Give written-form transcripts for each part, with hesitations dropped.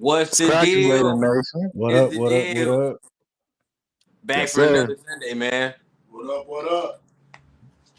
What's the Cracking Raider deal? Nation. What Is up? the What up? deal? What up? Back Yes, for sir. another Sunday, man. What up? What up?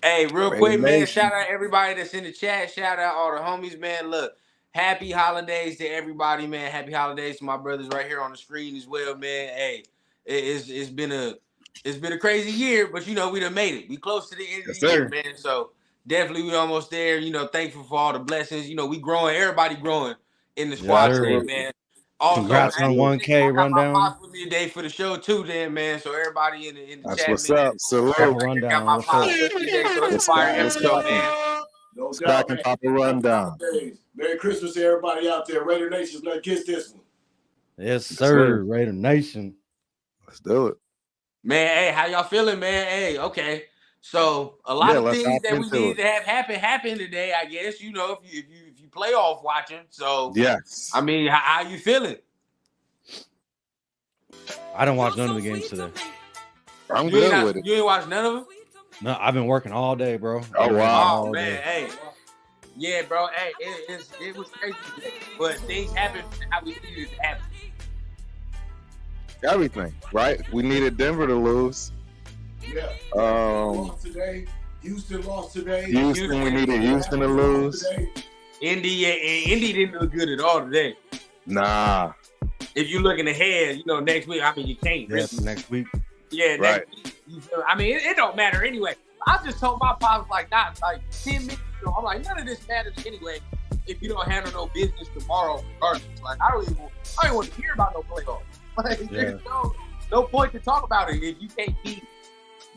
Hey, real Raider quick, man. Nation. Shout out everybody that's in the chat. Shout out all the homies, man. Look, happy holidays to everybody, man. Happy holidays to my brothers right here on the screen as well, man. Hey, it's been a crazy year, but you know we done made it. We close to the end of Yes, the year, sir. man. So definitely we almost there. You know, thankful for all the blessings. You know, we growing. Everybody growing in the squad today, Absolutely. man. Also, Congrats on Absolutely. 1K I got my rundown. pops with me today for the show too, then, man. So everybody in the That's chat, what's man. up. Salute. Papa I got rundown. my What's pops up? with me today, so it's What's a fire cracking? What's episode, cracking? man. No What's doubt, cracking? man. Papa Happy rundown. holidays. Merry Christmas to everybody out there. Raider Nation, let's kiss this one. Yes, Yes, sir. sir. Raider Nation. Let's do it. Man, hey, how y'all feeling, man? Hey, okay. So a lot Yeah, of let's things hop that we into need it. to have happen today, I guess. You know, if you playoff watching. So Yes. I mean, how you feeling? I didn't watch none of the games today. I'm You good with it. ain't watched none of them? No, I've been working all day, bro. I've Oh, been working wow. Oh all man, day. hey. Yeah, bro. Hey, it was crazy today. But things happened how we needed it to happen. Everything, right? We needed Denver to lose. Yeah. Um, Lost today. Houston lost today. Houston, we needed Houston to lose. Today. Indy didn't look good at all today. Nah. If you're looking ahead, you know, next week, I mean, you can't really. Yes, next week. Yeah, Right. next week, I mean, it don't matter anyway. I just told my pops like 10 minutes ago. I'm like, none of this matters anyway if you don't handle no business tomorrow regardless. Like, I don't even want to hear about no playoffs. Like, Yeah. there's no point to talk about it if you can't beat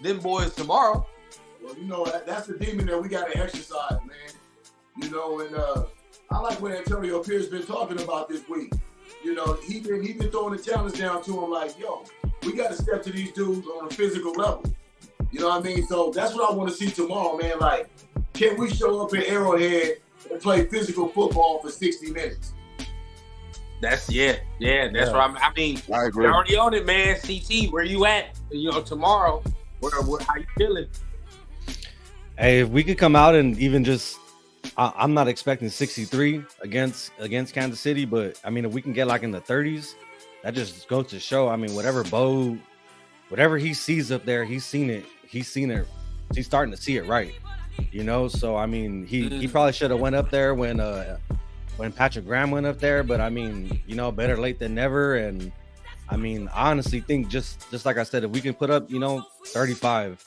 them boys tomorrow. Well, you know, that's the demon that we got to exercise, man. You know, and I like what Antonio Pierce been talking about this week. You know, he been throwing the challenge down to him like, yo, we got to step to these dudes on a physical level. You know what I mean? So that's what I want to see tomorrow, man. Like, can we show up at Arrowhead and play physical football for 60 minutes? That's that's what I mean. I agree. You're already on it, man. CT, where you at? You know, tomorrow, how you feeling? Hey, if we could come out and even just, I'm not expecting 63 against Kansas City, but I mean, if we can get like in the 30s, that just goes to show. I mean, whatever he sees up there, he's seen it. He's starting to see it right, you know. So I mean, he probably should have went up there when Patrick Graham went up there, but I mean, you know, better late than never. And I mean, I honestly think just like I said, if we can put up, you know, 35,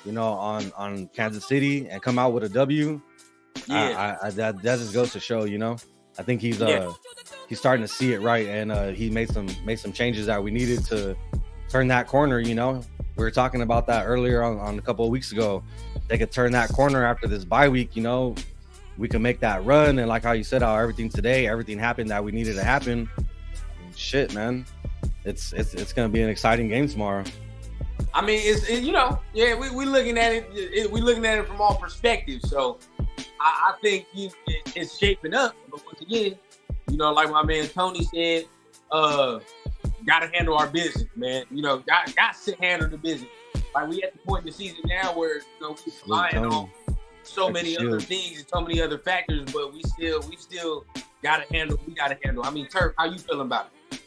you know, on Kansas City and come out with a W, that just goes to show, you know. I think he's starting to see it right, and he made some changes that we needed to turn that corner. You know, we were talking about that earlier on a couple of weeks ago. They could turn that corner after this bye week. You know, we can make that run, and like how you said, how everything happened that we needed to happen. I mean, shit, man, it's gonna be an exciting game tomorrow. I mean, we looking at it. We looking at it from all perspectives. So I think it's shaping up. But once again, you know, like my man Tony said, gotta handle our business, man. You know, got to handle the business. Like, we at the point in the season now where, you know, we're relying on so many other things and so many other factors, but we still gotta handle. We gotta handle. I mean, Turf, how you feeling about it?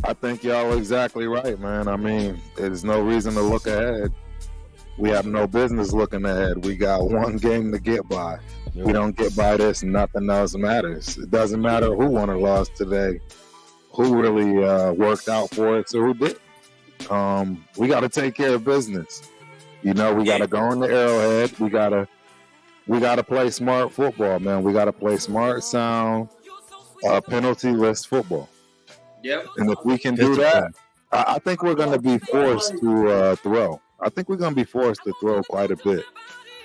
I think y'all are exactly right, man. I mean, there's no reason to look ahead. We have no business looking ahead. We got one game to get by. We don't get by this, nothing else matters. It doesn't matter who won or lost today, who really worked out for it, or who did. We got to take care of business. You know, we got to go in the Arrowhead. We got to play smart football, man. We got to play smart, sound, penalty-less football. Yep. And if we can do that, I think we're going to be forced to throw. I think we're going to be forced to throw quite a bit.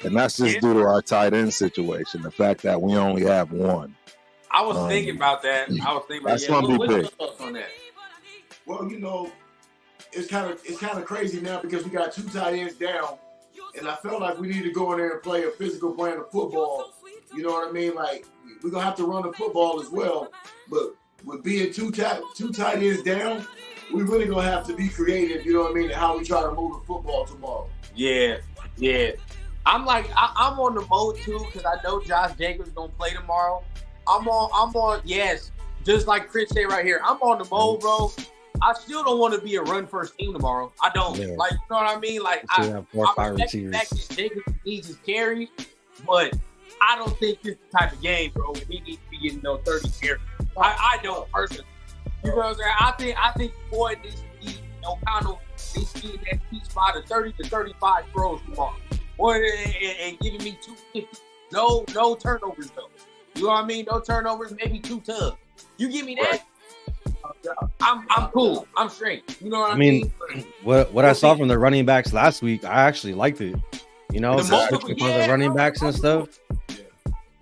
And that's just due to our tight end situation, the fact that we only have one. I was thinking about that. That's going to be big. What's your thoughts on that? Well, you know, it's kind of crazy now because we got two tight ends down, and I felt like we need to go in there and play a physical brand of football. You know what I mean? Like, we're gonna have to run the football as well, but with being two tight ends down, we really gonna have to be creative. You know what I mean? And how we try to move the football tomorrow. Yeah. I'm on the mode too because I know Josh Jacobs gonna play tomorrow. I'm on. Yes, just like Chris said right here, I'm on the mode, bro. I still don't want to be a run first team tomorrow. I don't. Yeah. Like, you know what I mean? Like, I have 4 or 5 respect the fact that Jacobs needs his carries, but I don't think this is the type of game, bro, where he needs to be getting 30 carries. I don't personally. You know what I'm saying? I think boy needs to be needs to be in that sweet spot of 30 to 35 throws tomorrow. Boy, and giving me 250. No turnovers though. You know what I mean? No turnovers, maybe 2 tubs. You give me that, I'm cool. I'm straight. You know what I mean? What I saw from the running backs last week, I actually liked it. You know, switching for the running backs and stuff.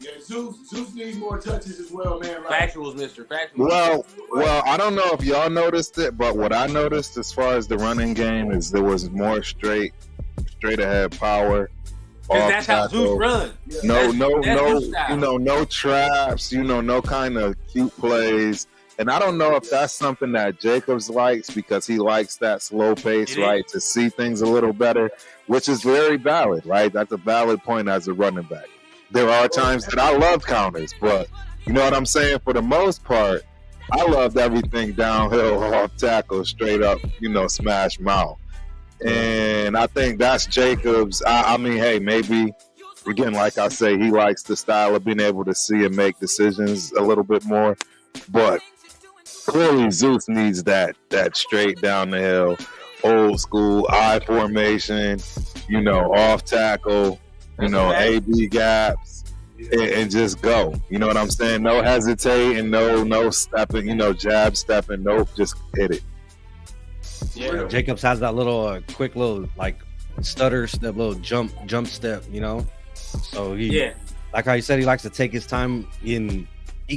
Yeah, Zeus needs more touches as well, man. Right? Factuals, Mr. Factuals. Well, I don't know if y'all noticed it, but what I noticed as far as the running game is there was more straight ahead power. Because that's how Zeus runs. No, no traps, no kind of cute plays. And I don't know if that's something that Jacobs likes because he likes that slow pace, right, to see things a little better, which is very valid, right? That's a valid point as a running back. There are times that I love counters, but you know what I'm saying? For the most part, I loved everything downhill, off tackle, straight up, smash mouth. And I think that's Jacobs. I mean, hey, maybe, again, like I say, he likes the style of being able to see and make decisions a little bit more. But clearly Zeus needs that straight down the hill, old school I formation, off tackle, AB gaps, and just go. You know what I'm saying? No hesitating, no stepping, jab stepping, nope, just hit it. Yeah, Jacobs has that little quick little stutter step, little jump step, So he, like how you said, he likes to take his time. He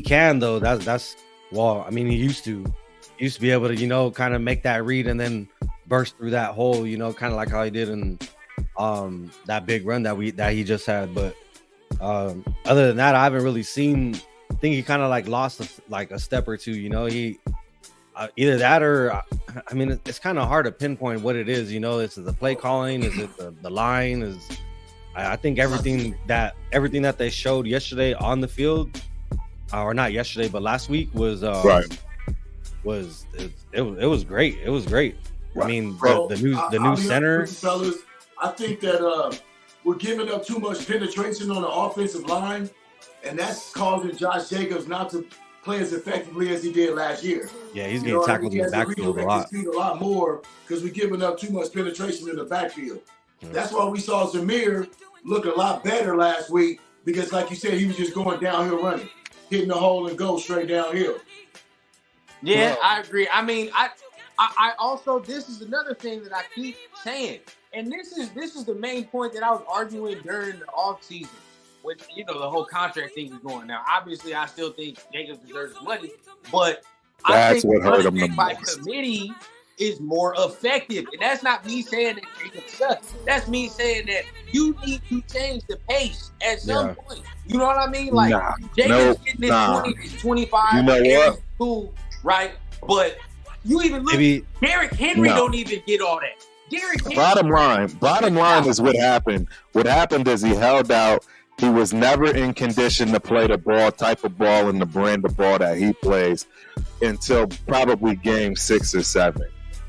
can though. That's well, I mean, he used to be able to, kind of make that read and then burst through that hole, kind of like how he did in that big run that he just had. But other than that, I haven't really seen. I think he kind of lost a step or two. He either that or I mean, it's kind of hard to pinpoint what it is. Is it the play calling? Is it the line? I think everything that they showed yesterday on the field. Or not yesterday, but last week was right. It was great. It was great. Right. I mean, the new center. Fellas, I think that we're giving up too much penetration on the offensive line, and that's causing Josh Jacobs not to play as effectively as he did last year. Yeah, he's getting tackled in the backfield a lot. A lot more because we're giving up too much penetration in the backfield. Yeah. That's why we saw Zamir look a lot better last week because, like you said, he was just going downhill running. Hitting the hole and go straight downhill. Yeah, I agree. I mean, I also, this is another thing that I keep saying, and this is the main point that I was arguing during the offseason when the whole contract thing is going. Now, obviously, I still think Jacobs deserves his money, but I think what hurt him the most. By committee is more effective, and that's not me saying that Jacobs sucks. That's me saying that you need to change the pace at some point. You know what I mean? Jacobs getting this 20, 25. You know what? Cool, right? But you even look. Derrick Henry don't even get all that. Derrick Henry. Bottom line is what happened. What happened is he held out. He was never in condition to play the type of ball and the brand of ball that he plays until probably game 6 or 7.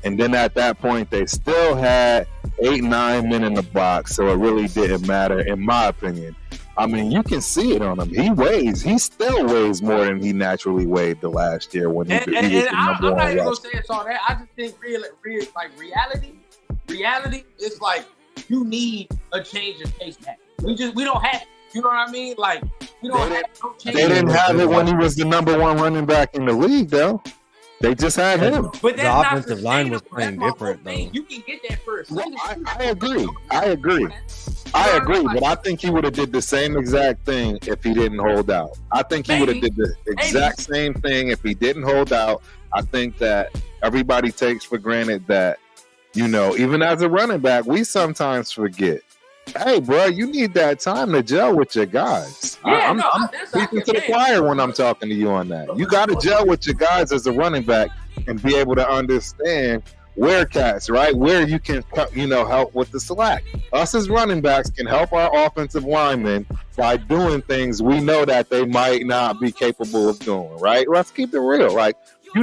And then at that point, they still had 8-9 men in the box, so it really didn't matter, in my opinion. I mean, you can see it on him. He still weighs more than he naturally weighed the last year when he was the number one. I'm not even gonna say it's all that. I just think reality is you need a change of pace back. We don't have. You know what I mean? We don't have no change. They didn't have it when he was the number one running back in the league, though. They just had him. But the offensive line was playing different, though. You can get that first. I agree. But I think he would have did the same exact thing if he didn't hold out. I think he would have did the exact same thing if he didn't hold out. I think that everybody takes for granted that, even as a running back, we sometimes forget. Hey, bro, you need that time to gel with your guys. I'm speaking to the choir when I'm talking to you on that. You got to gel with your guys as a running back and be able to understand where cats, right? Where you can, help with the slack. Us as running backs can help our offensive linemen by doing things we know that they might not be capable of doing, right? Let's keep it real. Like, he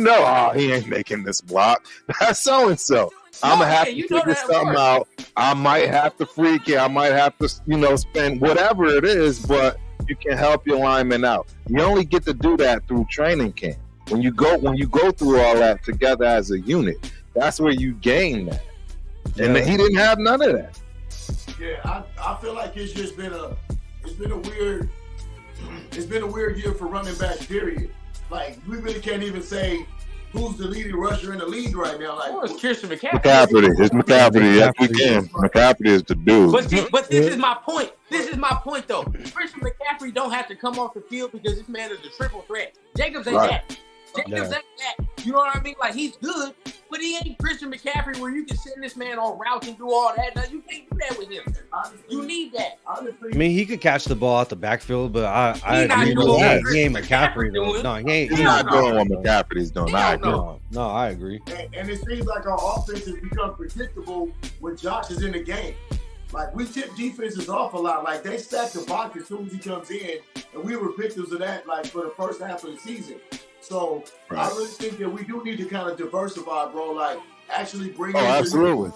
ain't making this block. That's so-and-so. I'm going to have to figure something out. I might have to freak it. I might have to, spend whatever it is, but you can help your lineman out. You only get to do that through training camp. When you go through all that together as a unit, that's where you gain that. And he didn't have none of that. Yeah, I feel like it's been a weird year for running backs, period. Like, we really can't even say who's the leading rusher in the league right now. Like, it's Christian McCaffrey. It's McCaffrey. Yes, we can. McCaffrey is the dude. But this is my point. This is my point, though. Christian McCaffrey don't have to come off the field because this man is a triple threat. Jacobs ain't that. Jacobs ain't that. You know what I mean? Like, he's good, but he ain't Christian McCaffrey where you can send this man on routes and do all that. No, you can't do that with him. You need that. I mean, he could catch the ball out the backfield, but I agree with that. He ain't McCaffrey though. No, he ain't. He's not doing what McCaffrey's doing. I agree. No, I agree. And it seems like our offense has become predictable when Josh is in the game. Like, we tip defenses off a lot. Like, they stack the box as soon as he comes in, and we were victims of that, like, for the first half of the season. So I really think that we do need to kind of diversify, bro. Like, actually bring in absolutely.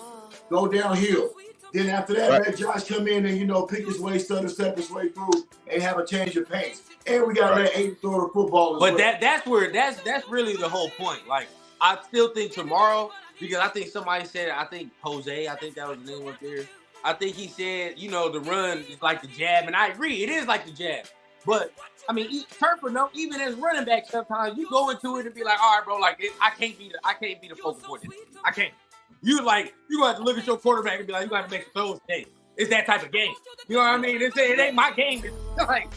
Go downhill. Then after that, let Josh come in and, pick his way, stutter step his way through and have a change of pace. And we got to let Aiden throw the football as well. But that's really the whole point. Like, I still think tomorrow, because I think somebody said, I think Jose, I think that was the name up there. I think he said, the run is like the jab. And I agree, it is like the jab. But, I mean, turf or no, even as running back, sometimes you go into it and be like, all right, bro, like, I can't be the focal point. I can't. You gonna have to look at your quarterback and be like, you got to make throws today. It's that type of game. You know what I mean? It ain't my game. Like,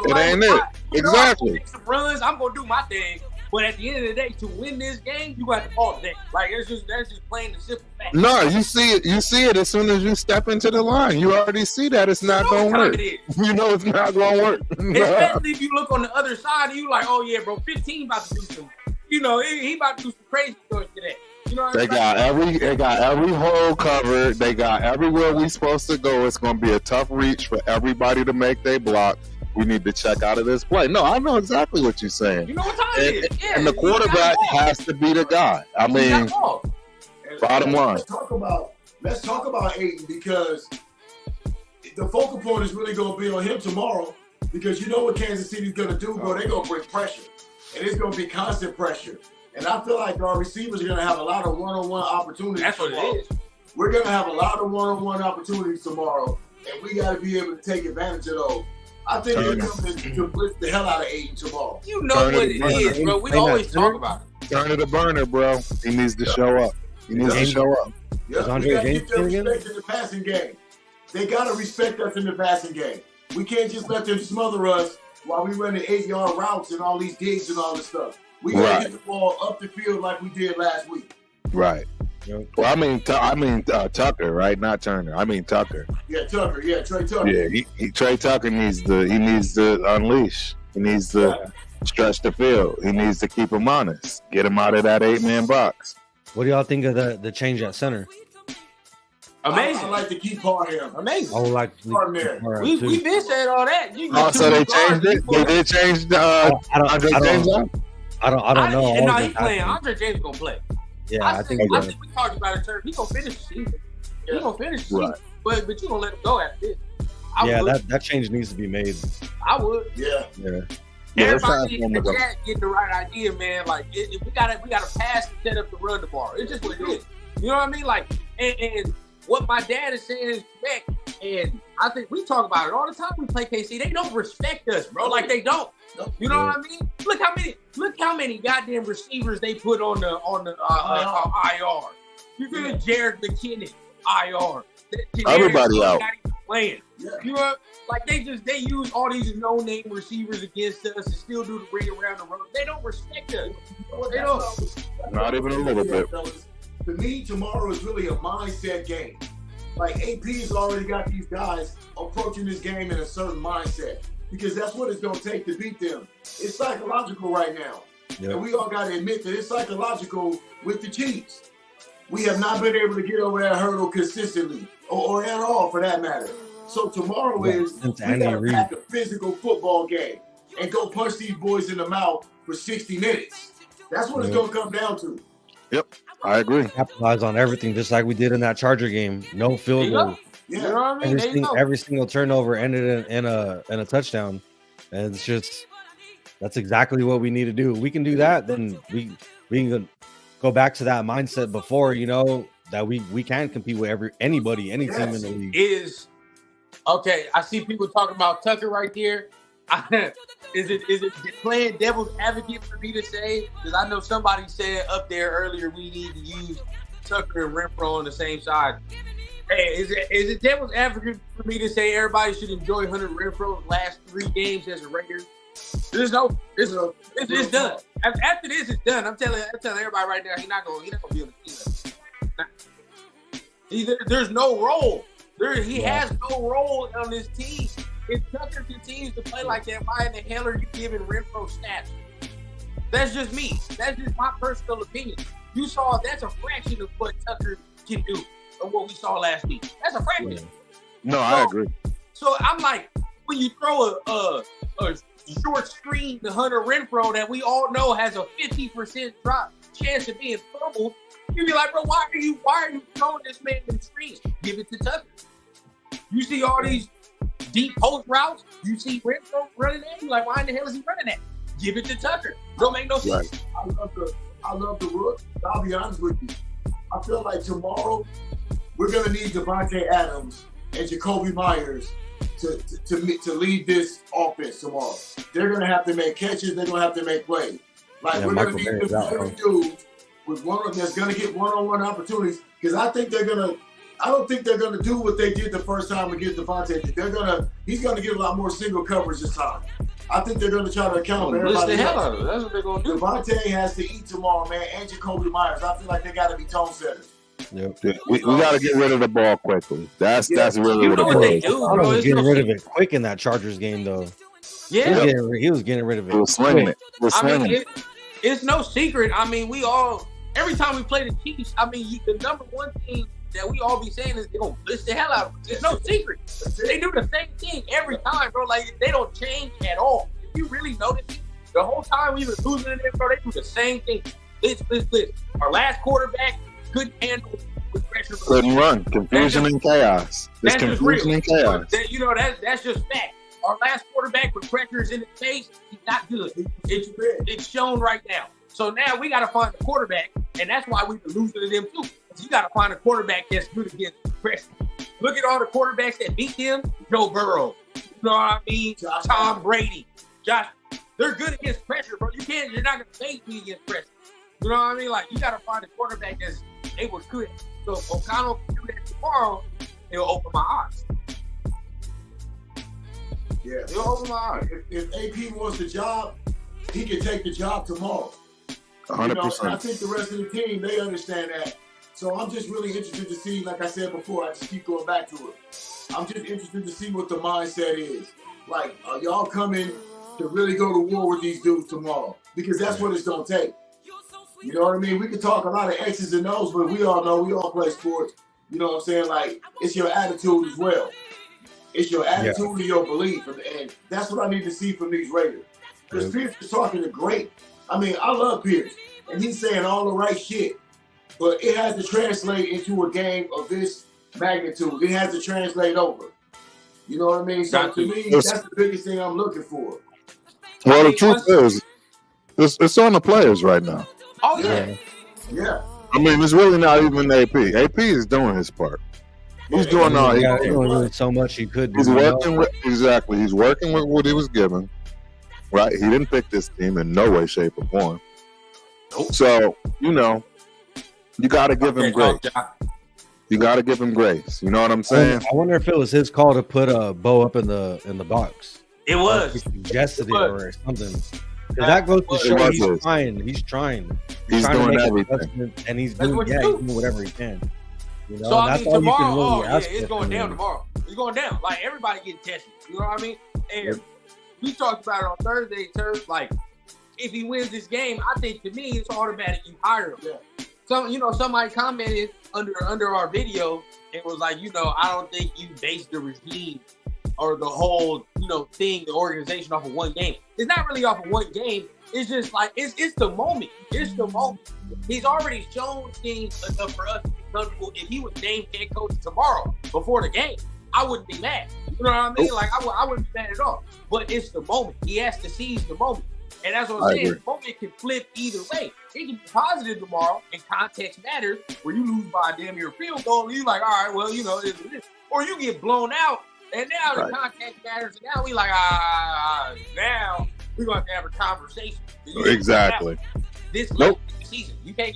it ain't it. Exactly. I'm gonna make some runs. I'm gonna do my thing. But at the end of the day, to win this game, you got to call today. Like, that's just plain and simple fact. No, you see it as soon as you step into the line. You already see that it's not gonna work. You know it's not gonna work. Especially if you look on the other side and you like, oh yeah, bro, 15 about to do some. He about to do some crazy stuff today. You know what they got every hole covered. They got everywhere we supposed to go. It's gonna be a tough reach for everybody to make their block. We need to check out of this play. No, I know exactly what you're saying. You know what time it is. Yeah, and the quarterback has to be the guy. I mean, bottom line. Let's talk about Aiden, because the focal point is really going to be on him tomorrow, because you know what Kansas City's going to do, bro. They're going to bring pressure, and it's going to be constant pressure. And I feel like our receivers are going to have a lot of one-on-one opportunities. That's what it is. We're going to have a lot of one-on-one opportunities tomorrow, and we got to be able to take advantage of those. I think they're coming to blitz the hell out of Aiden tomorrow. You know what it is, bro. We always talk about it. Turn it a burner, bro. He needs to show up. He needs to show up. Yeah, we got to get their respect in the passing game. They got to respect us in the passing game. We can't just let them smother us while we run the 8-yard routes and all these digs and all this stuff. We got to get the ball up the field like we did last week. Right. Well, I mean Tucker, right? Not Turner. I mean Tucker. Yeah, Tucker. Yeah, Trey Tucker. Yeah, Trey Tucker needs to unleash. He needs to stretch the field. He needs to keep him honest. Get him out of that 8-man box. What do y'all think of the change at center? Amazing. I like to keep him. Amazing. I would like to keep there. We been saying all that. So they changed it. They did change Andre James. I don't know. No, he's playing. Andre James gonna play. Yeah, I think we talked about it. He's gonna finish the season. Yeah. He's gonna finish the season. But you gonna let him go after this? That change needs to be made. I would. Yeah. Everybody in the chat get the right idea, man. Like we gotta pass and set up the run tomorrow. It's just what it is. You know what I mean? Like and what my dad is saying is correct. And I think we talk about it all the time. We play KC. They don't respect us, bro. Like they don't. You know what I mean? Look how many goddamn receivers they put on the IR. You get Jared McKinnon IR. Everybody out. Playing. Yeah. You know, like they use all these no-name receivers against us and still do the bring around the road. They don't respect us. They don't. Not even a little bit. To me, tomorrow is really a mindset game. Like AP's already got these guys approaching this game in a certain mindset, because that's what it's gonna take to beat them. It's psychological right now. Yep. And we all gotta admit that it's psychological with the Chiefs. we have not been able to get over that hurdle consistently, or at all for that matter. So tomorrow is we got to pack a physical football game and go punch these boys in the mouth for 60 minutes. That's what it's going to come down to. Yep, I agree. Capitalize on everything, just like we did in that Charger game. No field goal. Yeah. You know what I mean? Every single turnover ended in a touchdown, and it's just that's exactly what we need to do. We can do that, then we can go back to that mindset before, you know, that we can compete with anybody, any team in the league. Okay, I see people talking about Tucker right there. Is it playing devil's advocate for me to say? Because I know somebody said up there earlier we need to use Tucker and Renfro on the same side. Hey, is it devil's advocate for me to say everybody should enjoy Hunter Renfro's last 3 games as a Raider? It's done. After this, it's done. I'm telling everybody right now, he's not gonna be on the team. There's no role. He has no role on this team. If Tucker continues to play like that, why in the hell are you giving Renfro snaps? That's just me. That's just my personal opinion. You saw that's a fraction of what Tucker can do of what we saw last week. That's a fraction. No, I agree. So I'm like, when you throw a short screen to Hunter Renfro that we all know has a 50% drop chance of being fumbled, you'd be like, bro, why are you throwing this man in the screens? Give it to Tucker. You see all these deep post routes, you see Renfro running that, you're like, why in the hell is he running that? Give it to Tucker. Don't make no sense. Right. I love the rook. I'll be honest with you. I feel like tomorrow we're gonna need Devontae Adams and Jacoby Myers to lead this offense tomorrow. They're gonna have to make catches. They're gonna have to make plays. Like we're gonna need this dude with one that's gonna get one-on-one opportunities. Because I don't think they're gonna do what they did the first time against Devontae. He's gonna get a lot more single coverage this time. I think they're gonna try to account for everybody. That's what they're gonna do. Devontae has to eat tomorrow, man, and Jacoby Myers. I feel like they gotta be tone setters. Yep. We got to get rid of the ball quickly. That's really what they do. I was getting rid of it quick in that Chargers game, though. Yeah, he was getting rid of it. He was slinging it. It's no secret. I mean, every time we play the Chiefs, I mean, the number one thing that we all be saying is they're gonna blitz the hell out of them. It's no secret. They do the same thing every time, bro. Like they don't change at all. If you really notice it, the whole time we were losing to them, bro, they do the same thing. Blitz. Our last quarterback couldn't handle with pressure. Couldn't run. Confusion and chaos. There's confusion and chaos. That's just fact. Our last quarterback with pressure is in his face. He's not good. It's shown right now. So now we got to find a quarterback, and that's why we were losing to them too. You got to find a quarterback that's good against pressure. Look at all the quarterbacks that beat them. Joe Burrow. You know what I mean? Tom Brady. Josh. They're good against pressure, bro. You're not going to face me against pressure. You know what I mean? Like, you got to find a quarterback that's able to do it. So if O'Connell can do that tomorrow, it'll open my eyes. Yeah. It'll open my eyes. If AP wants the job, he can take the job tomorrow. 100%. And I think the rest of the team, they understand that. So I'm just really interested to see, like I said before, I just keep going back to it. I'm just interested to see what the mindset is. Like, are y'all coming to really go to war with these dudes tomorrow? Because that's what it's going to take. You know what I mean? We can talk a lot of X's and O's, but we all know we all play sports. You know what I'm saying? Like, it's your attitude as well. It's your attitude and your belief. And that's what I need to see from these Raiders. Because Pierce is talking to great. I mean, I love Pierce. And he's saying all the right shit. But it has to translate into a game of this magnitude. It has to translate over. You know what I mean? So to me, that's the biggest thing I'm looking for. Well, the truth is, it's on the players right now. Oh, yeah. Yeah. I mean, it's really not even AP. AP is doing his part. He's doing all he can. Doing so much he could do. He's working with He's working with what he was given. Right? He didn't pick this team in no way, shape, or form. Nope. So, you got to give him grace. You got to give him grace. You know what I'm saying? I wonder if it was his call to put a bow up in the box. It was. He suggested it or something. That goes to show he's trying. He's trying. He's doing everything, and he's doing whatever he can. So I mean, tomorrow, it's going down tomorrow. It's going down. Like everybody getting tested. You know what I mean? And we talked about it on Thursday. Like, if he wins this game, I think to me it's automatic. You hire him. Yeah. somebody commented under our video and was like, I don't think you base the regime or the whole, thing, the organization off of one game. It's not really off of one game. It's just like it's the moment. It's the moment. He's already shown things enough for us to be comfortable. If he was named head coach tomorrow before the game, I wouldn't be mad. You know what I mean? Like I wouldn't be mad at all. But it's the moment. He has to seize the moment. And that's what I'm saying. The moment can flip either way. It can be positive tomorrow, and context matters, where you lose by a damn near field goal, and you're like, all right, well, it's this. Or you get blown out, and now the context matters, and now we like, now we're going to have a conversation. Exactly. This late in the season, you can't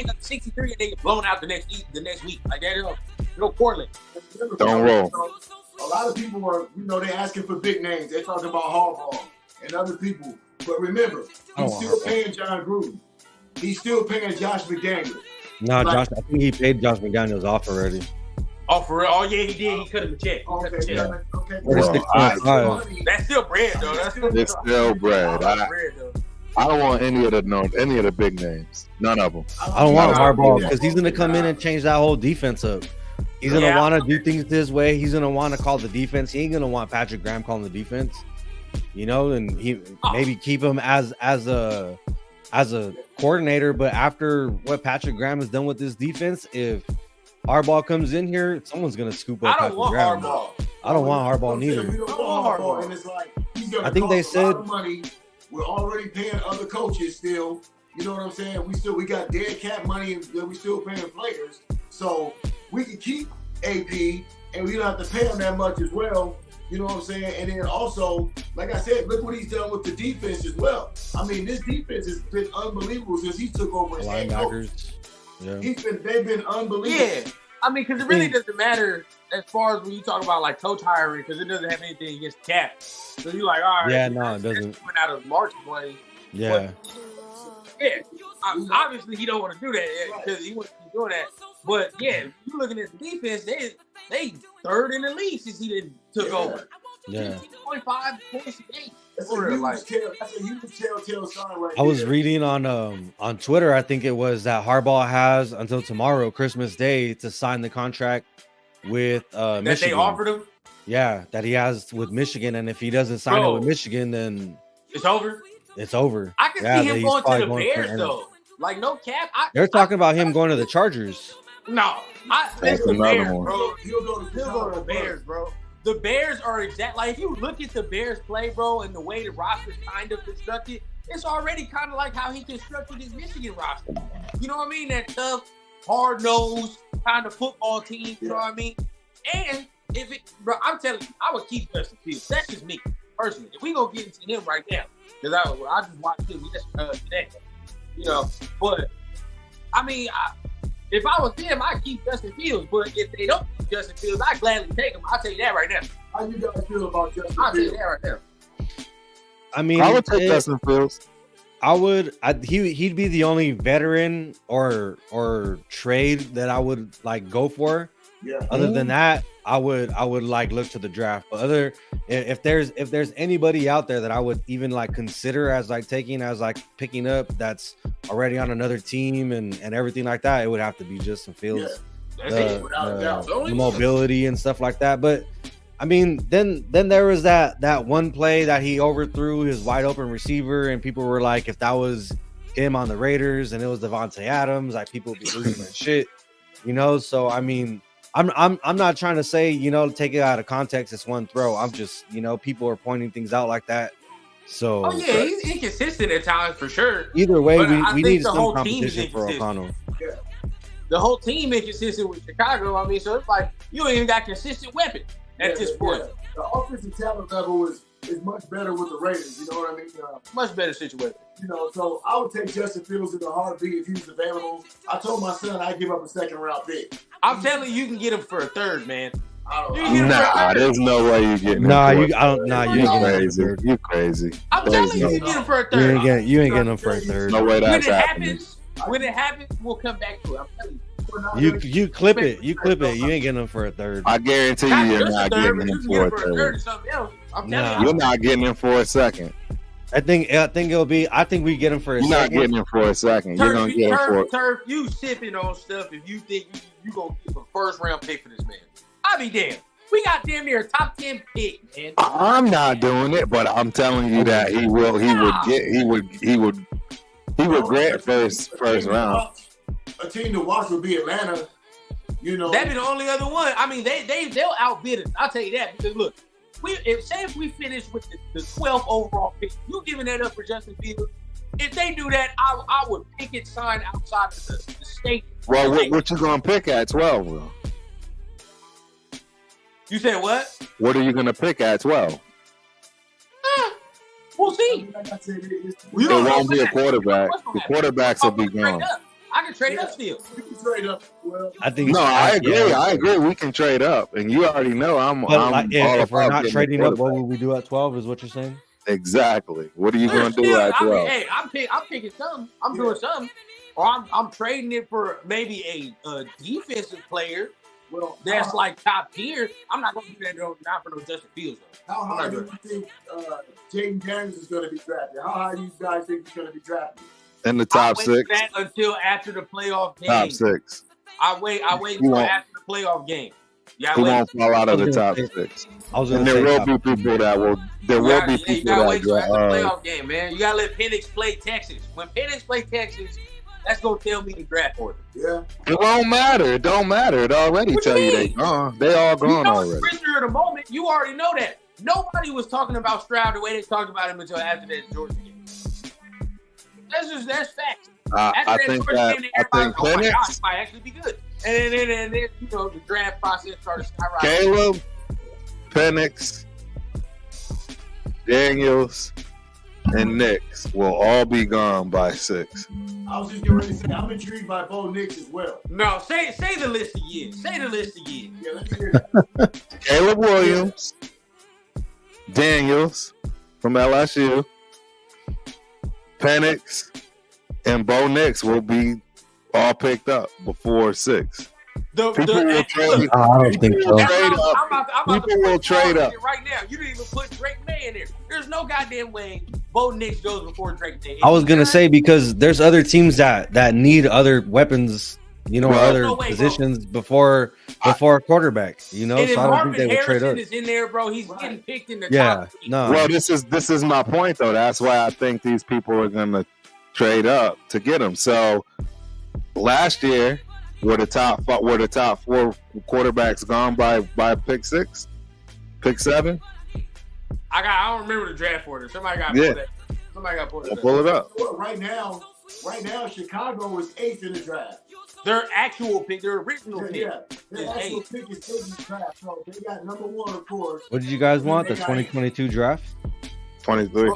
up 63 and they get blown out the next week. Like that, no correlate. Don't roll. A lot of people are, they asking for big names. They're talking about Harbaugh and other people. But remember, he's still paying John Gruden. He's still paying Josh McDaniels. No, Josh, I think he paid Josh McDaniels off already. Oh, for real? Oh, yeah, he did. He cut him a check. Okay. Well, that's still bread, though. It's still bread. I don't want any of the big names. None of them. I don't want Harbaugh because he's going to come in and change that whole defense up. He's going to want to do things his way. He's going to want to call the defense. He ain't going to want Patrick Graham calling the defense. And he maybe keep him as a coordinator. But after what Patrick Graham has done with this defense, if Harbaugh comes in here, someone's going to scoop up Patrick Graham. I don't want Harbaugh neither. We don't want Harbaugh. And it's like, he's going to I think they said money. We're already paying other coaches still. You know what I'm saying? We got dead cap money and we still paying players. So we can keep AP and we don't have to pay him that much as well. You know what I'm saying? And then also, like I said, look what he's done with the defense as well. I mean, this defense has been unbelievable since he took over as head coach. Yeah. They've been unbelievable. Yeah. I mean, because it really doesn't matter as far as when you talk about like coach hiring, because it doesn't have anything against cap. So you're like, all right. Yeah, no, it doesn't. Coming out of March play. Yeah. Obviously he don't want to do that because he wants to keep doing that. But yeah, you looking at the defense, they third in the league since he didn't took over. Yeah. 25 points a game. That's a huge telltale sign right I was reading on Twitter, I think it was that Harbaugh has until tomorrow, Christmas Day, to sign the contract with Michigan. That they offered him? Yeah, that he has with Michigan. And if he doesn't sign it with Michigan, then it's over. It's over. I can see him going to the Bears though. Like no cap. They're talking about him going to the Chargers. No, that's another one. Bro. He'll go to the Bears, bro. The Bears are like if you look at the Bears play, bro, and the way the roster's kind of constructed, it's already kind of like how he constructed his Michigan roster. You know what I mean? That tough, hard-nosed kind of football team. You know what I mean? And bro, I'm telling you, I would keep Justin Fields. That's just me personally. If we gonna get into him right now, because I just watched him today. But I mean, if I was him, I'd keep Justin Fields. But if they don't keep Justin Fields, I'd gladly take him. I'll tell you that right now. How you guys feel about Justin Fields? I'll tell you that right now. I mean, I would take Justin Fields. He'd be the only veteran or trade that I would like go for. Yeah. Other than that, I would like look to the draft. But if there's anybody out there that I would even like consider as like picking up that's already on another team and everything like that, it would have to be Justin Fields. Yeah. The mobility and stuff like that. But I mean, then there was that one play that he overthrew his wide open receiver, and people were like, if that was him on the Raiders and it was Devontae Adams, like people would be losing their shit, So I mean, I'm not trying to say, take it out of context. It's one throw. I'm just, people are pointing things out like that. So he's inconsistent at times for sure. Either way, we need some competition for O'Connell. Yeah. The whole team inconsistent with Chicago. I mean, so it's like you ain't even got consistent weapon at this point. Yeah. The offensive talent level is much better with the Raiders. You know what I mean? Much better situation. So I would take Justin Fields in a heartbeat if he was available. I told my son I'd give up a second round pick. I'm telling you can get him for a third, man. There's no way you get him. You crazy. You crazy. I'm telling you, you can get him for a third. You ain't getting him for a third. No way that's happening. When it happens, we'll come back to it. I'm telling you. You clip it. You ain't getting him for a third. I guarantee you're not getting him for a third. You're not getting him for a second. I think it'll be. I think we get him for a You're not second. getting him for a second. You're gonna get him for. Turf, you sipping on stuff if you think you gonna give a first round pick for this man. I'll be damned. We got damn near a top 10 pick, man. I'm not doing it, but I'm telling you that he will. He would grant first round. A team to watch would be Atlanta. You know, that'd be the only other one. I mean, they'll outbid us. I'll tell you that because look, if we finish with the 12th overall pick, you giving that up for Justin Fields? If they do that, I would pick it signed outside of the state. Well, what you gonna pick at 12, Will? You said what? What are you gonna pick at 12? We'll see. It won't be a quarterback. The quarterbacks will be gone. I can trade up still. We can trade up. Well, I think. No, I agree. Yeah. I agree. We can trade up, and you already know I'm all if we're about not trading up, what would we do at 12? Is what you're saying? Exactly. What are you going to do at 12? Hey, I'm picking something. I'm doing something, or I'm trading it for maybe a defensive player. Well, that's like top tier. I'm not going to do that not for no Justin Fields. Though. How high do you think Jaden Daniels is going to be drafted? How high do you guys think he's going to be drafted? In the top 6. That until after the playoff game. Top 6. I wait until after the playoff game. Yeah, he won't fall out of the top 6. And there will be people that will. There will be people you gotta wait till after the that. playoff game, man. You gotta let Penix play Texas. When Penix play Texas, that's gonna tell me the draft order. Yeah. It won't matter. It don't matter. It already tell you they gone. They all gone already. Prisoner of the moment. You already know that. Nobody was talking about Stroud the way they talked about him until after that Georgia game. That's facts. I think Penix might actually be good. And then the draft process started skyrocketing. Caleb, Penix, Daniels, and Nix will all be gone by 6. I was just getting ready to say I'm intrigued by Bo Nix as well. No, say the list again. Say the list again. Yeah, let's hear that. Caleb Williams, Daniels from LSU, Penix, and Bo Nix will be all picked up before 6. People will trade. I don't think so. People will trade up right now. You didn't even put Drake May in there. There's no goddamn way Bo Nix goes before Drake May. I was gonna say because there's other teams that need other weapons, other positions before a quarterback. So I don't think they would trade up. Is in there, bro. He's getting picked in the top. No. Well, this is my point though. That's why I think these people are gonna trade up to get him. So last year. Were the top 4 quarterbacks gone by pick 6, pick 7? I don't remember the draft order. Somebody got pull that. Somebody got pull that. Pull it up. Right now, Chicago is 8th in the draft. Their actual pick, their original pick. Yeah, their actual pick is 8th in the draft. So they got number 1, of course. What did you guys want? The 2022 draft? 23.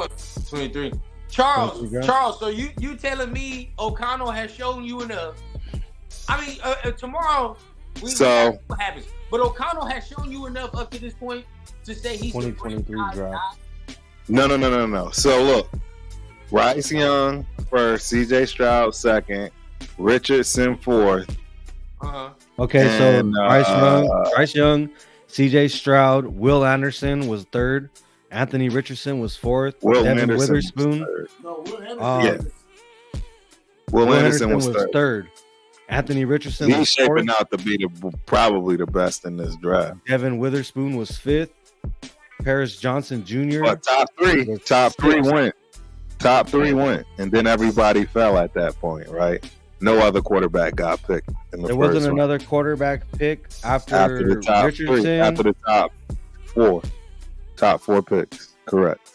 Charles. So you telling me O'Connell has shown you enough? I mean, tomorrow we see what happens. But O'Connell has shown you enough up to this point to say he's 2023 draft. No. So look, Bryce Young first, CJ Stroud second, Richardson fourth. Okay, and, so Bryce Young, CJ Stroud, Will Anderson was third, Anthony Richardson was fourth, Devin Witherspoon. Will Anderson was third. Anthony Richardson was shaping out to be probably the best in this draft. Devin Witherspoon was 5th. Paris Johnson Jr. But top three went, and then everybody fell at that point, right? No other quarterback got picked in the There first wasn't one. Another quarterback pick after the top Richardson. 3, after the top 4 picks, correct?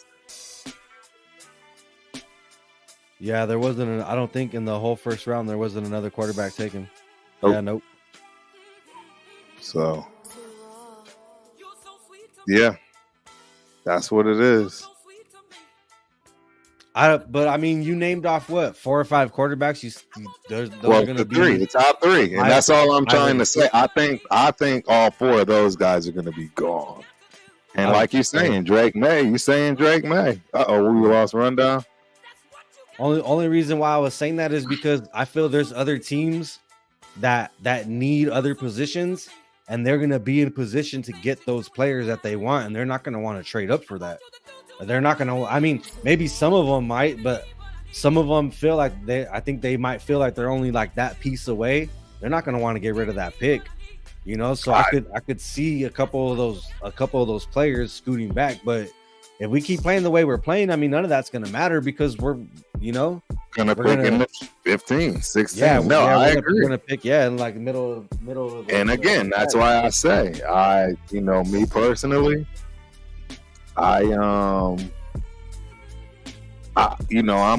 Yeah, there wasn't. I don't think in the whole first round there wasn't another quarterback taken. Nope. Yeah, nope. So, yeah, that's what it is. But I mean, you named off what 4 or 5 quarterbacks. Those are going to be the top 3, and that's all I'm trying to say. I think all 4 of those guys are going to be gone. And like you're saying, Drake May. You saying Drake May? We lost rundown. Only reason why I was saying that is because I feel there's other teams that need other positions, and they're going to be in position to get those players that they want, and they're not going to want to trade up for that. They're not gonna. I mean, maybe some of them might, but some of them feel like I think they might feel like they're only like that piece away. They're not gonna want to get rid of that pick, you know. So I could see a couple of those players scooting back, but if we keep playing the way we're playing, I mean, none of that's gonna matter because we're gonna pick in the 15, 16. Yeah, I agree. We're gonna pick in like middle of the, and again, that's why I say me personally, I'm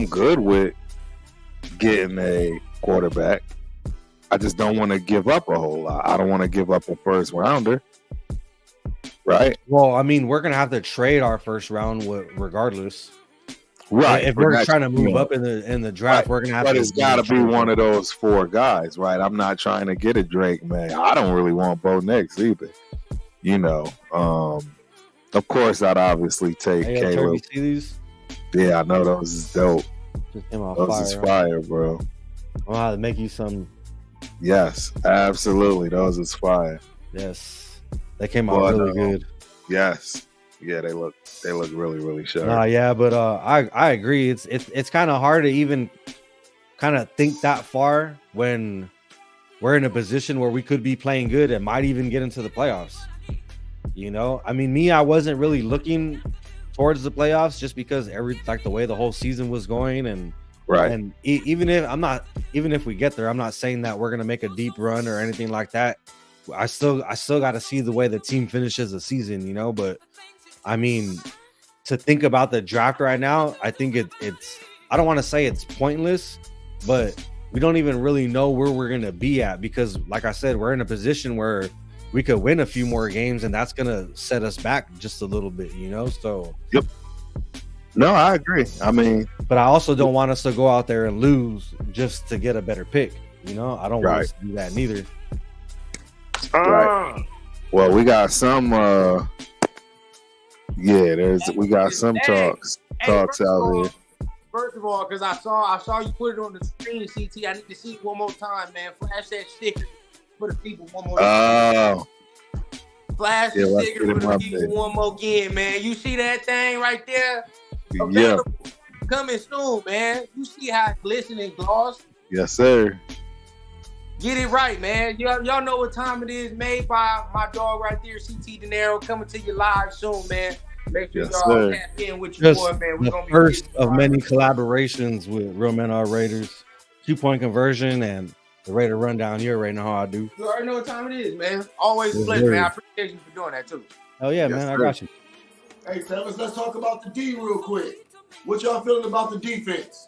good with getting a quarterback. I just don't want to give up a whole lot. I don't want to give up a first rounder. Right. Well, I mean, we're gonna have to trade our first round regardless. Right. If we're trying to move up in the draft, we're gonna have to. But it's got to be one of those 4 guys, right? I'm not trying to get a Drake, man. I don't really want Bo Nix either. Of course, I'd obviously take Caleb. See these? Yeah, I know those is dope. Just came off those is fire, bro. I'll have to make you some. Yes, absolutely. Those is fire. Yes, they came out really good. Yes, yeah, they look really, really sharp. Yeah, but I agree. It's kind of hard to even kind of think that far when we're in a position where we could be playing good and might even get into the playoffs. I mean, I wasn't really looking towards the playoffs just because the way the whole season was going, and right. And even if we get there, I'm not saying that we're gonna make a deep run or anything like that. I still got to see the way the team finishes the season, But I mean, to think about the draft right now, I think it's. I don't want to say it's pointless, but we don't even really know where we're gonna be at because, like I said, we're in a position where we could win a few more games, and that's gonna set us back just a little bit, So. Yep. No, I agree. I mean, but I also don't want us to go out there and lose just to get a better pick. I don't want us to do that neither. Right. Well, we got some. We got some talks out here. First of all, because I saw you put it on the screen, CT. I need to see it one more time, man. Flash that sticker for the people one more time. Flash the sticker for the people one more again, man. You see that thing right there? Available. Yeah. Coming soon, man. You see how it glisten and gloss? Yes, sir. Get it right, man. Y'all know what time it is. Made by my dog right there, CT De Niro, coming to you live soon, man. Make sure y'all tap in with your boy, man. We're gonna be first of many collaborations with Real Men Are Raiders, 2-point conversion, and the Raider rundown. You already know how I do. You already know what time it is, man. Always a pleasure, man. I appreciate you for doing that too. Oh yeah, man. I got you. Hey, fellas, let's talk about the D real quick. What y'all feeling about the defense?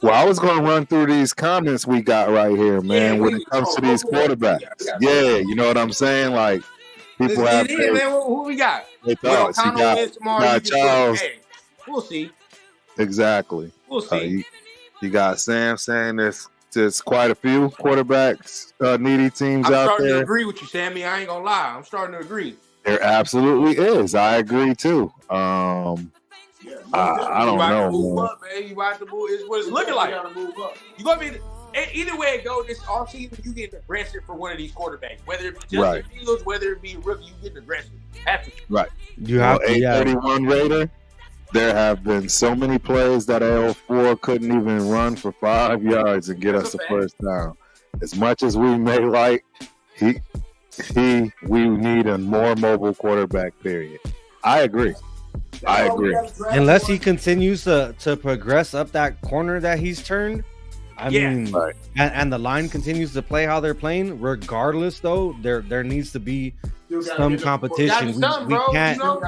Well, I was going to run through these comments we got right here, man, when it comes to these quarterbacks. Yeah, you know what I'm saying? Like, people have... man. Who we got? They thoughts. You got Charles. We'll see. Exactly. We'll see. You got Sam saying there's quite a few quarterbacks, needy teams out there. I'm starting to agree with you, Sammy. I ain't going to lie. I'm starting to agree. There absolutely is. I agree, too. I don't know. Move up, man. You about to move. It's what it's looking like. You gonna be either way it go. This offseason, you get aggressive for one of these quarterbacks. Whether it be Justin Fields, whether it be a rookie, you get aggressive. Right. You have 831 Raider. There have been so many plays that L4 couldn't even run for 5 yards and get us a first down. As much as we may like, we need a more mobile quarterback. Period. I agree. Unless he continues to progress up that corner that he's turned, I mean, and the line continues to play how they're playing. Regardless, though, there needs to be some competition.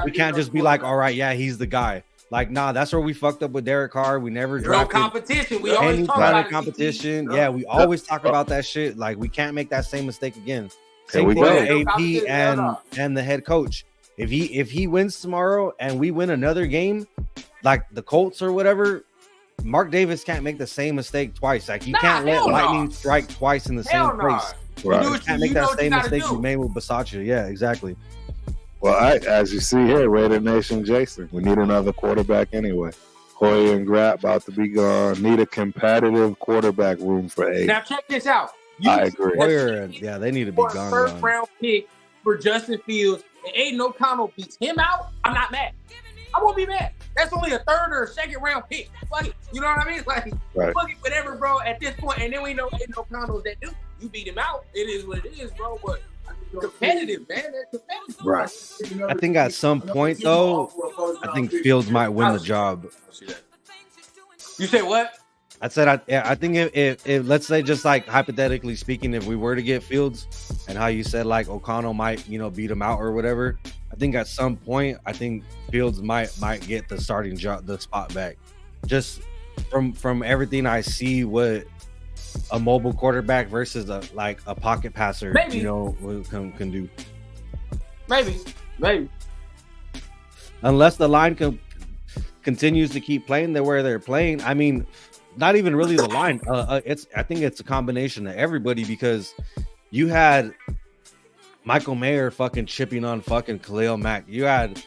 We can't just be like, all right, yeah, he's the guy. Like, nah, that's where we fucked up with Derek Carr. We never drafted competition. We always talk about competition. Yeah, we always talk about that shit. Like, we can't make that same mistake again. Same thing with AP and the head coach. If he wins tomorrow and we win another game, like the Colts or whatever, Mark Davis can't make the same mistake twice. Like you can't let lightning strike twice in the same place. Right. You can't make that same mistake you made with Bisaccia. Yeah, exactly. Well, as you see here, Raider Nation, Jason, we need another quarterback anyway. Hoyer and Grapp about to be gone. Need a competitive quarterback room for 8. Now check this out. I agree. Hoyer, they need to be gone. First round pick for Justin Fields. And Aiden O'Connell beats him out, I'm not mad. I won't be mad. That's only a third or a second round pick. Fuck it. You know what I mean? Like, Right. fuck it, whatever, bro. At this point, and then we know ain't no condos that do. You beat him out. It is what it is, bro. But competitive, man. They're competitive. Right. I think at some point though, I think Fields might win the job. You say what? I said I think if let's say, just like hypothetically speaking, if we were to get Fields and how you said like O'Connell might, you know, beat him out or whatever, I think at some point I think Fields might get the starting job, the spot back. Just from everything I see, what a mobile quarterback versus a pocket passer, Maybe. you know, can do. Maybe. Unless the line continues to keep playing the where they're playing. I mean, not even really the line. I think it's a combination of everybody, because you had Michael Mayer fucking chipping on fucking Khalil Mack. You had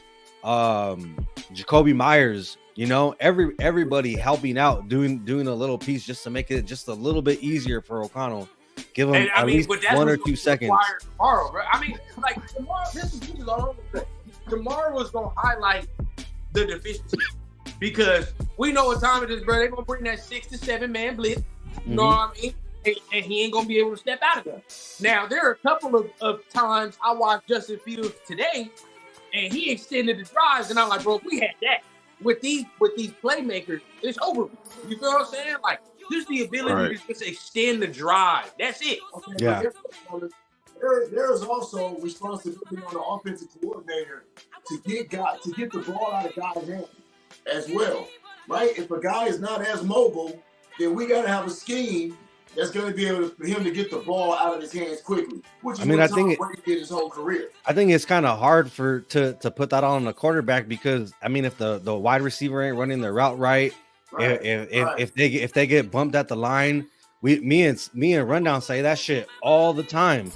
Jacoby Myers. You know, everybody helping out, doing a little piece just to make it just a little bit easier for O'Connell. Give him at least 1 or 2 seconds. Tomorrow, bro. I mean, like tomorrow, this is all. Tomorrow was gonna highlight the deficiency, because we know what time it is, bro. They're gonna bring that 6 to 7 man blitz. You know what I mean? And he ain't gonna be able to step out of there. Now, there are a couple of times I watched Justin Fields today, and he extended the drives, and I'm like, bro, if we had that with these playmakers, it's over. You feel what I'm saying? Like, just the ability to just extend the drive. That's it. Okay, yeah. There's also responsibility on the offensive coordinator to get the ball out of guys' hands as well, right? If a guy is not as mobile, then we got to have a scheme that's going to be able for him to get the ball out of his hands quickly. Which is what Tom Brady did his whole career. I think it's kind of hard to put that on the quarterback, because I mean, if the wide receiver ain't running their route right, if they get bumped at the line, me and Rundown say that shit all the time.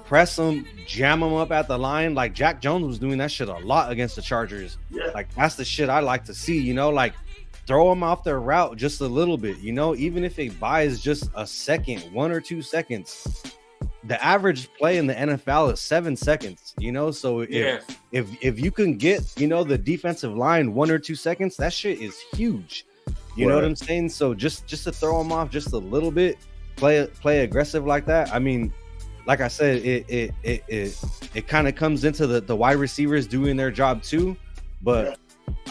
Press them, jam them up at the line. Like Jack Jones was doing that shit a lot against the Chargers. Yeah. Like, that's the shit I like to see, you know, like throw them off their route just a little bit, you know, even if it buys just a second, 1 or 2 seconds. The average play in the NFL is 7 seconds, you know, so if you can get, you know, the defensive line 1 or 2 seconds, that shit is huge. You know what I'm saying? So just to throw them off just a little bit, play aggressive like that. I mean, like I said, it kind of comes into the wide receivers doing their job too. But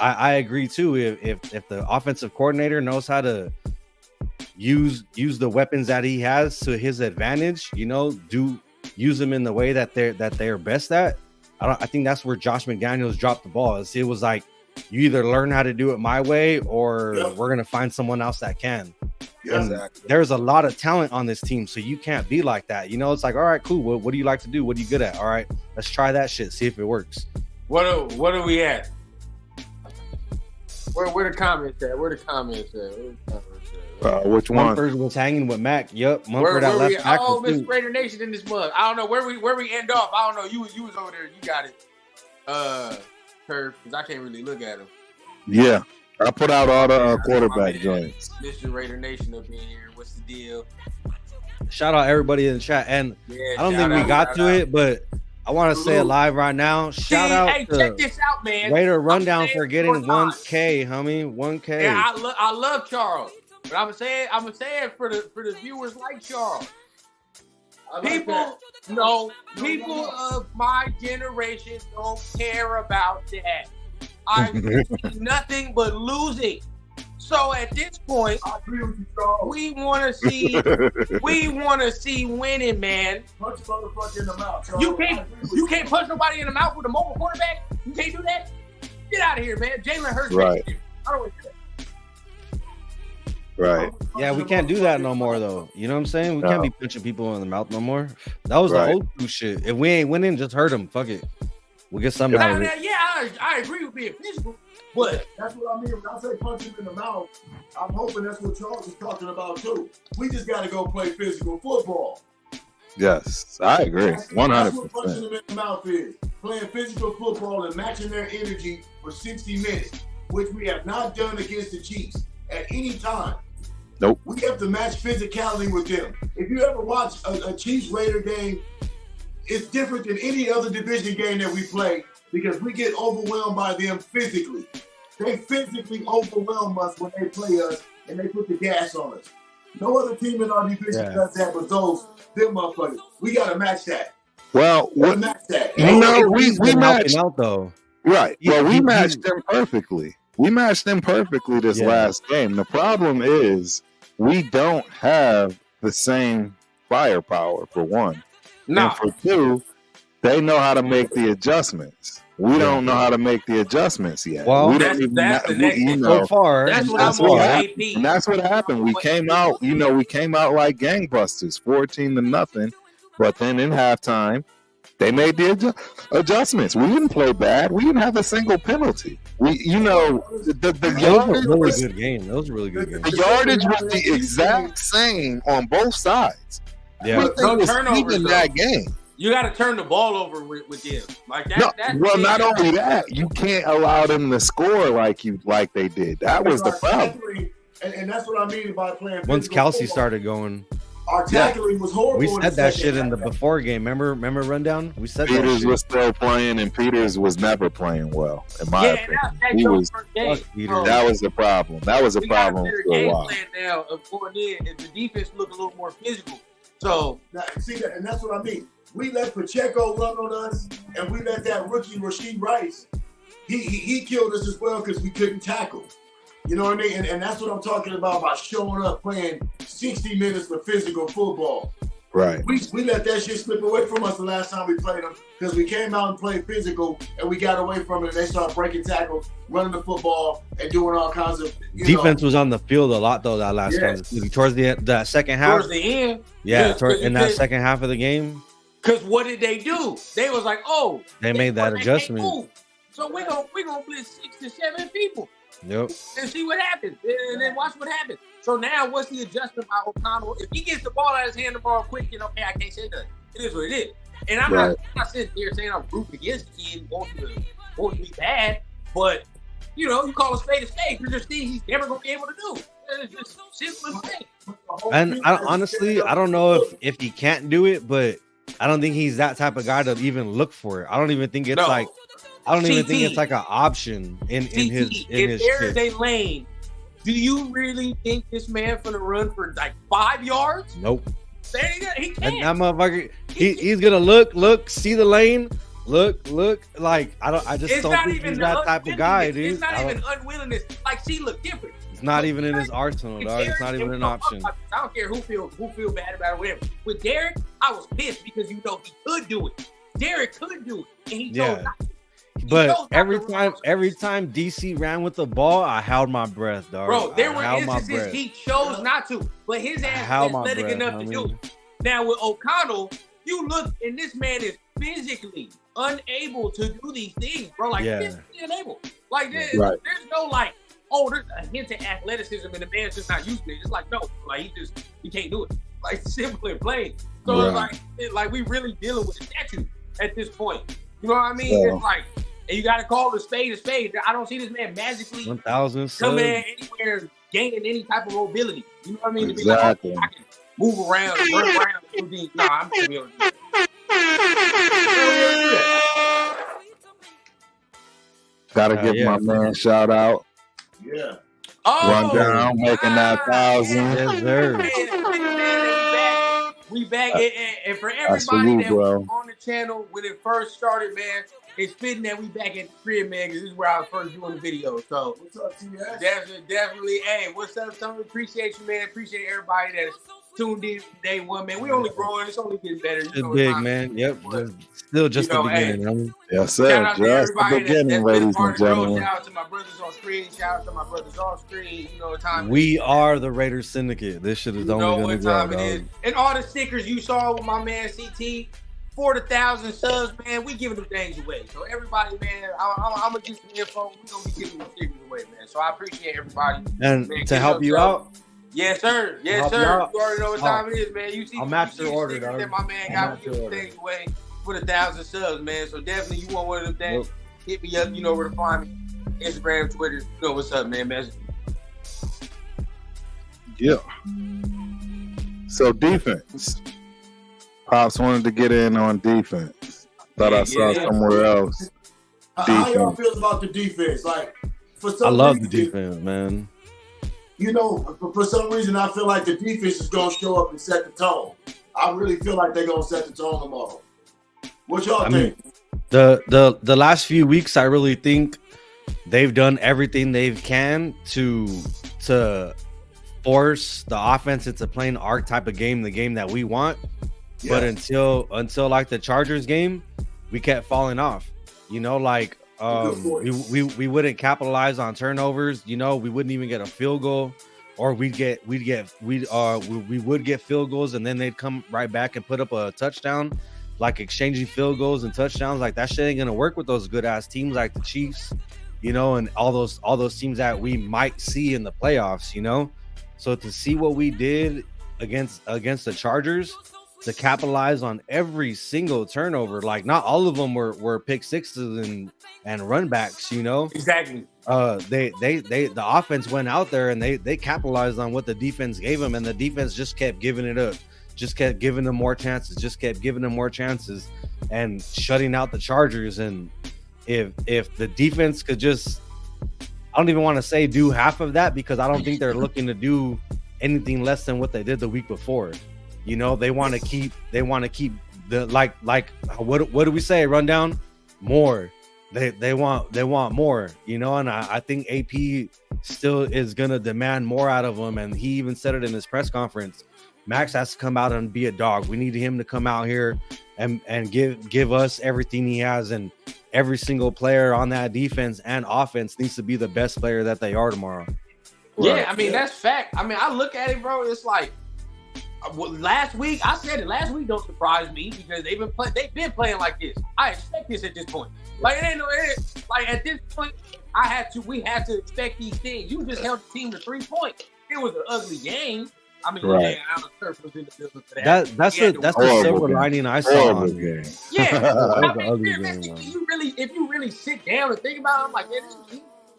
I agree too. If the offensive coordinator knows how to use the weapons that he has to his advantage, you know, use them in the way that they're best at. I think that's where Josh McDaniels dropped the ball. It was like, you either learn how to do it my way, or we're gonna find someone else that can. Yeah, exactly. There's a lot of talent on this team, so you can't be like that. You know, it's like, all right, cool. What do you like to do? What are you good at? All right, let's try that shit. See if it works. What are we at? Where the comments at? Which one? Mumford was hanging with Mac. Yep, Mumford at left back. Oh, Miss Raider Nation in this mug. I don't know where we end off. I don't know. You was over there. You got it. Curve, because I can't really look at him. Yeah, I put out all the quarterback joints. Mr. Raider Nation up in here. What's the deal? Shout out everybody in the chat, and I don't think we got to it, but I want to say it live right now. Shout out hey, check this out, man. Raider Rundown for getting 1K, homie. 1K. Yeah, I love Charles, but I'm saying for the viewers like Charles. People of my generation don't care about that. I see nothing but losing. So at this point, I agree with you, Charles. we want to see winning, man. Punch a motherfucker in the mouth, Charles. You can't punch nobody in the mouth with a mobile quarterback. You can't do that. Get out of here, man. Jalen Hurts. Right. I don't want to do that. Right. Yeah, we can't do that no more, though. You know what I'm saying? We can't be punching people in the mouth no more. That was the old school shit. If we ain't winning, just hurt them. Fuck it. We'll get something out of it. Yeah, I agree with being physical, but that's what I mean. When I say punch him in the mouth, I'm hoping that's what Charles is talking about too. We just got to go play physical football. Yes, I agree. 100%. That's what punching them in the mouth is. Playing physical football and matching their energy for 60 minutes, which we have not done against the Chiefs at any time. Nope. We have to match physicality with them. If you ever watch a Chiefs Raider game, it's different than any other division game that we play because we get overwhelmed by them physically. they physically overwhelm us when they play us and they put the gas on us. No other team in our division does that but them motherfuckers. We got to match that. Well, match that. We matched out though. Right. Well, we matched them perfectly. We matched them perfectly this last game. The problem is we don't have the same firepower, for one. No. And for two, they know how to make the adjustments. We don't know how to make the adjustments yet. Well, we don't even so far. That's what happened. And that's what happened. We came out, we came out like gangbusters, 14-0. But then in halftime, they made the adjustments. We didn't play bad. We didn't have a single penalty. The yardage was a really good game. That was a really good game. The yardage was the exact same on both sides. Yeah, no turnovers in that game. You got to turn the ball over with them like that. Not only that, you can't allow them to score like they did. That was the problem. And that's what I mean by playing. Once Kelsey started going. Our tackling was horrible. We said that shit in the before game. Remember rundown? We said Peters was still playing, and Peters was never playing well. In my opinion, that was the problem. That was a problem for a while. Now of going in, and the defense looked a little more physical. So see that, and that's what I mean. We let Pacheco run on us, and we let that rookie Rasheed Rice. He killed us as well because we couldn't tackle. You know what I mean? And that's what I'm talking about showing up, playing 60 minutes of physical football. Right. We let that shit slip away from us the last time we played them because we came out and played physical and we got away from it and they started breaking tackles, running the football, and doing all kinds of defense was on the field a lot though that last time. Towards the second half. Towards the end. Yeah, in that second half of the game. Because what did they do? They was like, they made that adjustment. So we're gonna blitz 6 to 7 people. Yep. And see what happens. And then watch what happens. So now what's the adjustment by O'Connell? If he gets the ball out of his hand tomorrow quick, hey, I can't say nothing. It is what it is. And I'm not sitting here saying I'm rooting against the kid wants to be bad, but you call a spade, you're just seeing he's never gonna be able to do. It's just simple as thing. And honestly, I don't know if he can't do it, but I don't think he's that type of guy to even look for it. I don't even think it's I don't even think it's like an option in his. If there is a lane, do you really think this man finna run for like 5 yards? Nope. He can't. That motherfucker, he's gonna look, see the lane, look. Like I just don't think he's that type of guy, dude. It's not even unwillingness. Like, see, look different. It's not even in his arsenal, dog. It's not even an option. I don't care who feel bad about it, whatever. With Derek, I was pissed because he could do it. Derek could do it, and he chose not to. But every time DC ran with the ball, I held my breath, dog. Bro, there were instances he chose not to, but his ass is athletic enough to do it. Now with O'Connell, you look, and this man is physically unable to do these things, bro. Like physically unable. Like there's no there's a hint of athleticism, and the man's just not using it. It's like no, like he can't do it. Like simple and plain. So it's like we really dealing with a statue at this point. You know what I mean? Yeah. It's like. And you got to call the spade a spade. I don't see this man magically 1,000 coming in anywhere, gaining any type of mobility. You know what I mean? Exactly. To be like, I can move around, run around. Nah, I'm going to be able to do that. Gotta give my man shout out. Yeah. Run down, making that 1,000. Yes, sir. We back. And for everybody that was on the channel when it first started, man, it's fitting that we back at the crib, man, because this is where I was first doing the video. So, what's up, TS? Definitely. Hey, what's up, Tony? Appreciate you, man. Appreciate everybody that's tuned in from day one, man. We only growing. It's only getting better. It's big, man. Yep. Still just the beginning. Yes, sir. Shout out to just the beginning, ladies and gentlemen. Shout out to my brothers on screen. Shout out to my brothers off screen. You know what time we are the Raider Syndicate. This shit is only going to go. And all the stickers you saw with my man CT. 40,000 subs, man. We giving them things away. So everybody, man, I'm gonna get some info. We gonna be giving them stickers away, man. So I appreciate everybody. And man, to help you out. Yes, sir. Yes, sir. You already know what time it is, man. You see, I'll match the order, dog. That my man got me giving things away for the 1,000 subs, man. So definitely, you want one of them things? Hit me up. You know where to find me. Instagram, Twitter. You know what's up, man. Message. Yeah. So defense. Pops wanted to get in on defense. Thought I saw somewhere else. How y'all feel about the defense? Like, for some I love reason, the defense, man. You know, for some reason, I feel like the defense is going to show up and set the tone. I really feel like they're going to set the tone tomorrow. What y'all think? The last few weeks, I really think they've done everything they can to force the offense into playing our type of game, the game that we want. Yeah. But until like the Chargers game, we kept falling off. You know, like we wouldn't capitalize on turnovers. You know, we wouldn't even get a field goal, or we would get field goals and then they'd come right back and put up a touchdown. Like exchanging field goals and touchdowns, like that shit ain't gonna work with those good ass teams like the Chiefs, you know, and all those teams that we might see in the playoffs, you know. So to see what we did against the Chargers, to capitalize on every single turnover, like not all of them were pick sixes and run backs, you know. Exactly. The offense went out there and they capitalized on what the defense gave them, and the defense just kept giving it up. Just kept giving them more chances, and shutting out the Chargers. And if the defense could just, I don't even want to say do half of that, because I don't think they're looking to do anything less than what they did the week before. You know, they want to keep the like what do we say? Rundown more. They want more, you know, and I think AP still is gonna demand more out of them, and he even said it in his press conference. Max has to come out and be a dog. We need him to come out here and give us everything he has, and every single player on that defense and offense needs to be the best player that they are tomorrow. Yeah, right. I mean, that's fact. I mean, I look at it, bro. It's like last week. I said it last week. Don't surprise me, because they've been playing like this. I expect this at this point. Like it ain't like at this point, we had to expect these things. You just held the team to 3 points. It was an ugly game. I mean, right. Yeah, Alan Turf was in the business for that. That's the silver lining I saw on game. Yeah, I mean, if you really sit down and think about it, I'm like, yeah,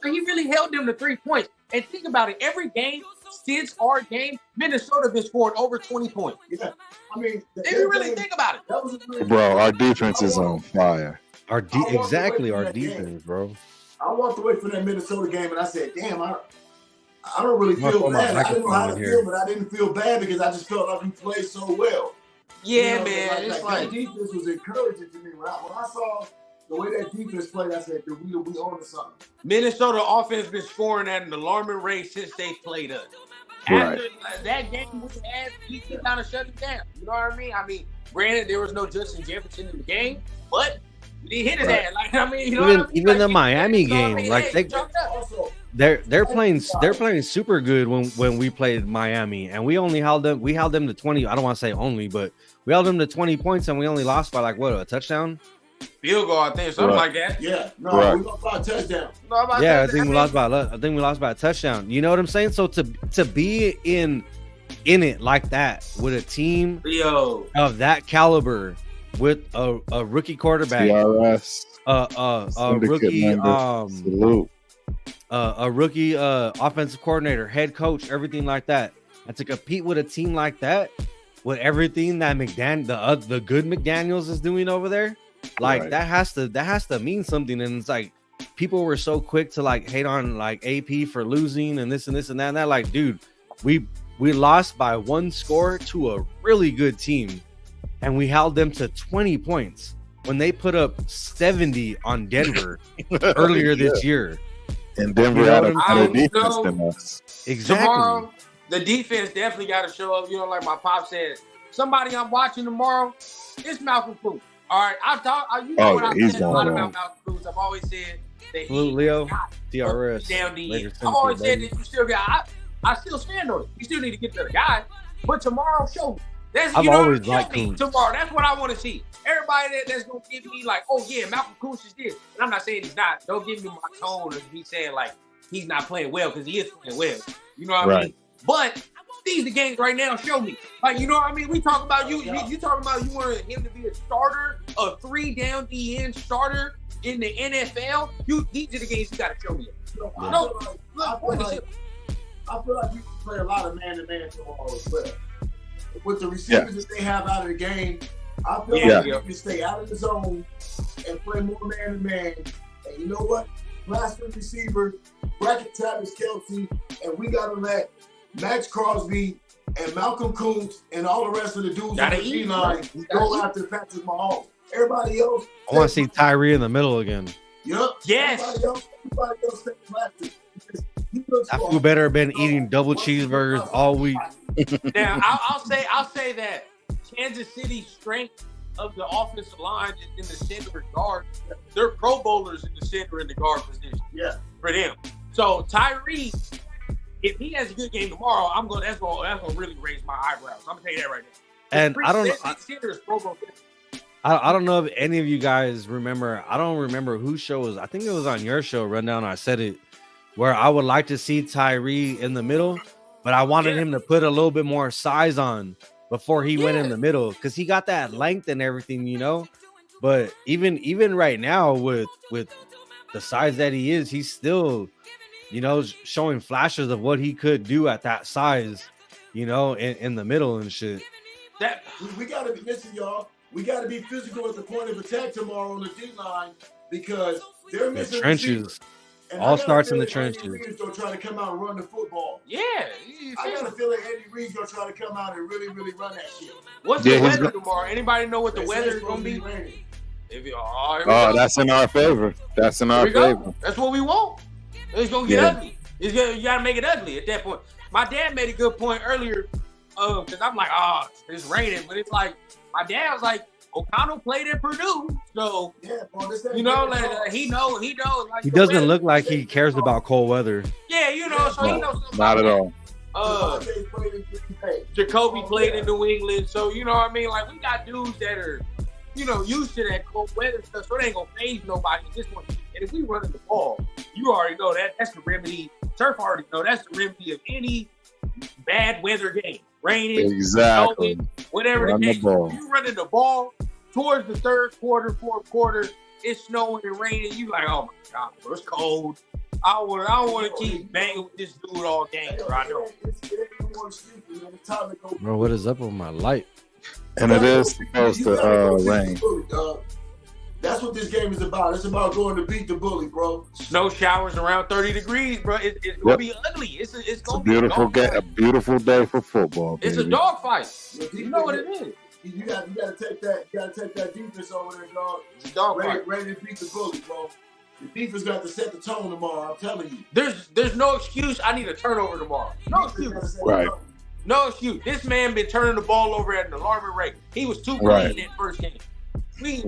he really held them to 3 points. And think about it, every game since our game, Minnesota has scored over 20 points. Yeah, I mean, if you really think about it, bro, our defense is on fire. Our defense, bro. I walked away from that Minnesota game and I said, damn, I don't really feel bad. I didn't know how to feel, but I didn't feel bad because I just felt like we played so well. Yeah, you know, man. It's like that defense was encouraging to me. When I saw the way that defense played, I said, we on to something. Minnesota offense been scoring at an alarming rate since they played us. After that game we had, we kind of shut it down. You know what I mean? I mean, granted, there was no Justin Jefferson in the game, but we didn't hit his ass. Like, I mean, you know even the Miami game, like they're playing super good when we played Miami, and we held them to 20. I don't want to say only, but we held them to 20 points, and we only lost by like a touchdown, field goal, I think, something like that. Yeah, no, we lost by a touchdown. I think we lost by a touchdown. You know what I'm saying? So to be in it like that with a team of that caliber, with a rookie quarterback, TRS, a rookie salute. A rookie offensive coordinator, head coach, everything like that, and to compete with a team like that, with everything that the good McDaniels is doing over there, like that has to mean something. And it's like people were so quick to like hate on like AP for losing and this and this and that. And that, like, dude, we lost by one score to a really good team, and we held them to 20 points when they put up 70 on Denver earlier this year. And Denver had a better defense than us. Exactly. Tomorrow, the defense definitely got to show up. You know, like my pop said, somebody I'm watching tomorrow, it's Malcolm Cruz. All right, I've said a lot about Malcolm Cruz. I've always said that Leo, TRS, down the end. I've always said that you still got. I still stand on it. You still need to get to the guy. But tomorrow, show me. I've always liked Cruz. Tomorrow, that's what I want to see. Everybody that's gonna give me like, oh yeah, Malcolm Cruz is this, and I'm not saying he's not. Don't give me my tone of me saying like he's not playing well, because he is playing well. You know what I mean? But these the games right now. Show me, like, you know what I mean. We talk about you talking about you want him to be a starter, a 3 down the end starter in the NFL. These are the games you got to show me. I feel like we can play a lot of man-to-man tomorrow as well. With the receivers that they have out of the game, I feel like we can stay out of the zone and play more man-to-man. And you know what? Last receiver, bracket Travis Kelce, and we got to let Max Crosby and Malcolm Kuntz and all the rest of the dudes on the D-line go after Patrick Mahomes. Everybody else. I want to see Tyree in the middle again. Yep. Yes. Everybody else take plastic. I feel better been eating double cheeseburgers all week. Now I'll say that Kansas City's strength of the offensive line is in the center and guard. They're Pro Bowlers in the center and the guard position. Yeah. For them. So Tyree, if he has a good game tomorrow, that's gonna really raise my eyebrows. I'm gonna tell you that right now. And I don't know. Center is Pro Bowl. I don't know if any of you guys remember. I don't remember whose show was. I think it was on your show, Rundown. I said it, where I would like to see Tyree in the middle, but I wanted him to put a little bit more size on before he went in the middle, because he got that length and everything, you know. But even right now with the size that he is, he's still, you know, showing flashes of what he could do at that size, you know, in the middle and shit. That we gotta be missing, y'all. We got to be physical at the point of attack tomorrow on the D-line, because they're missing the trenches. All starts in the trenches. Andy Reid's gonna try to come out and run the football. Yeah. I got a feeling Andy Reid's gonna try to come out and really run that shit. What's the weather tomorrow? Anybody know what the weather is gonna be? That's in our favor. That's in our favor. That's what we want. It's gonna get ugly. You gotta make it ugly at that point. My dad made a good point earlier, because I'm like, it's raining, but it's like my dad was like, O'Connell played at Purdue, so you know, like, he knows. Like, he doesn't look like he cares about cold weather. Yeah, you know, so he knows. Not at all. Jacoby played in New England, so you know what I mean. Like, we got dudes that are, you know, used to that cold weather stuff, so it ain't gonna phase nobody. Just one. And if we running the ball, you already know that's the remedy. Turf already know that's the remedy of any bad weather game. Raining, exactly. snowing, whatever the case. You running the ball towards the third quarter, fourth quarter, it's snowing and raining. You like, oh my God, bro, it's cold. I don't want to keep banging with this dude all game, bro. I know. Bro, what is up with my light? And it is supposed to rain. That's what this game is about. It's about going to beat the bully, bro. Snow showers around 30 degrees, bro. It's gonna be ugly. It's gonna be a beautiful day for football. Baby. It's a dog fight. You know what it is. You got to take that. You got to take that defense over there, dog. It's a dog fight. Ready to beat the bully, bro. The defense got to set the tone tomorrow. I'm telling you. There's no excuse. I need a turnover tomorrow. No excuse. Right. No excuse. This man been turning the ball over at an alarming rate. He was too clean that first game. We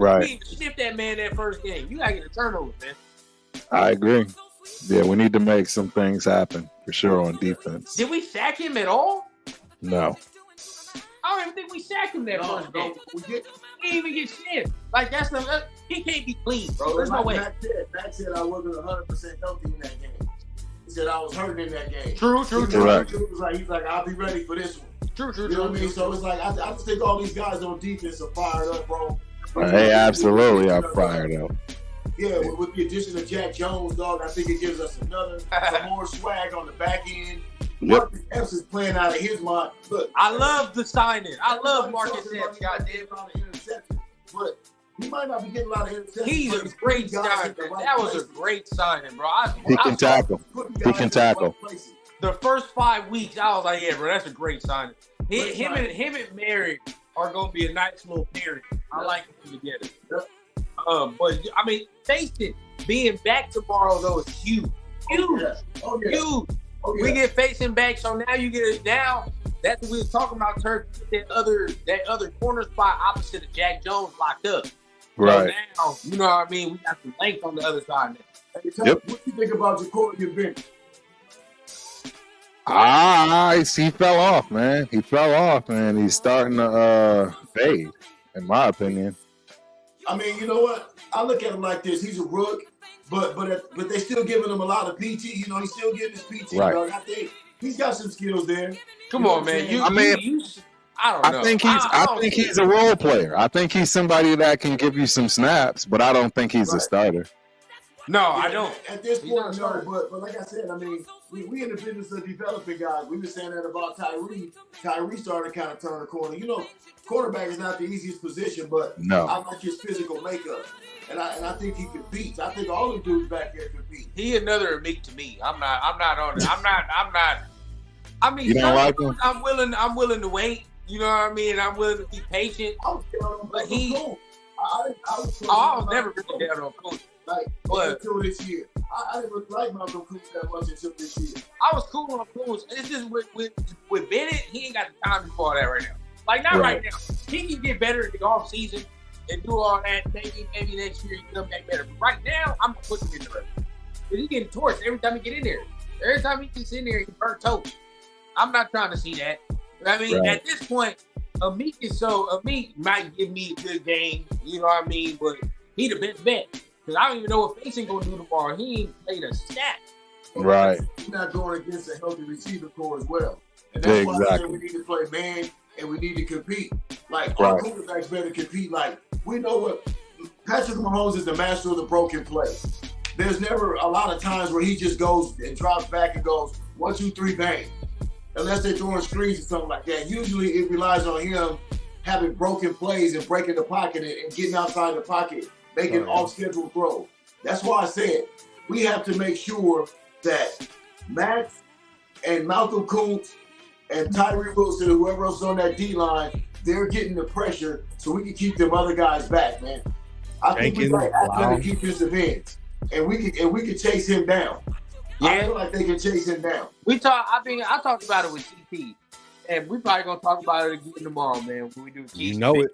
sniffed that man that first game. You gotta get a turnover, man. I agree. Yeah, we need to make some things happen for sure on defense. Did we sack him at all? No. I don't even think we sacked him that first game. He didn't even get sniffed. Like, he can't be clean, bro. There's no way. Max said I wasn't 100% healthy in that game. He said I was hurting in that game. True. Correct. He's like, I'll be ready for this one. True. You know what I mean? So it's like, I just think all these guys on defense are fired up, bro. Hey, absolutely, I'm fired up. Yeah, with the addition of Jack Jones, dog, I think it gives us some more swag on the back end. Marcus Epps is playing out of his mind. Look, I love the signing. I love Marcus Epps, goddamn. But he might not be getting a lot of interceptions. He's a great signing. That was a great signing, bro. He can tackle. The first 5 weeks, I was like, yeah, bro, that's a great signing. Him and Mary are gonna be a nice little pairing. I like them together. But I mean, face it, being back tomorrow though is huge. Huge. Huge. We get facing back, so now you get it now. That's what we were talking about, Turk. That other corner spot opposite of Jack Jones locked up. Right. So now, you know what I mean? We got some length on the other side now. Hey, what do you think about Jacoby bench? He fell off, man. He's starting to fade, in my opinion. I mean, you know what? I look at him like this. He's a rook, but they still giving him a lot of PT. You know, he's still getting his PT. Right. Dog. I think he's got some skills there. Come on, man. I don't know. I think he's a role player. I think he's somebody that can give you some snaps, but I don't think he's a starter. No, I don't. At this He's point, not no. But like I said, I mean, we in the business of developing guys. We were saying that about Tyree. Tyree started to kind of turn the corner. You know, quarterback is not the easiest position, but No. I like his physical makeup. And I think he competes. I think all the dudes back there compete. He another Meek to me. I'm not on it. I'm not. I mean, You don't like him? I'm willing to wait. You know what I mean? I'm willing to be patient. I was down on But he- Coon. I I was never really down on Coon. like But- until this year. I didn't really like Malcolm Coon that much until this year. I was cool on Coon. It's just with Bennett, he ain't got the time for all that right now. Like not Right. right now. He can get better in the off season and do all that. Maybe next year he can come back better. But right now, I'm gonna put him in the rest. Because he's getting torched every time he get in there. Every time he gets in there, he burnt toast. I'm not trying to see that. I mean, Right. at this point, Amik might give me a good game. You know what I mean? But he the best bet. Because I don't even know what Mason gonna do tomorrow. He ain't played a stat. Right. He's not going against a healthy receiver core as well. And that's why I Exactly. said we need to play man and we need to compete. Like our Right. quarterbacks better compete. Like we know what Patrick Mahomes is the master of the broken play. There's never a lot of times where he just goes and drops back and goes 1, 2, 3, bang. Unless they're throwing screens or something like that. Usually it relies on him having broken plays and breaking the pocket and getting outside the pocket, making off-schedule throws. That's why I said we have to make sure that Max and Malcolm Kuntz and Tyree Wilson, whoever else is on that D-line, they're getting the pressure so we can keep them other guys back, man. I think we got athletic defensive ends, and we can chase him down. I feel like they can chase him down. I talked about it with CP, and we probably gonna talk about it again tomorrow, man. When we do Keys. You know it.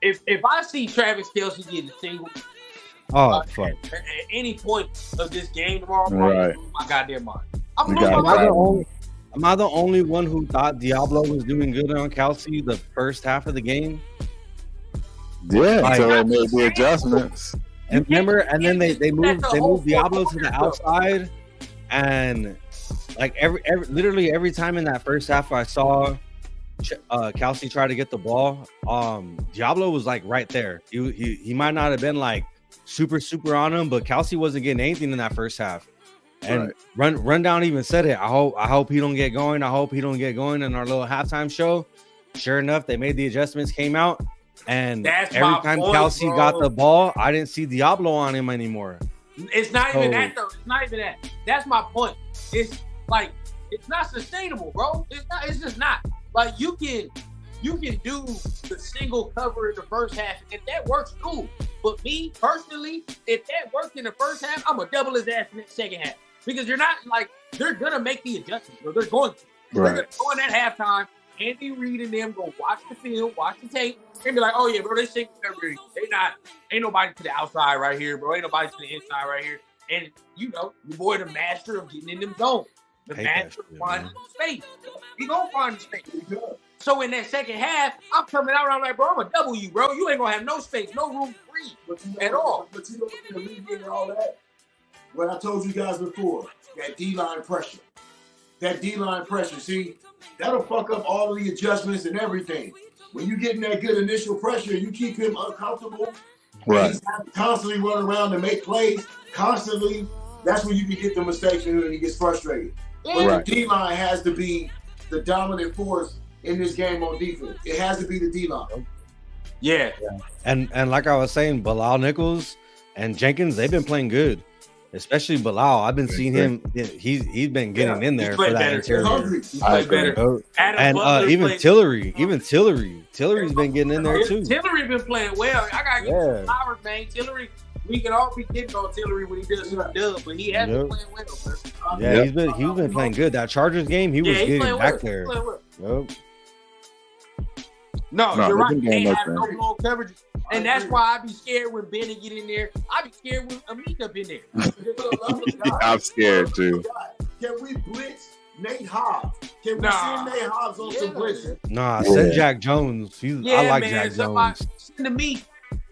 If I see Travis Kelce getting a single Oh, fuck. at any point of this game tomorrow, I'm Right. losing my goddamn mind. I'm You losing got my it. mind. Am I the only one who thought Diablo was doing good on Kelsey the first half of the game? Yeah, Like- until they made the adjustments. And remember, and then they moved Diablo to the fourth quarter, outside, and like literally every time in that first half I saw Kelsey try to get the ball, Diablo was like right there. He might not have been like super on him, but Kelsey wasn't getting anything in that first half. And Rundown even said it. I hope he don't get going. I hope he don't get going in our little halftime show. Sure enough, they made the adjustments, came out. And That's every my time point, Kelsey bro. got the ball, I didn't see Diablo on him anymore. It's not even So- that though. It's not even that. That's my point. It's like it's not sustainable, bro. It's not. It's just not. Like you can do the single cover in the first half. If that works, cool. But me personally, if that worked in the first half, I'm gonna double his ass in the second half because you're not like they're gonna make the adjustments. Or they're going to. They're Right. gonna go in at halftime. Andy Reid and them go watch the film, watch the tape, and be like, "Oh yeah, bro, they single coverage. Ain't nobody to the outside right here, bro. Ain't nobody to the inside right here." And you know, your boy, the master of getting in them zones, the Hate that master of shit, finding man. space. He gonna find the space. So in that second half, I'm coming out and I'm like, bro, I'm gonna double you, bro. You ain't gonna have no space, no room to breathe But you know, at all. But you know what's going to alleviate all that? What I told you guys before, that D-line pressure. That D-line pressure, see, that'll fuck up all of the adjustments and everything. When you get in that good initial pressure, you keep him uncomfortable. Right. He's constantly running around to make plays, constantly. That's when you can get the mistakes and he gets frustrated. But Right. the D-line has to be the dominant force in this game on defense. It has to be the D-line. Yeah. And like I was saying, Bilal Nichols and Jenkins, they've been playing good. Especially Bilal. I've been seeing him. He's been getting in there He's for played that better. They're interior. hungry. He I played agree. better. Oh, Adam and Butler even played- Tillery's been getting in there too. Tillery been playing well. I gotta give him Yeah. some flowers, man. Tillery, we can all be getting on Tillery when he does some dub, but he has been Yep. playing well, bro. Yeah, Yep. he's been playing good. That Chargers game, he was He's getting playing back well. there. He's playing well. Yep. No, No, you're they've right. been They getting up have no there. blown coverage. And that's why I be scared when Benny get in there. I be scared when Amik up in there. I'm scared too. Can we blitz Nate Hobbs? Can we Nah. send Nate Hobbs on some Yeah. blitzing? Nah, Yeah. send Jack Jones. I like man, Jack somebody Jones. send Amik.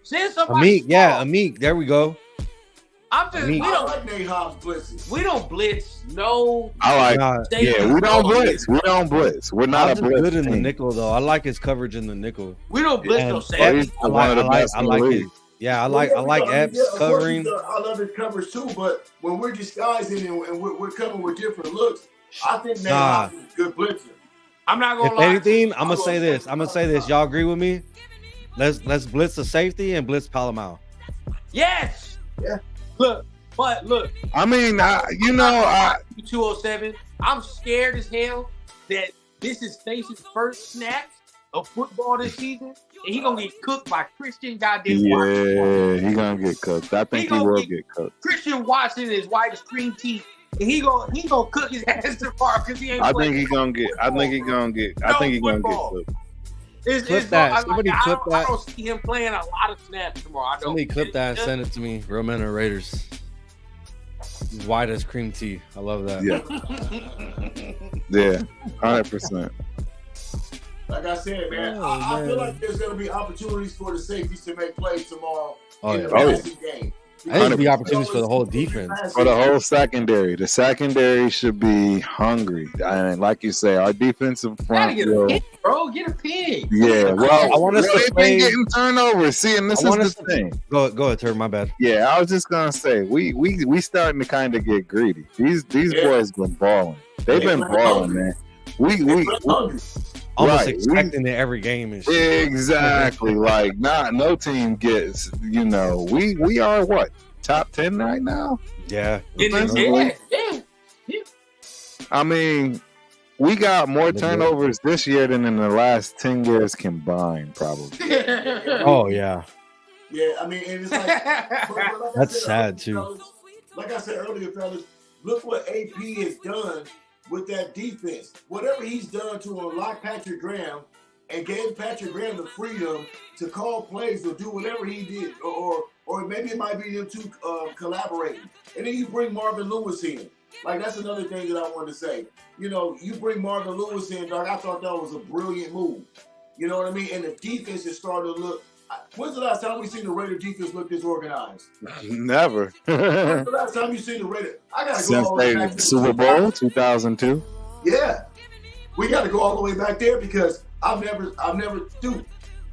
Send somebody. Amik. There we go. I'm just Amik. I don't like Nate Hobbs blitzing. we don't blitz. No. I like. Nah, Yeah, we don't blitz. We don't blitz. We're not Hobbs a is blitz good in the team. nickel though. I like his coverage in the nickel. We don't blitz And- no Well, safety. he's one of the best I in the like league. Yeah, I like Epps covering. I love his coverage too, but when we're disguising and we're coming with different looks, I think Nate Hopkins is a good blitzer. I'm not gonna If lie. anything, I'm gonna say this. Y'all agree with me? Let's blitz the safety and blitz Palomar. Yes. Yeah. Look. I mean, 207. I'm scared as hell that this is Stacy's first snaps of football this season, and he gonna get cooked by Christian goddamn Watson. Yeah, he gonna get cooked. I think he will get cooked. Christian Watson is white as cream tea, and he gonna cook his ass tomorrow because he ain't. I think he gonna get cooked. Clip that. Somebody clip that. I don't see him playing a lot of snaps tomorrow. Somebody clip that and send it to me. Real Men or Raiders. He's white as cream tea. I love that. Yeah, 100%. Like I said, man, I feel like there's going to be opportunities for the safeties to make plays tomorrow in the passing game. I think it'll be opportunities for the whole defense. For the whole secondary. The secondary should be hungry. And like you say, our defensive front get a pig, bro. Get a pig. Yeah, well, I want us to play getting turnovers. See, and this is the thing. Go ahead, Turd. My bad. Yeah, I was just gonna say we starting to kind of get greedy. These boys been balling. They've been balling, man. We almost expecting it every game and shit. Exactly. Like no team gets, we are what? Top 10 right now? Yeah. Yeah. I mean, we got more turnovers this year than in the last 10 years combined, probably. Oh yeah. Yeah, I mean, and it's like that's sad too. Fellas, like I said earlier, fellas, look what AP has done with that defense. Whatever he's done to unlock Patrick Graham and gave Patrick Graham the freedom to call plays or do whatever he did, or maybe it might be them two collaborating. And then you bring Marvin Lewis in. Like, that's another thing that I wanted to say. You bring Marvin Lewis in, dog. I thought that was a brilliant move. You know what I mean? And the defense is starting to look. When's the last time we seen the Raider defense look this organized? Never. When's the last time you seen the Raider? I gotta go Since all the way back to Super Bowl 2002. Yeah, we got to go all the way back there because I've never. Dude,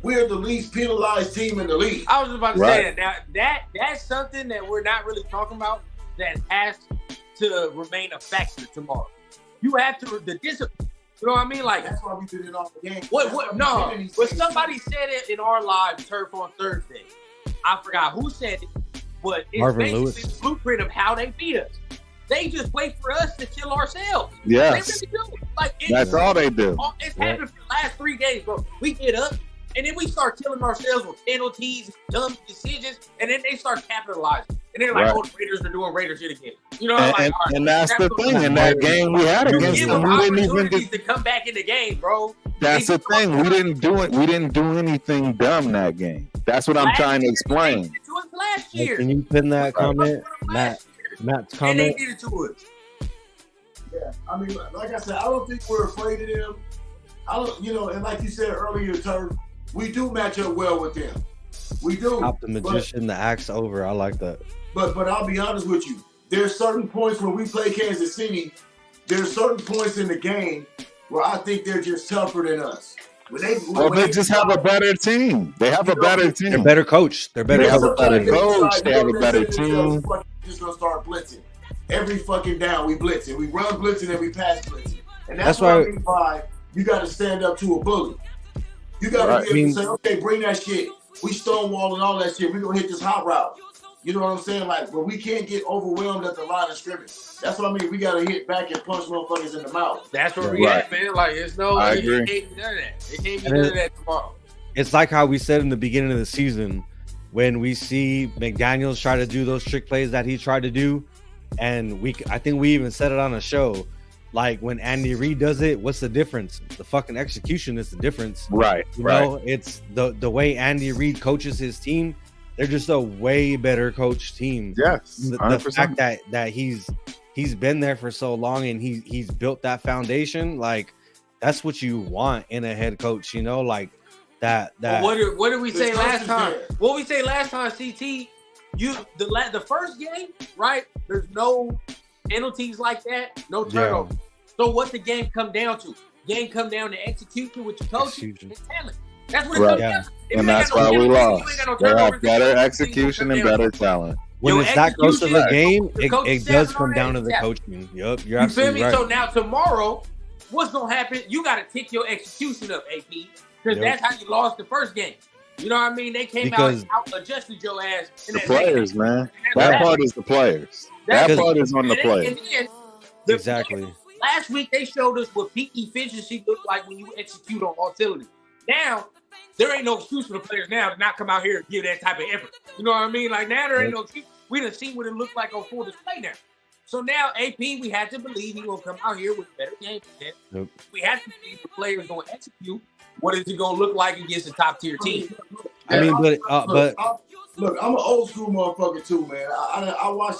we're the least penalized team in the league. I was about to say that. Now that's something that we're not really talking about that has to remain a factor tomorrow. You have to the discipline. You know what I mean? Like that's why we did it off the game. What? No, but somebody said it in our live turf on Thursday. I forgot who said it, but it's Marvin basically Lewis. the blueprint of how they beat us. They just wait for us to kill ourselves. Yes. They really do. Like, that's all they do. It's happened for the last 3 games, bro. We get up, and then we start killing ourselves with penalties, dumb decisions, and then they start capitalizing. And they're like, the Raiders are doing Raider shit again. You know, and that's the thing. In that game we had against them, we didn't even to come back in the game, bro. That's the thing. We didn't do it. We didn't do anything dumb that game. That's what I'm trying to explain. Last year. Can you pin that comment, Matt's comment? And they did it to us. Yeah, I mean, like I said, I don't think we're afraid of them. I don't, and like you said earlier, Turf, we do match up well with them. We do. Stop the magician, the axe over. I like that. But I'll be honest with you. There's certain points when we play Kansas City. There's certain points in the game where I think they're just tougher than us. They just have a better team. They have a better team. They're better coach. They're better. They have a better coach. They have a better team. We're just gonna start blitzing. Every fucking down we blitzing. We run blitzing and we pass blitzing. And that's why you got to stand up to a bully. You got to be able to say, okay, bring that shit. We stonewalling all that shit. We're gonna hit this hot route. You know what I'm saying? Like, but we can't get overwhelmed at the line of scrimmage. That's what I mean. We got to hit back and punch motherfuckers in the mouth. That's where we at, man. Like, it's no, I it agree. can't be none of that. It can't be none of that tomorrow. It's like how we said in the beginning of the season when we see McDaniels try to do those trick plays that he tried to do. And I think we even said it on a show. Like, when Andy Reid does it, what's the difference? The fucking execution is the difference. Right. You know, it's the way Andy Reid coaches his team. They're just a way better coached team. Yes. The fact that he's been there for so long and he's built that foundation, like, that's what you want in a head coach, like that. What did we say last time? What we say last time, CT? The first game, right? There's no penalties like that, no turnovers. So what the game come down to? Game come down to execution with your coach and talent. That's what Right. it Yeah. comes down to. If And you ain't that's got no why we chemistry, lost. you ain't got no They have turnovers, better then execution and better talent. When Your it's that close of a execution, game, the coach it is does stepping come on down that, to the yeah. coaching. Yup, you're You feel absolutely me? right. So now tomorrow, what's gonna happen? You got to tick your execution up, AP, because Yep. that's how you lost the first game. You know what I mean? They came Because- out adjusted your ass. In The that players, second man. half. That That's part is the players. That's That because- part is on the And players. then the Exactly. last week they showed us what peak efficiency looked like when you execute on all cylinders. Now there ain't no excuse for the players now to not come out here and give that type of effort. You know what I mean? Like now there ain't no excuse. We done seen what it looked like on full display now. So now AP, we had to believe he gonna come out here with a better game plan. Yep. We had to believe the players gonna execute. What is it gonna look like against a top tier team? I mean, but Look, I'm an old school motherfucker too, man. I watch,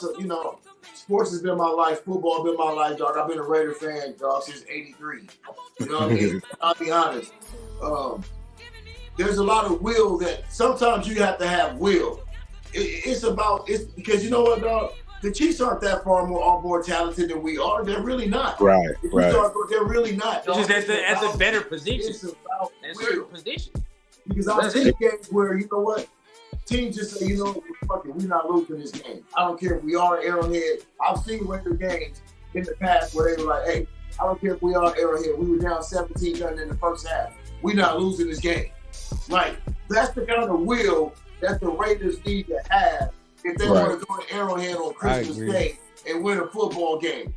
sports has been my life. Football been my life, dog. I've been a Raider fan, dog, since '83. You know what I mean? I'll be honest. There's a lot of will that sometimes you have to have will. It's because you know what, dog? The Chiefs aren't that far more talented than we are. They're really not. Right, right. They're really not. It's just that's a better position. It's about That's will. a position. Because I've seen games where, you know what, teams just say, you know, fuck it, we're not losing this game. I don't care if we are Arrowhead. I've seen Raider games in the past where they were like, hey, I don't care if we are Arrowhead. We were down 17-0 in the first half. We're not losing this game. Like, that's the kind of will that the Raiders need to have if they want to go to Arrowhead on Christmas Day and win a football game.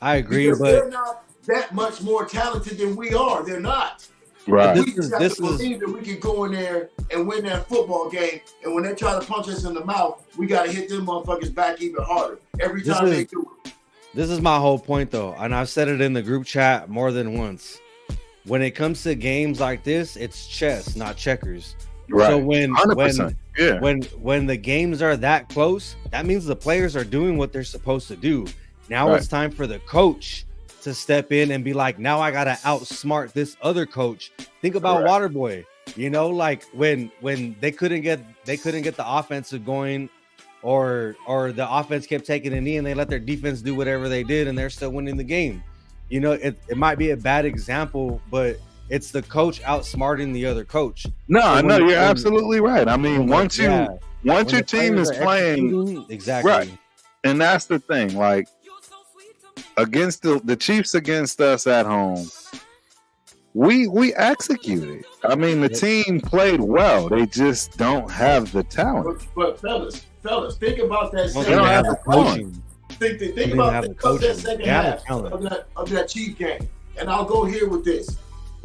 I agree, because but they're not that much more talented than we are. They're not. Right. We just have to believe that we can go in there and win that football game. And when they try to punch us in the mouth, we got to hit them motherfuckers back even harder every time they do it. This is my whole point, though, and I've said it in the group chat more than once. When it comes to games like this, it's chess, not checkers. Right. So 100%. when the games are that close, that means the players are doing what they're supposed to do. Now it's time for the coach to step in and be like, now I gotta outsmart this other coach. Think about Waterboy. You know, like when they couldn't get the offensive going, or the offense kept taking a knee and they let their defense do whatever they did and they're still winning the game. You know, it might be a bad example, but it's the coach outsmarting the other coach. No, I know you're absolutely right. I mean, once your team is playing exactly right, and that's the thing. Like against the Chiefs against us at home, we executed. I mean, the team played well. They just don't have the talent. But fellas, think about that. They don't have the coaching. Think about that second half of that Chief game. And I'll go here with this.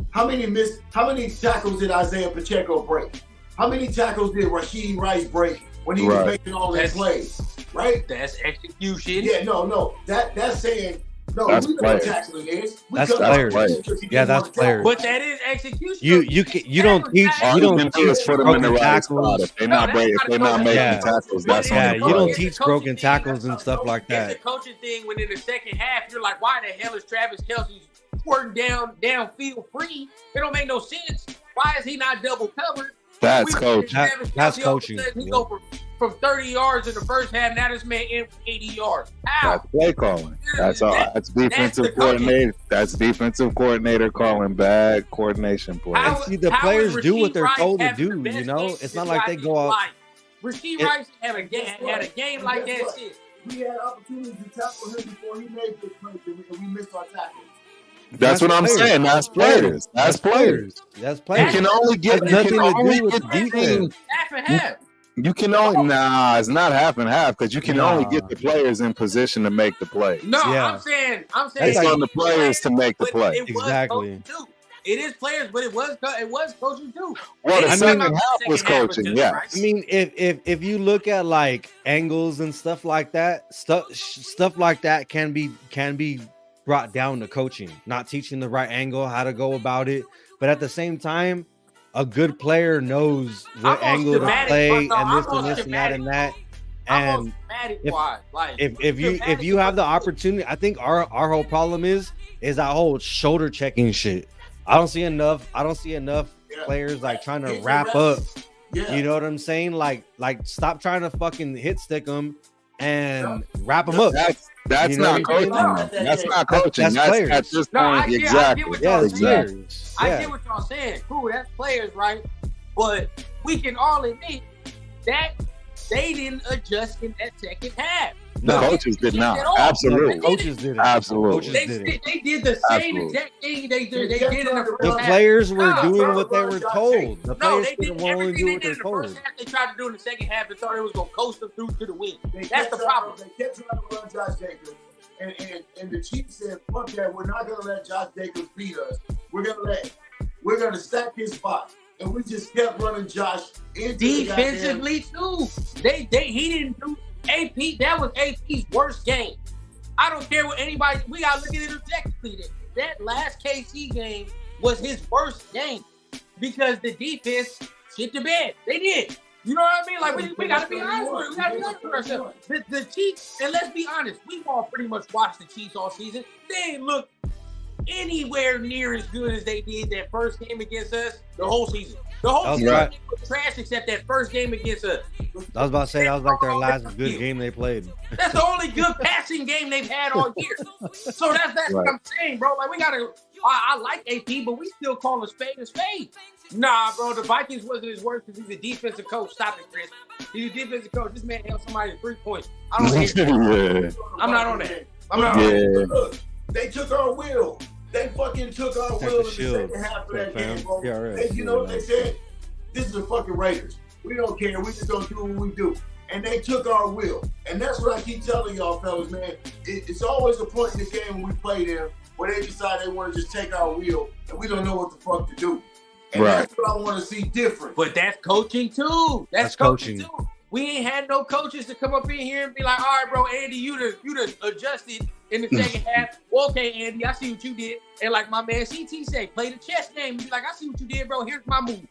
How many tackles did Isaiah Pacheco break? How many tackles did Rashid Rice break when he was making all his plays? Right? That's execution. Yeah, no. That's saying no. That's We know what tackling is. That's players. Yeah, that's players. But that is execution. You don't teach put them in the right tackles. spot. If they're not making tackles, that's you don't teach broken tackles and stuff like that. It's a coaching thing when in the second half you're like, why the hell is Travis Kelce squirting downfield free? It don't make no sense. Why is he not double covered? That's coaching. That's coaching. He go from 30 yards in the first half. Now this man in 80 yards. How? That's play calling. That's all. That's defensive coordinator. That's defensive coordinator calling bad coordination plays. See, the players do what they're told to do. You know, it's not like they go out. Rasheed Rice had a game like that shit. We had opportunities to tackle him before he made this play, and we missed our tackles. That's what I'm saying. That's players. That's players. That's players. You can only get nothing to do with the defense. Half and half. You can only it's not half and half because you can only get the players in position to make the play. No, I'm saying it's on the players to make the play. Exactly. It is players, but it was coaching too. Well, the second half was coaching. Yeah. I mean, if you look at like angles and stuff like that, stuff like that can be brought down to coaching, not teaching the right angle, how to go about it. But at the same time, a good player knows what angle to play and this and that and that. And if you have the opportunity, I think our whole problem is that whole shoulder checking shit. I don't see enough players like trying to wrap up. You know what I'm saying? Like stop trying to fucking hit stick them and wrap them up. That's You know not what I mean? coaching. That's not coaching. That's players. At this No, I point, get exactly. what Yeah, y'all it's saying. players. I Yeah. get what y'all saying. Cool, that's players, right? But we can all admit that they didn't adjust in that second half. The No. coaches did not. At all. Absolutely. The coaches did it. Absolutely. Coaches They, did it. they did the same Absolutely. exact thing they did in the first The half. players were No, doing what they were told. The No, players they didn't did want to everything do they what did they're in the told. first half. They tried to do in the second half and thought it was going to coast them through to the win. They That's the problem. They kept trying to run Josh Jacobs. And the Chiefs said, fuck that, we're not gonna let Josh Jacobs beat us. We're gonna stack his box. And we just kept running Josh into Defensively too. He didn't do AP. That was AP's worst game. I don't care what anybody. We gotta look at it objectively. That last KC game was his worst game because the defense shit the bed. They did. You know what I mean? Like we gotta be honest with it. We gotta be honest with ourselves. The Chiefs, and let's be honest, we've all pretty much watched the Chiefs all season. They ain't look anywhere near as good as they did that first game against us the whole season. The whole season right. was trash except that first game against us. I was about to say that was like their last good game they played. That's the only good passing game they've had all year. So that's Right. what I'm saying, bro. Like we gotta. I like AP, but we still call a spade a spade. Nah, bro. The Vikings wasn't his worst because he's a defensive coach. Stop it, Chris. He's a defensive coach. This man held somebody to 3 points. I don't hear that. Yeah. I'm not on that. I'm not on that. Yeah. Look, they took our will. They fucking took our Protect will in the the shield. second half of that Fam. game, bro. PRS. You know what they said? This is the fucking Raiders. We don't care. We just gonna do what we do. And they took our will. And that's what I keep telling y'all, fellas, man. It's always a point in the game when we play them where they decide they want to just take our will and we don't know what the fuck to do. And Right. that's what I want to see different. But that's coaching too. That's coaching. coaching too. We ain't had no coaches to come up in here and be like, all right, bro, Andy, you done adjusted in the second half. Well, okay, Andy, I see what you did. And like my man CT said, play the chess game. Be like, I see what you did, bro. Here's my move.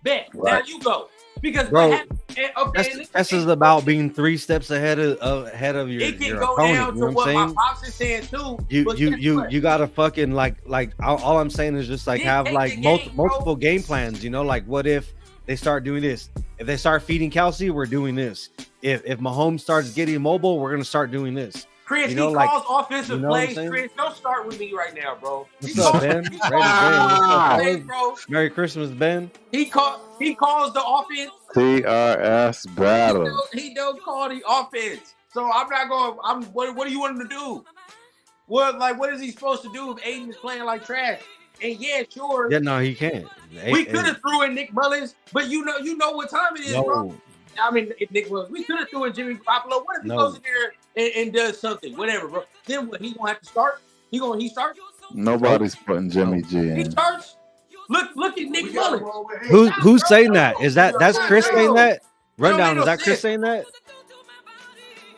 Bet. Right. Now you go. Because Bro, what happened, okay, That's is about being 3 steps ahead of your it can your go opponent. down You to know what what my I'm saying? pops is saying too. but guess what? You gotta fucking like all I'm saying is just like Dictate have like the game, bro. multiple game plans. You know, like what if they start doing this? If they start feeding Kelsey, we're doing this. If Mahomes starts getting mobile, we're gonna start doing this. Chris, you know, he like- calls offensive you know what I'm plays. saying? Chris, don't start with me right now, bro. What's He up, calls- Ben? he Raider calls Ben. offensive What's plays, up, bro. Merry Christmas, Ben. He calls the offense. TRS battle. He don't call the offense. So I'm not going. What do you want him to do? What is he supposed to do if Aiden is playing like trash? And yeah, sure. Yeah, no, he can't. We could have threw in Nick Mullins, but you know what time it is, bro. No, I mean, if Nick Mullins, we could have threw in Jimmy Garoppolo. What if he No. goes in there and does something, whatever, bro? Then what? He gonna have to start. He starts. Nobody's putting Jimmy G He in. starts. Look at Nick We gotta Mullins. roll with- Hey, who's saying that? Is that's Chris saying that? Rundown. no Is that Chris sense. saying that?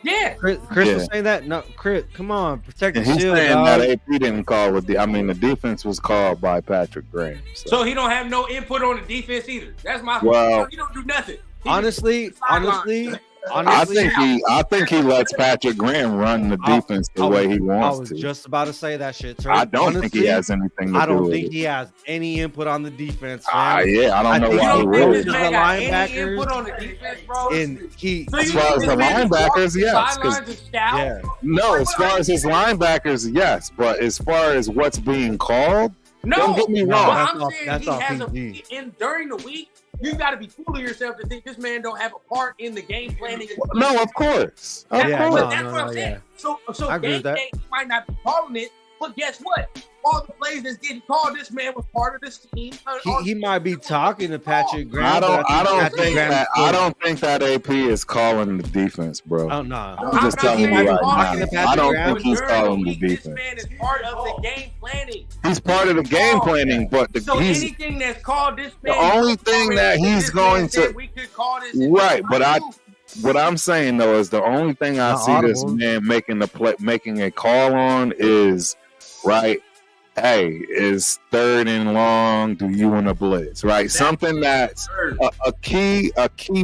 Yeah. Chris Yeah. was saying that? No, Chris, come on, protect the And he's shield, saying dog. that AP didn't call with the defense was called by Patrick Graham. So he don't have no input on the defense either. That's my Well- he don't do nothing. He Honestly, just sideline. I think he lets Patrick Graham run the defense the way he I wants was to. just about to say that shit. Sir. I don't think he Honestly, has anything to I do don't with think it. he has any input on the defense. Man. Yeah, I don't know think why You he don't he think would. this The man got any linebackers input on the defense, bro? And he, So As you far think as this the man is linebackers, walking yes, 'cause- sidelines and stout? yeah, No, as far as his linebackers, yes, but as far as what's being called, No, don't get me No, wrong. but that's I'm all- saying that's he all has PG. during the week. You got to be fooling yourself to think this man don't have a part in the game planning. No, of course. Of Yeah, course. no, That's what I'm saying. So I agree game with that. day, he might not be calling it, but guess what? All the plays that's getting called, this man was part of this team. he might be talking to Patrick Graham. I don't but think Patrick Graham that still- I don't think that AP is calling the defense, bro. Oh no, I'm just telling you not right talking to now. I Patrick don't Graham. think he's calling the This defense. man is part of the game planning. He's part of the game planning, but So he's anything that's called this man, only thing that he's this going man said to- we could call this Right, but what I'm saying though is the only thing I Not see this audible. man making a call on is right. Hey, is 3rd and long? Do you want to blitz? Right, something that's a key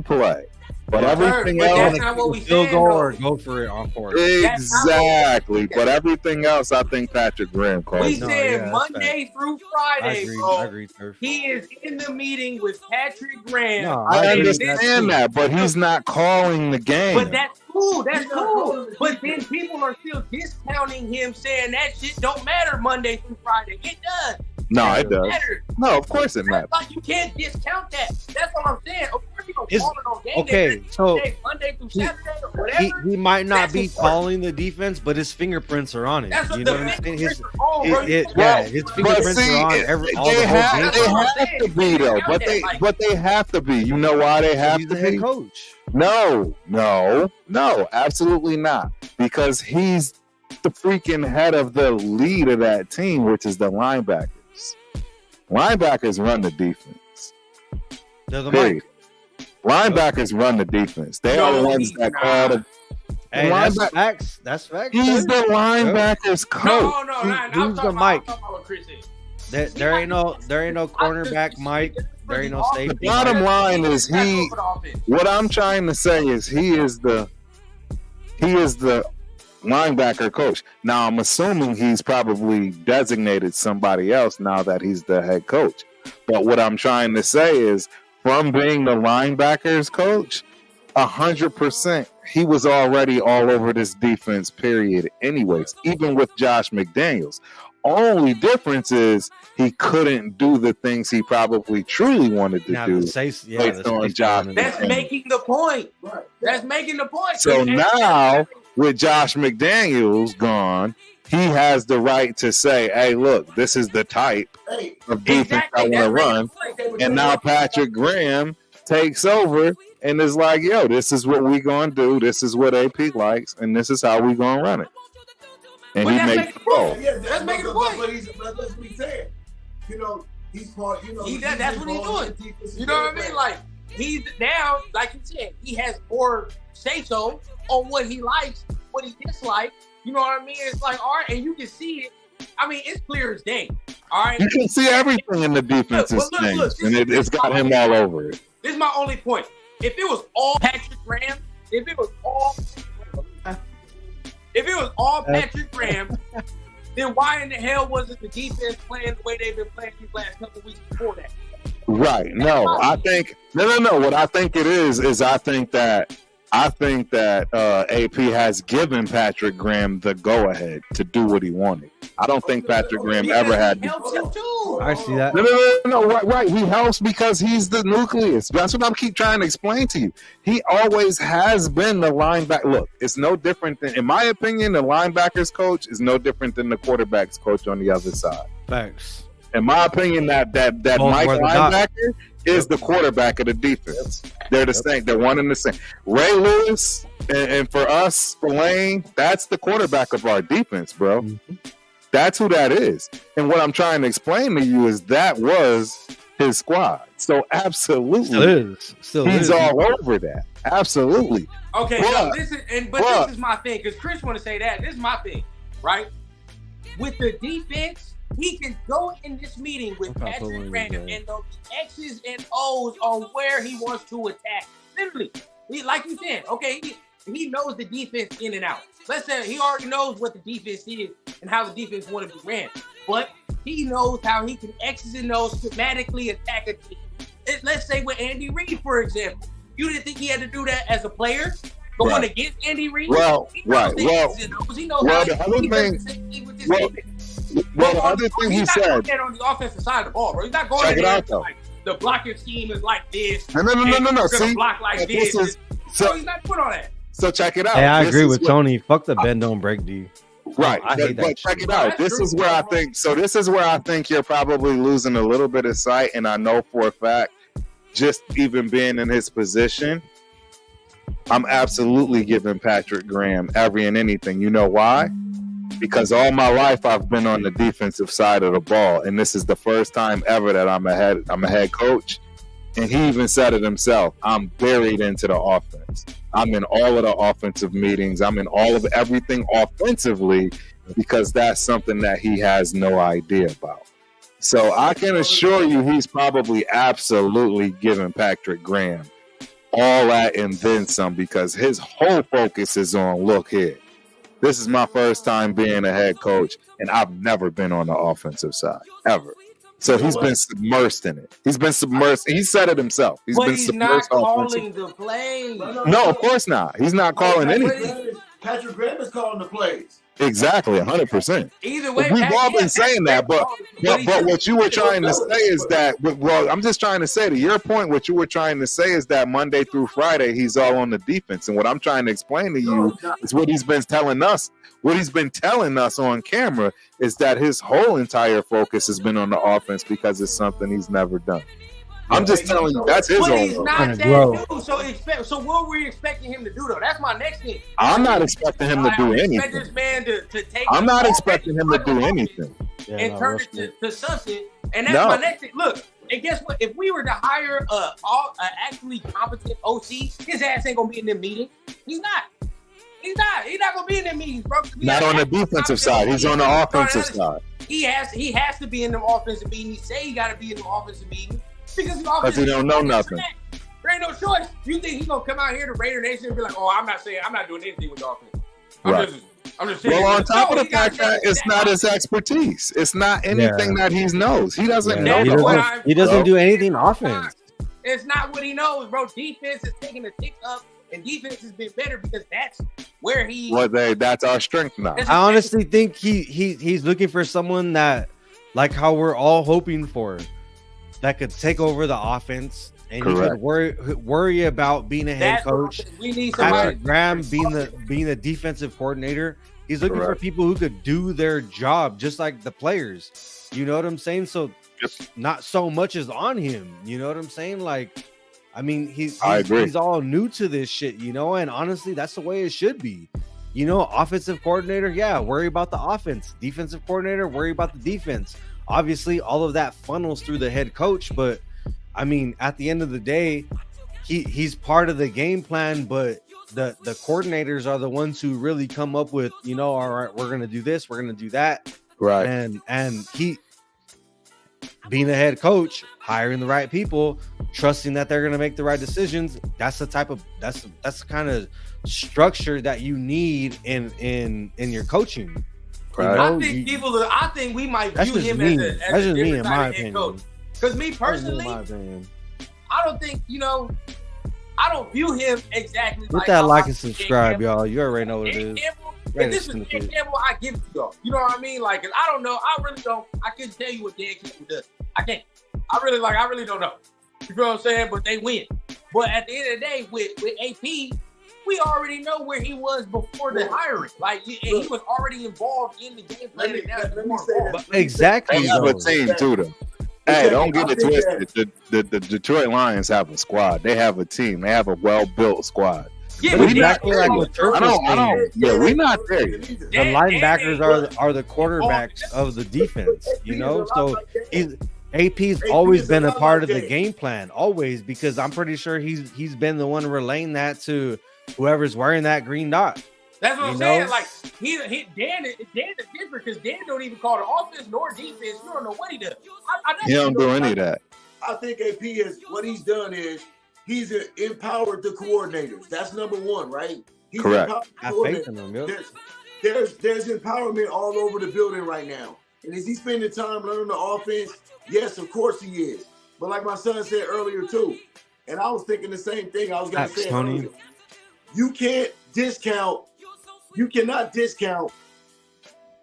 play. But everything but else, that's not what we Field said, goal though. or go for it on fourth. exactly. But everything else, I think Patrick Graham calls. We it. said Monday through Friday, I agree, sir. He is in the meeting with Patrick Graham. No, I understand that, but he's not calling the game. But that's cool. That's cool. But then people are still discounting him, saying that shit don't matter Monday through Friday. It does. No, it does. Matters. No, of course it matters. Like, you can't discount that. That's what I'm saying. Of course you don't call it on game okay, day, so Monday through Saturday or whatever. He might not That's be important. calling the defense, but his fingerprints are on it. That's what you the know what I'm saying? His But fingerprints see, are on they have to be though. But they have to be. You know why they have he's to the head be? coach. No, absolutely not. Because he's the freaking head of the lead of that team, which is the linebackers. Linebackers run the defense. Doesn't Period. Linebackers run the defense. They are the ones that call the. Hey, that's facts. That's facts. He's the linebackers coach. No, Who's the Mike? Chris is. There ain't no cornerback Mike. There ain't no safety. The bottom line is he. What I'm trying to say is he is the linebacker coach. Now I'm assuming he's probably designated somebody else now that he's the head coach. But what I'm trying to say is from being the linebackers coach, 100%, he was already all over this defense, period. Anyways, even with Josh McDaniels. Only difference is he couldn't do the things he probably truly wanted to do. That's making the point. Right. That's making the point. So now, with Josh McDaniels gone, he has the right to say, hey, look, this is the type of defense I want to run. And now Patrick Graham takes over and is like, yo, this is what we going to do. This is what AP likes. And this is how we going to run it. And he makes the call. Yeah, that's making the point. That's what he said. You know, he's part, that's what he's doing. You know what I mean? Like, he's now, like you said, he has more say-so on what he likes, what he dislikes. You know what I mean? It's like, all right, and you can see it. I mean, it's clear as day. All right? You can see everything in the defensive things, and it's got him all over it. This is my only point. If it was all Patrick Graham, if it was all Patrick Graham, then why in the hell wasn't the defense playing the way they've been playing these last couple of weeks before that? Right. No, I think no. What I think it is I think that AP has given Patrick Graham the go ahead to do what he wanted. I don't think Patrick Graham ever had. I see that. No. Right. He helps because he's the nucleus. That's what I keep trying to explain to you. He always has been the linebacker. Look, it's no different than, in my opinion, the linebackers coach is no different than the quarterbacks coach on the other side. Thanks. In my opinion, that Mike linebacker is the quarterback of the defense. They're the same. They're one and the same. Ray Lewis, and for us, for Lane, that's the quarterback of our defense, bro. Mm-hmm. That's who that is. And what I'm trying to explain to you is that was his squad. So absolutely, he's all over that. Absolutely. Okay, this is my thing, because Chris want to say that. This is my thing, right? With the defense, he can go in this meeting with Patrick Graham and those X's and O's on where he wants to attack. Literally, like you said, okay, he knows the defense in and out. Let's say he already knows what the defense is and how the defense want to be ran. But he knows how he can X's and O's schematically attack a team. Let's say with Andy Reid, for example. You didn't think he had to do that as a player? Going against Andy Reid? Well, he knows the other thing he said. He's not on the offensive side of the ball, bro. He's not going in there like the blocking scheme is like this. No. See, block like this. He's not doing all that. So check it out. Hey, I agree with Tony. Fuck the bend don't break D. Right. But check it out. This is where I think you're probably losing a little bit of sight, and I know for a fact, just even being in his position, I'm absolutely giving Patrick Graham every and anything. You know why? Because all my life I've been on the defensive side of the ball, and this is the first time ever that I'm a head coach. And he even said it himself. I'm buried into the offense. I'm in all of the offensive meetings. I'm in all of everything offensively because that's something that he has no idea about. So I can assure you he's probably absolutely giving Patrick Graham all that and then some, because his whole focus is on, look here, this is my first time being a head coach, and I've never been on the offensive side, ever. So he's been submersed in it. He's been submersed. He said it himself. He's been submersed. Not calling the plays. No, of course not. He's not calling anything. Patrick Graham is calling the plays. Exactly, 100%. Either way, we've all been saying that, but what you were trying to say is that, well, I'm just trying to say, to your point, what you were trying to say is that Monday through Friday, he's all on the defense. And what I'm trying to explain to you is what he's been telling us. What he's been telling us on camera is that his whole entire focus has been on the offense because it's something he's never done. I'm just telling you, that's his but own. He's not that dude. So what were we expecting him to do, though? That's my next thing. I'm not expecting him to do anything. This man to take. I'm not expecting him to do anything. And turn it to something. And that's my next thing. Look, and guess what? If we were to hire a actually competent OC, his ass ain't gonna be in them meetings. He's not. He's not gonna be in them meetings, bro. Not on the defensive side. He's on the offensive side. He has to be in them offensive meetings. He say he got to be in them offensive meetings because he don't know nothing. There ain't no choice. You think he's gonna come out here to Raider Nation and be like, "Oh, I'm not doing anything with the offense." I'm just well, on top of the fact that it's not his expertise. It's not anything that he knows. He doesn't know. He doesn't do anything offense. It's not what he knows, bro. Defense is taking a tick up, and defense has been better because that's where he. Well, that's our strength now. I honestly think he's looking for someone that, like how we're all hoping for, that could take over the offense. And you could worry about being a head coach. We need Patrick Graham being the defensive coordinator. He's looking for people who could do their job just like the players. You know what I'm saying? So not so much is on him. You know what I'm saying? Like, I mean, he's all new to this shit, you know, and honestly, that's the way it should be. You know, offensive coordinator, worry about the offense. Defensive coordinator, worry about the defense. Obviously, all of that funnels through the head coach, but I mean, at the end of the day, he's part of the game plan, but the coordinators are the ones who really come up with, you know, all right, we're going to do this, we're going to do that. Right. And he, being a head coach, hiring the right people, trusting that they're going to make the right decisions. That's the kind of structure that you need in your coaching. Right. You know, I think we might view him as a different type of head coach. Because me personally, I don't think, you know, I don't view him exactly like that. Like and subscribe, y'all. You already know what it is. If this is Dan Campbell, I give it to y'all. You know what I mean? Like, I don't know. I really don't. I couldn't tell you what Dan Campbell does. I can't. I really don't know. You know what I'm saying? But they win. But at the end of the day, with AP, we already know where he was before the hiring. Like, he was already involved in the game plan. Exactly. They have a team too, though. Hey, don't get it twisted. The Detroit Lions have a squad. They have a team. They have a well-built squad. Yeah, we're not there yet. We're not there yet. The linebackers are the quarterbacks of the defense, you know? So AP's always been a part of the game plan, always, because I'm pretty sure he's been the one relaying that to whoever's wearing that green dot. That's what I'm saying. Like, Dan is different because Dan don't even call the offense nor defense. You don't know what he does. He don't do any of that. I think AP is what he's done is he's empowered the coordinators. That's number one, right? He's correct. I faith in him. Yep. There's empowerment all over the building right now. And is he spending time learning the offense? Yes, of course he is. But like my son said earlier too, and I was thinking the same thing. I was going to say earlier, you cannot discount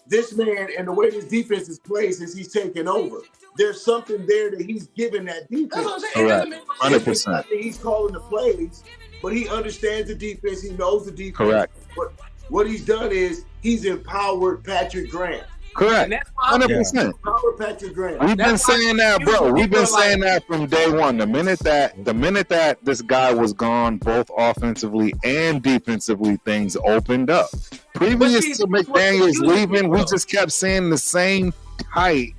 this man and the way this defense is played since he's taken over. There's something there that he's given that defense. That's what I'm saying. 100%. He's calling the plays, but he understands the defense. He knows the defense. Correct. But what he's done is he's empowered Patrick Graham. Correct. 100%. Empowered Patrick Graham. We've been saying that, bro. We've been saying that from day one. The minute that this guy was gone, both offensively and defensively, things opened up. Previous to McDaniels leaving, we just kept saying the same tight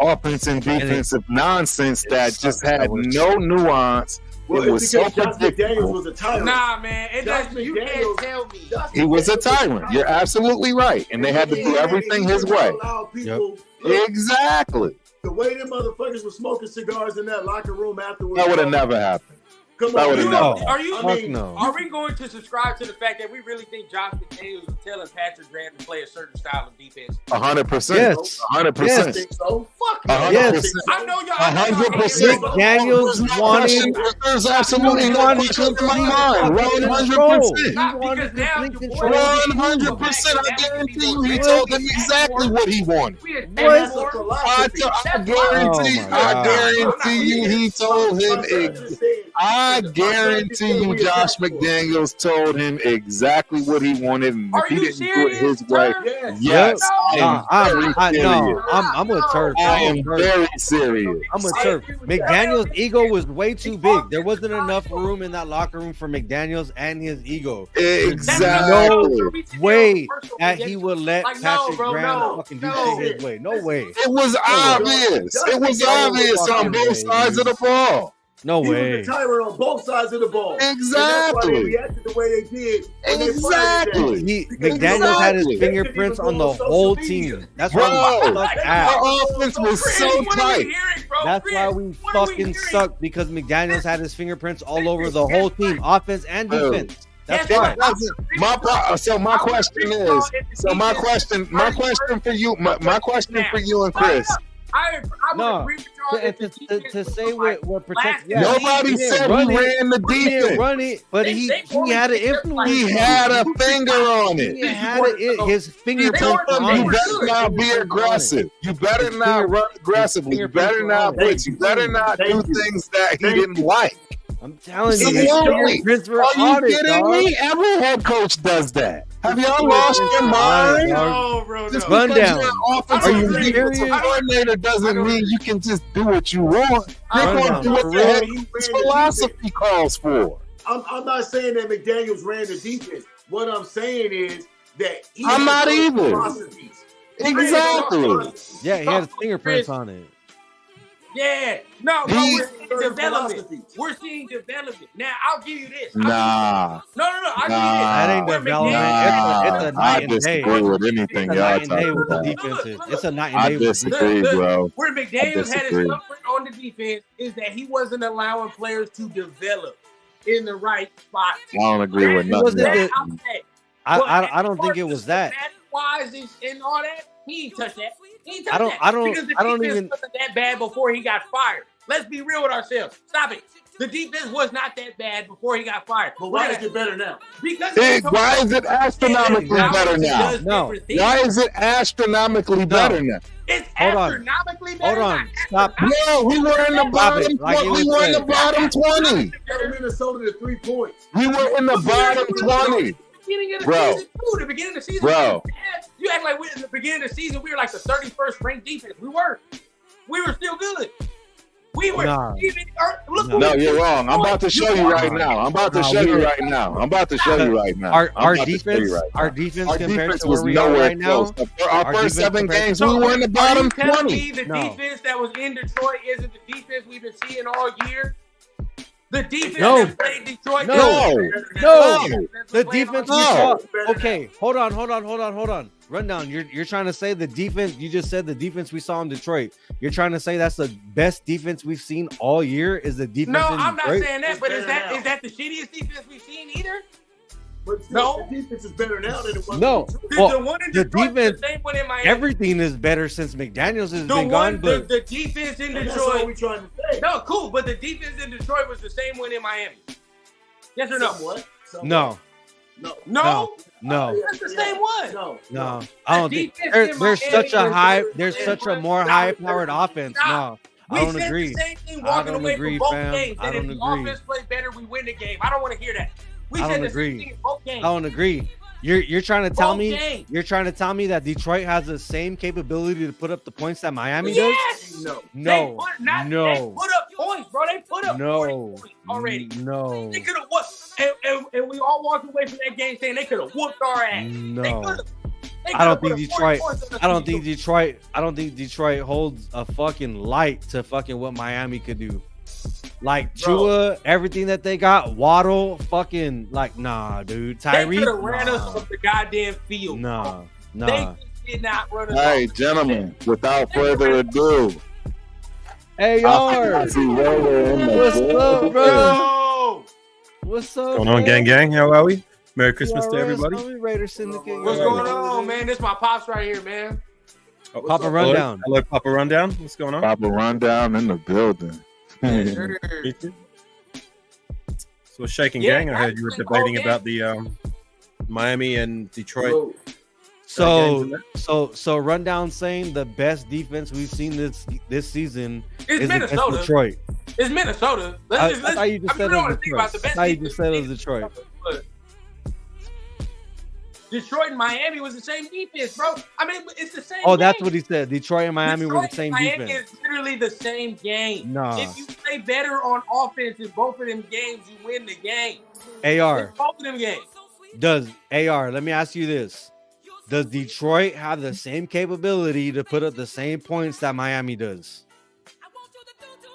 offense and defensive nonsense that just had no nuance. Well, it was so predictable. Was a tyrant. Nah, man, you can't tell me. He was a tyrant. You're absolutely right, and they had to do everything his way. Exactly. The way them motherfuckers were smoking cigars in that locker room afterwards. That would have never happened. Come That on, would've you never know, happened. Are you? Fuck no. Are we going to subscribe to the fact that we really think Josh McDaniels was telling Patrick Graham to play a certain style of defense? 100%. Yes. 100%. I think so. Fuck no. 100%. Yes. I know y'all. 100%. McDaniels wanted. There's absolutely no question in my mind. 100%. Not wanted because now complete your boy- control. 100%. I guarantee you, he told them exactly what he wanted. And that's a What? philosophy. I guarantee, Oh my I God. guarantee you, he told him. I guarantee you, Josh McDaniels told him exactly what he wanted, and Are if he you didn't do it serious? his way, Yes. yes, No. I'm a turf. I am very serious. I'm a turf. McDaniel's ego was way too big. There wasn't enough room in that locker room for McDaniels and his ego. Exactly. No way that he would let Like, no, Patrick bro, Graham no, fucking do no. shit his way. No way. It was obvious. It was obvious on both sides of the ball. No He was way. the tyrant on both sides of the ball. Exactly. And that's why they reacted the way they did. when they fired Exactly. He, Because McDaniels had his exactly. fingerprints on the whole team. That's why Bro, we suck ass. our offense was so tight. That's why we fucking suck, because McDaniels had his fingerprints all over the whole team, offense and defense. That's It why. wasn't my question is. So my question for you, my question for you and Chris. I would No. agree with y'all if the To defense say was like what protects. last- Nobody didn't said run he it. ran the He didn't defense. run it, but he had an influence. He had a finger on it. He had his You fingerprints told him on you it. better not be aggressive. You better not run aggressively. You better not blitz. You better not do things that he didn't like. I'm telling you, his Absolutely. fingerprints were Are you on it, kidding dog. me? Every head coach does that. Have y'all lost your mind? No, bro, Just no. Run because down. you're an Are offensive you defensive serious? coordinator doesn't mean you can just do what you want. You're Run going to down. do what For the real. head coach's philosophy calls for. I'm not saying that McDaniels ran the defense. What I'm saying is that he I'm had not those either. philosophies. Exactly. Yeah, he had his fingerprints on it. Yeah, no, He- we're seeing development. We're seeing development. Now, I'll give you this. Nah. No, I'll give you this. That ain't Where development. McDaniels- It's a I night and day. disagree with anything It's a y'all night and day talking with the about. defenses. It's a night and I day with the disagree, Look, bro. Where McDaniels had his disagree. thumbprint on the defense is that he wasn't allowing players to develop in the right spot. I don't agree with He nothing. wasn't That the- I'll say. I don't think it was that. Wise and all that, he ain't touched that. He ain't touched I don't- that. I don't- Because the I don't defense even- wasn't that bad before he got fired. Let's be real with ourselves. Stop it. The defense was not that bad before he got fired. But why is it better now? Because Why is it astronomically better now? No. Why is it astronomically better now? It's Hold on. astronomically better. Hold on. Stop. No, we were in the bottom. Like it We was were in the said. bottom 20. Got Minnesota to 3 points. We were in the bottom 20. Beginning of the Bro. season, too. The beginning of the season, Bro. you act like in the beginning of the season we were like the 31st ranked defense. We were still good. We were. Nah. Look, No, you're wrong. I'm about to show you right now. I'm about to Nah, show we you were- right now. I'm about to show you right now. Our I'm about to show defense, you right now. our defense Our compared defense to was where we are nowhere right now. close. Our Our first defense 7 compared games, to- we were in the bottom Are you telling 20. me the No. defense that was in Detroit isn't the defense we've been seeing all year? The defense No. that played Detroit. No. No. The defense we No. saw. Okay, hold on. Rundown. You're trying to say the defense. You just said the defense we saw in Detroit. You're trying to say that's the best defense we've seen all year. Is the defense? No, in I'm not Detroit? saying that, but is better now. that the shittiest defense we've seen either? But still, No. the defense is better now than it was. No. The Well, one in the Detroit, defense- the same one in Miami. Everything is better since McDaniels has the been one, gone. But the defense in And that's all Detroit. we trying to say. No, cool, but the defense in Detroit was the same one in Miami. Yes or no? Somewhat. no, No, no, that's the same one. No. I don't The think defense there's in Miami such a was high. better There's than such a one. more Stop. high-powered offense. Stop. No, I don't said agree. the same thing I walking don't away agree, from both fam. games. I And if don't the agree. offense played better, we win the game. I don't want to hear that. We I said don't the agree. same thing in both games. I don't agree. You're trying to tell Both me games. you're trying to tell me that Detroit has the same capability to put up the points that Miami does? Yes. No. No, They no, put up points, bro. They put up 40 no, points already. no, They could have whooped, and we all walked away from that game saying they could have whooped our ass. They no. could've. They I don't could've think put up 40 Detroit. points on the I don't field. think Detroit holds a fucking light to fucking what Miami could do. Like Tua, everything that they got, Waddle, fucking like nah, dude. They Tyree, could have ran us off the goddamn field. nah. They did not run us Hey, off. gentlemen, without further ado, Hey, I Yard. see Raider in the What's up, bro? Yo! What's up? What's going on, gang? How are we? Merry Christmas to everybody. Raider Syndicate. What's going on, man? This my pops right here, man. Oh, Papa Rundown. Hello, Papa Rundown. What's going on? Papa Rundown in the building. Sure. So, shaking Yeah, gang. I heard you were debating about the Miami and Detroit. So Rundown saying the best defense we've seen this season It's is Minnesota. against Detroit. It's Minnesota. I thought you just said it was Detroit. I thought you just said it was Detroit. Detroit and Miami was the same defense, bro. I mean, it's the same. Oh, game. that's what he said. Detroit and Miami were the Detroit same and Miami defense. is literally the same game. Nah. If you play better on offense in both of them games, you win the game. AR. In both of them games. Does AR, let me ask you this. Does Detroit have the same capability to put up the same points that Miami does?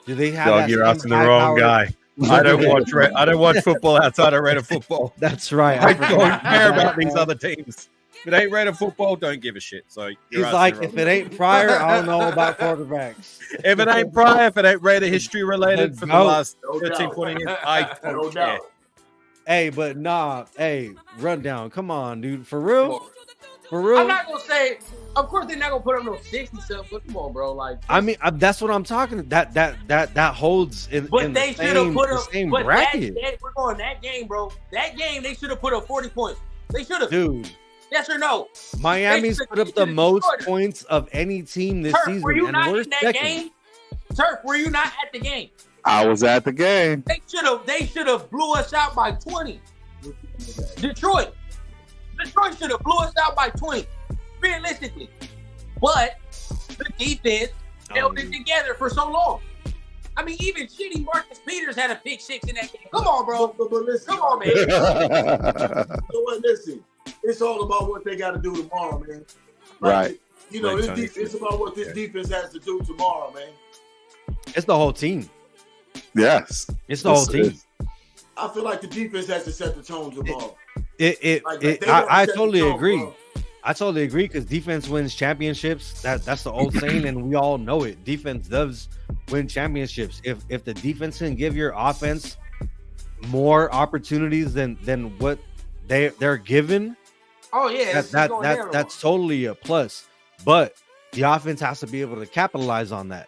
Do they have Dog, that you're same asking the high wrong power- guy. I don't watch football outside of Raider football. That's right. I don't care about these other teams. If it ain't Raider football, don't give a shit. So He's like, if it ain't prior, I don't know about quarterbacks. If it ain't prior, if it ain't Raider history related for the No. last No 13, doubt. 20 years, I No don't care. doubt. Hey, but nah, hey, Rundown, come on, dude, for real, for I'm real. not gonna say. Of course, they're not gonna put up no 60 something. But come on, bro. Like, I mean, that's what I'm talking. That holds in. but in they the should have same, put the up. same But bracket, we're going that game, bro. That game, they should have put up 40 points. They should have. dude. Yes or no? Miami's They put up the should've most destroyed it. points of any team this Turf, season, were you and not we're in that second. game? Turf, were you not at the game? I was at the game. They should have blew us out by 20. Detroit should have blew us out by 20. Realistically. But the defense held it together for so long. I mean, even shitty Marcus Peters had a pick six in that game. Come on, bro. But listen, Come on, man. you know what? Listen, it's all about what they got to do tomorrow, man. Right. You know, Like it's about what this defense has to do tomorrow, man. It's the whole team. Yes. It's the whole team. I feel like the defense has to set the tone tomorrow. I gotta set totally the tone, agree. bro. I totally agree because defense wins championships. That's the old saying, and we all know it. Defense does win championships. If the defense can give your offense more opportunities than what they're given, Oh, yeah. that's totally a plus. But the offense has to be able to capitalize on that.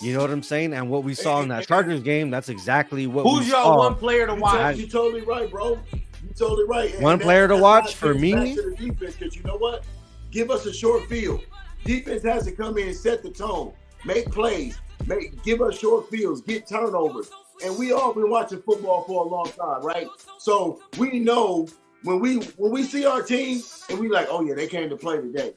You know what I'm saying? And what we saw in that Chargers game, that's exactly what Who's we your saw. one player to watch? You're totally right, bro. You're totally right. And One player to that's watch why it for gets me? back to the defense, because you know what? Give us a short field. Defense has to come in and set the tone, make plays, give us short fields, get turnovers. And we all been watching football for a long time, right? So we know when we see our team and we like, oh yeah, they came to play today.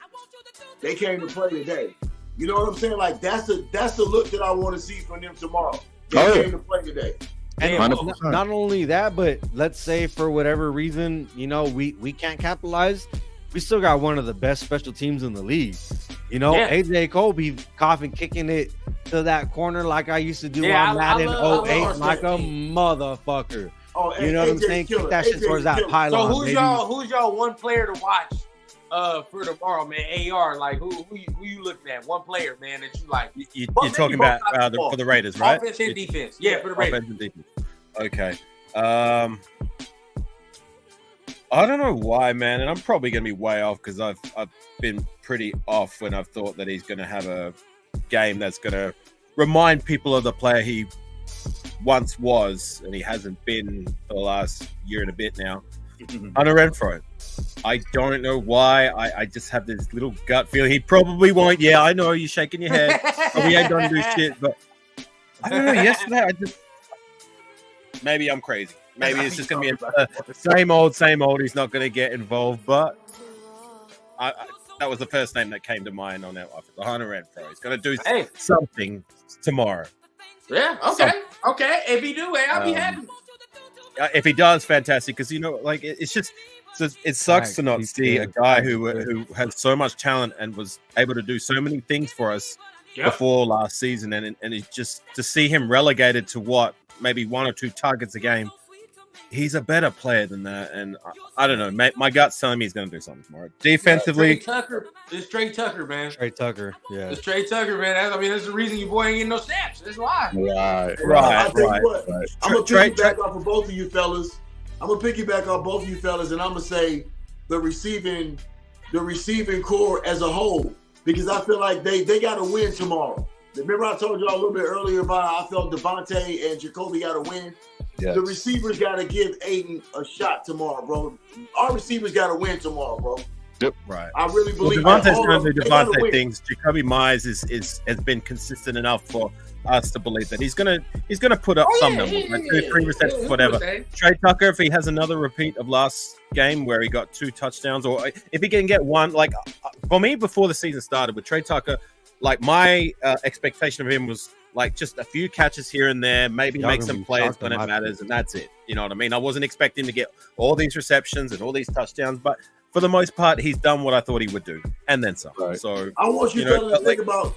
They came to play today. You know what I'm saying? Like that's the look that I want to see from them tomorrow. They came to play today. And 100%. not only that, but let's say for whatever reason, you know, we can't capitalize. We still got one of the best special teams in the league. You know, Yeah. AJ Kobe coughing, kicking it to that corner like I used to do Yeah, on I Madden love 08 our like a team. motherfucker. Oh, You know what I'm AJ's saying? killer. Kick that shit AJ's towards that killer. pylon. So who's baby. y'all one player to watch for tomorrow, man? AR, like who you looking at? One player, man, that you like. You're Well, talking maybe about both sides of the ball. for the Raiders, right? Offense and defense. Yeah, for the Raiders. Offense and defense. Okay. I don't know why, man, and I'm probably going to be way off because I've been pretty off when I've thought that he's going to have a game that's going to remind people of the player he once was, and he hasn't been for the last year and a bit now. Hunter Renfro. I don't know why. I just have this little gut feeling he probably won't. Yeah, I know you're shaking your head. Probably ain't gonna do shit, but I don't know. Yesterday, maybe I'm crazy. Maybe it's just gonna be same old. He's not gonna get involved, but that was the first name that came to mind on that offer. The Hunter Renfro. He's gonna do something tomorrow. Yeah. Okay. If he do, I'll be happy. If he does, fantastic. Because like it's just. So it sucks to not see a guy who has so much talent and was able to do so many things for us before last season, and it's just to see him relegated to maybe 1 or 2 targets a game. he's a better player than that. And I don't know. My gut's telling me he's going to do something tomorrow. Defensively, It's Trey Tucker, man. Trey Tucker, yeah. It's Trey Tucker, man. That's the reason your boy ain't getting no snaps. That's why. Right. I'm gonna piggyback off of both of you fellas. And I'm gonna say the receiving core as a whole, because I feel like they got to win tomorrow. Remember I told y'all a little bit earlier about how I felt Devontae and Jacoby got to win. Yes. The receivers got to give Aiden a shot tomorrow, bro. Our receivers got to win tomorrow, bro. Yep. Right. I really believe Devontae's going to do Devontae things. Jacoby Myers has been consistent enough for us to believe that he's gonna put up some numbers, like 2 or 3 receptions, whatever. Trey Tucker, if he has another repeat of last game where he got 2 touchdowns, or if he can get one, like for me before the season started with Trey Tucker, like my expectation of him was like just a few catches here and there, maybe make some plays when it matters, and that's it. You know what I mean? I wasn't expecting to get all these receptions and all these touchdowns, but for the most part, he's done what I thought he would do, and then some. Right. So I want you fellas to think about.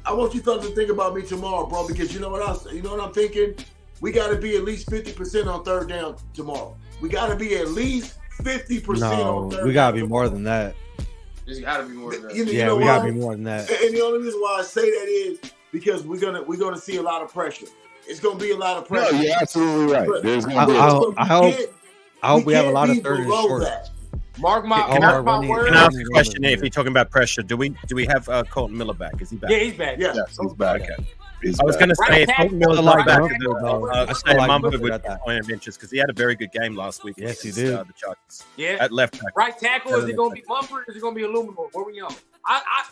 I want you fellas to think about me tomorrow, bro, because you know what I'm thinking? We got to be at least 50% on third down tomorrow. We got to be at least 50% on third down. We got to be more than that. There's got to be more than that. We got to be more than that. And the only reason why I say that is because we're gonna see a lot of pressure. It's gonna be a lot of pressure. No, you're absolutely right. There's gonna be I hope we have a lot of third and short. Mark my words. Can I ask a question? If you're talking about pressure, do we have Colton Miller back? Is he back? Yeah, he's back. Yeah, yes, he's back. Okay. I was going to say, if Colton Miller's not back, I say Mumford would be point of interest because he had a very good game last week. Yes, he did. The Chargers. Yeah. At left tackle. Right tackle, is it going to be Mumford or is it going to be Illuminor? Where we on? I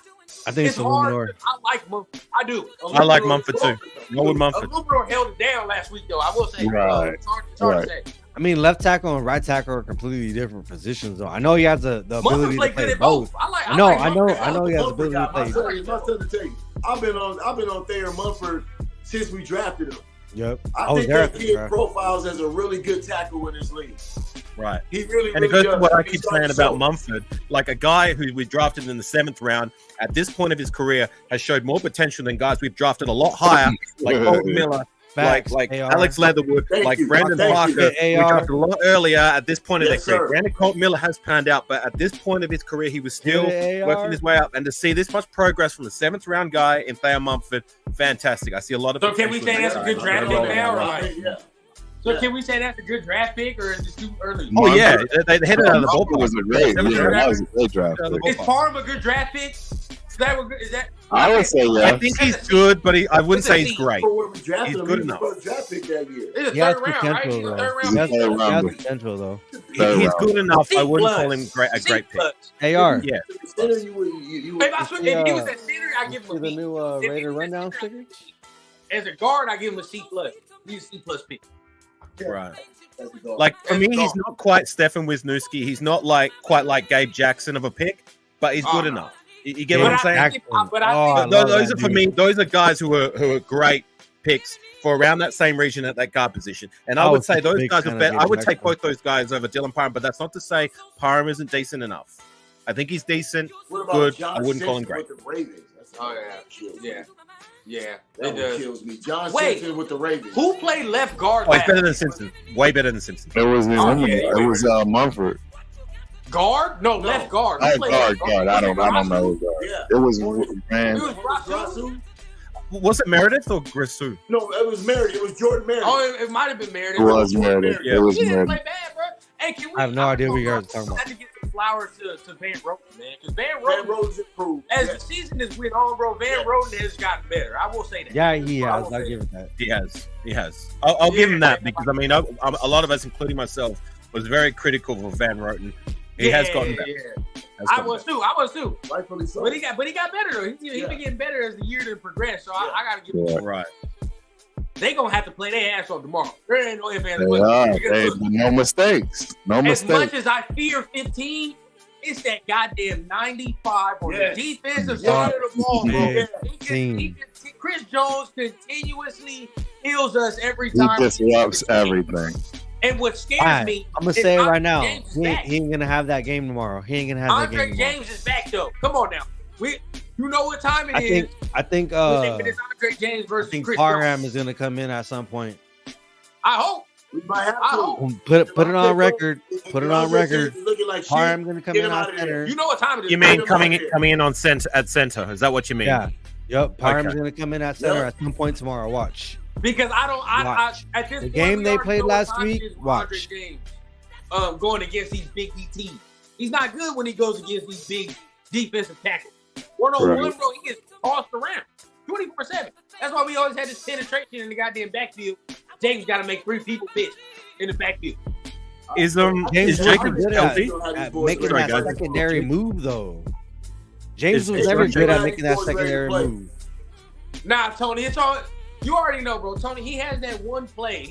think it's Illuminor. I like Mumford. I do. I like Mumford too. Go with Mumford. Illuminor held it down last week, though. I will say. Right. It's hard to say. I mean, left tackle and right tackle are completely different positions, though. I know he has the ability to play both. I know he has the ability to play both. I've been on Thayer Mumford since we drafted him. Yep. I think that kid profiles as a really good tackle in this league. Right. He really, and it goes to what I keep saying about Mumford. Like a guy who we drafted in the 7th round at this point of his career has showed more potential than guys we've drafted a lot higher, like Colton Miller, like Alex Leatherwood, like Brandon Parker. We drafted a lot earlier at this point of their career. Brandon Colton Miller has panned out, but at this point of his career, he was still working his way up. And to see this much progress from the 7th round guy in Thayer Mumford, fantastic. I see a lot of. So can we say that's a good draft pick now, or like? So can we say that's a good draft pick, or is it too early? Oh yeah, they hit it out of the ballpark. Was a great, that was a great draft. Is Parham a good draft pick? Is that? I would say yeah. I think he's good, but I wouldn't say he's great. He's good enough. Draft pick that year. It's a third round, right? He's a third round. He has potential, though. He's good enough. I wouldn't call him a great pick. AR. Yeah. If he was at center, I give him a B. The new Raider rundown sticker. As a guard, I give him a C+. He's a C+ pick. Right. Like for me, he's not quite Stefan Wisniewski. He's not quite like Gabe Jackson of a pick, but he's good enough. You get what I'm saying? Those are for me. Those are guys who are great picks for around that same region at that guard position. And I would say those guys are better. I would take both those guys over Dylan Parham, but that's not to say Parham isn't decent enough. I think he's decent, good. I wouldn't call him great. Yeah. That kills me. John Simpson with the Ravens. Who played left guard? Oh, he's better than Simpson. Way better than Simpson. It was Mumford. Guard? No, left guard. Guard. I don't know. Yeah. It was man. It was Rasu. Was it Meredith or Grisou? No, it was Meredith. It was Jordan Meredith. Oh, it might have been Meredith. It was Meredith. Yeah. It was He didn't Meredith. play bad, bro. Hey, I have no idea what you guys are talking about. I had to give some flowers to Van Roten, man. Because Van Roten's improved. As the season has went on, bro, Van Roten has gotten better. I will say that. Yeah, he has. I'll give it that. He has. I'll give him that because, I mean, a lot of us, including myself, was very critical of Van Roten. He has gotten better. Yeah. I was too. Rightfully so. But he got better though. He's been getting better as the year progressed. So I gotta give him right. They gonna have to play their ass off tomorrow. There ain't no ifs, ands, no mistakes. As much as I fear 15, it's that goddamn 95 on the defensive side of the ball, bro. Chris Jones continuously kills us every time. He disrupts everything. And what scares me, I'm gonna say it right now. He ain't gonna have that game tomorrow. He ain't gonna have that game. Andre James is back though. Come on now. You know what time it is. I think it's Andre James versus Chris Parham is gonna come in at some point. I hope. We might have I to. hope. Put it on record. Put it on record. It's looking like shit. Parham gonna come Get in him at out of there. center. You know what time it is. You mean Get him out of there. coming in on center? Is that what you mean? Yeah. Yep. Parham's Okay. gonna come in at center Yep. at some point tomorrow. Watch. Because I Watch. at this The point, game we they already played know what last time it week, is with watch. Andre James, going against these big ETs. He's not good when he goes against these big defensive tackles. 1-on-1, Right. bro, he gets tossed around 24/7. That's why we always had this penetration in the goddamn backfield. James got to make 3 people miss in the backfield. Is James was Jacob good healthy? at making Sorry, that guys. secondary move, though. James Is- was is never Jacob good at ready making that for his ready to secondary play? move. Nah, Tony, it's all you already know, bro. Tony, he has that one play.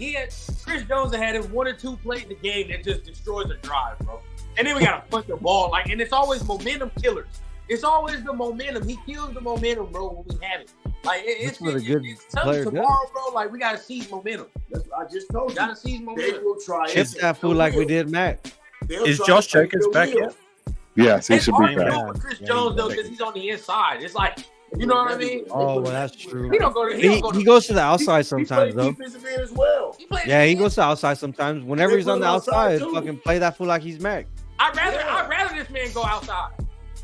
Chris Jones had his 1 or 2 plays a game that just destroys a drive, bro. And then we gotta punt the ball, and it's always momentum killers. It's always the momentum. He kills the momentum, bro, when we have it. It's what a good something player tomorrow, bro. Like, we gotta seize momentum. That's what I just told you. Gotta seize They momentum. will try Chip it. that fool like we did Mac. They'll Is try Josh to take Jacobs the back wheel. yet? Yes, he It's should hard be to back. do with Chris Yeah, Jones, he's though, back. because he's on the inside. It's like, you know what I mean? Oh, well, that's true. He don't go to. He goes to the outside sometimes, he though. plays defensive end as well. He plays Yeah, he goes to the outside sometimes. Whenever They he's on put the him outside, outside, too. fucking play that fool like he's Mac. I'd rather this man go outside.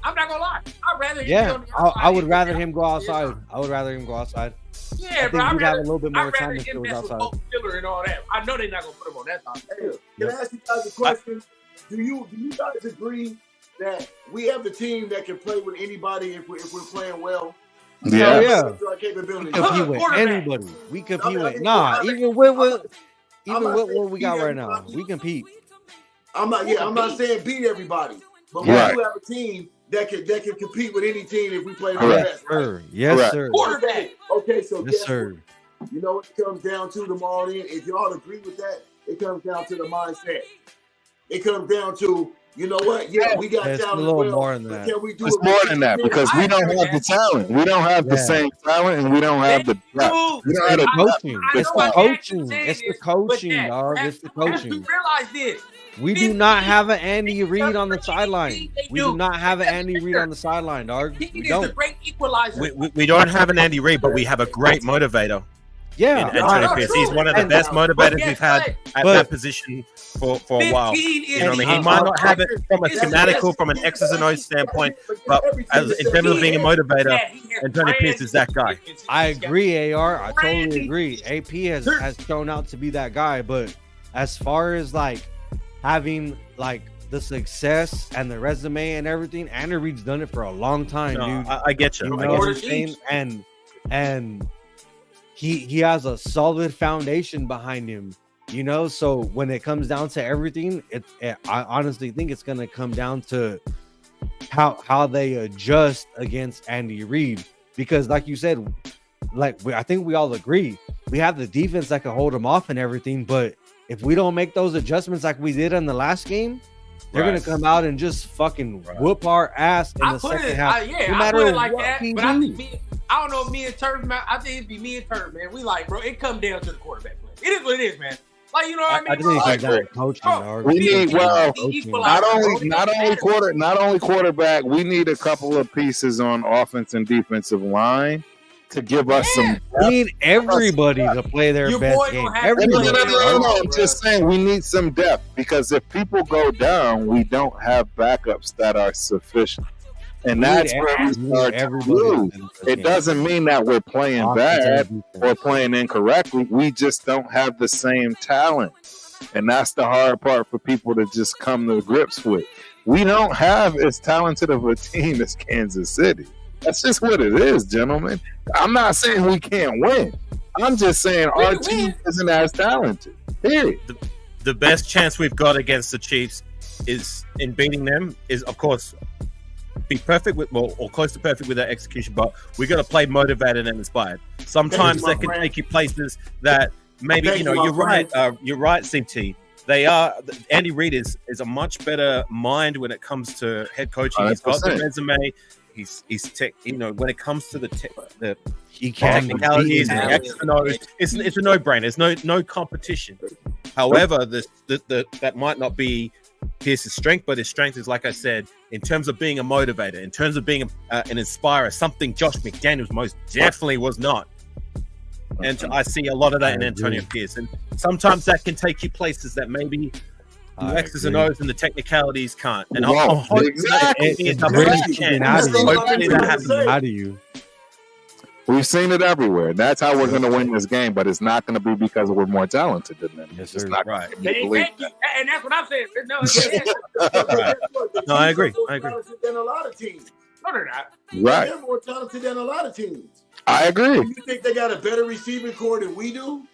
I'm not gonna lie. I'd rather him be Yeah, on the outside. I would rather him go outside. I would rather him go outside. Yeah, I bro. think I'd we'd have a rather, little bit more I'd time rather if it him was mess with outside. Bob Stiller and all that. I know they're not gonna put him on that side. Hey, can I ask you guys a question? Do you guys agree that we have the team that can play with anybody if we're playing well? Yeah. yeah. To our capabilities. We compete with Quarterback. anybody. We compete I mean, with I'm even with I'm not what saying we got beat right now. everybody. We compete. I'm not saying beat everybody, but Right. we do have a team that can compete with any team if we play Correct. their Yes, best. Right? sir. Yes, Correct. sir. Quarterback. Okay, so Yes, guess sir. what? You know what it comes down to tomorrow then? If y'all agree with that, it comes down to the mindset. It comes down to, you know what? Yeah, we got It's a talent. little as well, more than but that. Can we do It's it more with than that defense? because we don't have the talent. We don't have the Yeah. same talent, and we don't have the depth. We don't have the Coaching. I It's know the I can't coaching. keep saying It's the this, coaching, but dog. that- It's the You have coaching. to realize this. We do not have an Andy Reid on the sideline. We do not have an Andy Reid on the sideline, dog. He We is the don't. great equalizer. We don't have an Andy Reid, but we have a great motivator Yeah. in Antonio I- Pierce. He's one of the And- best motivators Guess we've had what? at But- that position for a while. 15 is You know what I mean? He the might not have it from a It's- schematical, from an X's and O's standpoint, but as in terms of being a motivator, Yeah, he has Antonio Pierce is that guy. I agree, AR. I totally Randy. agree. AP has shown out to be that guy, but as far as like having like the success and the resume and everything, Andy Reid's done it for a long time, No, dude. I get you. You I know get what you. I'm saying? And he has a solid foundation behind him, you know. So when it comes down to everything, I honestly think it's gonna come down to how they adjust against Andy Reid, because like you said, I think we all agree we have the defense that can hold him off and everything, but if we don't make those adjustments like we did in the last game, they're Right. gonna come out and just fucking whoop our ass in I the put second it, half. I put it like that. we But I do. think I don't know if me and Turf, man. I think it'd be me and Turf, man. We like, bro. It comes down to the quarterback play. It is what it is, man. Like, you know what I mean? I think it comes down to coaching, Bro, dog. We need Coaching. not only quarterback. We need a couple of pieces on offense and defensive line to give us some. We need everybody to play their Your best boy game. gonna have to No, Everybody. play I'm just saying we need some depth because if people go down, we don't have backups that are sufficient, and that's where we start to lose. It doesn't mean that we're playing bad or playing incorrectly. We just don't have the same talent, and that's the hard part for people to just come to grips with. We don't have as talented of a team as Kansas City. That's just what it is, gentlemen. I'm not saying we can't win. I'm just saying our team isn't as talented. Period. The best chance we've got against the Chiefs is in beating them is, of course, be perfect with, well, or close to perfect with that execution, but we got to play motivated and inspired. Sometimes Thank you, that can my friend. take you places that maybe, Thank you know, you, my you're right. friend. You're right, CT. They are. Andy Reid is a much better mind when it comes to head coaching. He's got the 100%. resume. He's tech. You know, when it comes to the He can technicalities and the Yeah. X's and O's, it's a no-brainer. There's no competition. However, that might not be Pierce's strength, but his strength is, like I said, in terms of being a motivator, in terms of being an inspirer, something Josh McDaniels most definitely was not. And I see a lot of that in Antonio Pierce. And sometimes that can take you places that maybe the X's and O's and the technicalities can't. And I'm hoping it's out of you. We've seen it everywhere. That's how we're going to win this game, but it's not going to be because we're more talented than them. Yes, it's sir. not right. And that's what I'm saying. No, Right. No, I agree. More talented than a lot of teams. No, they're not. Right. They're more talented than a lot of teams. I agree. You think they got a better receiving core than we do?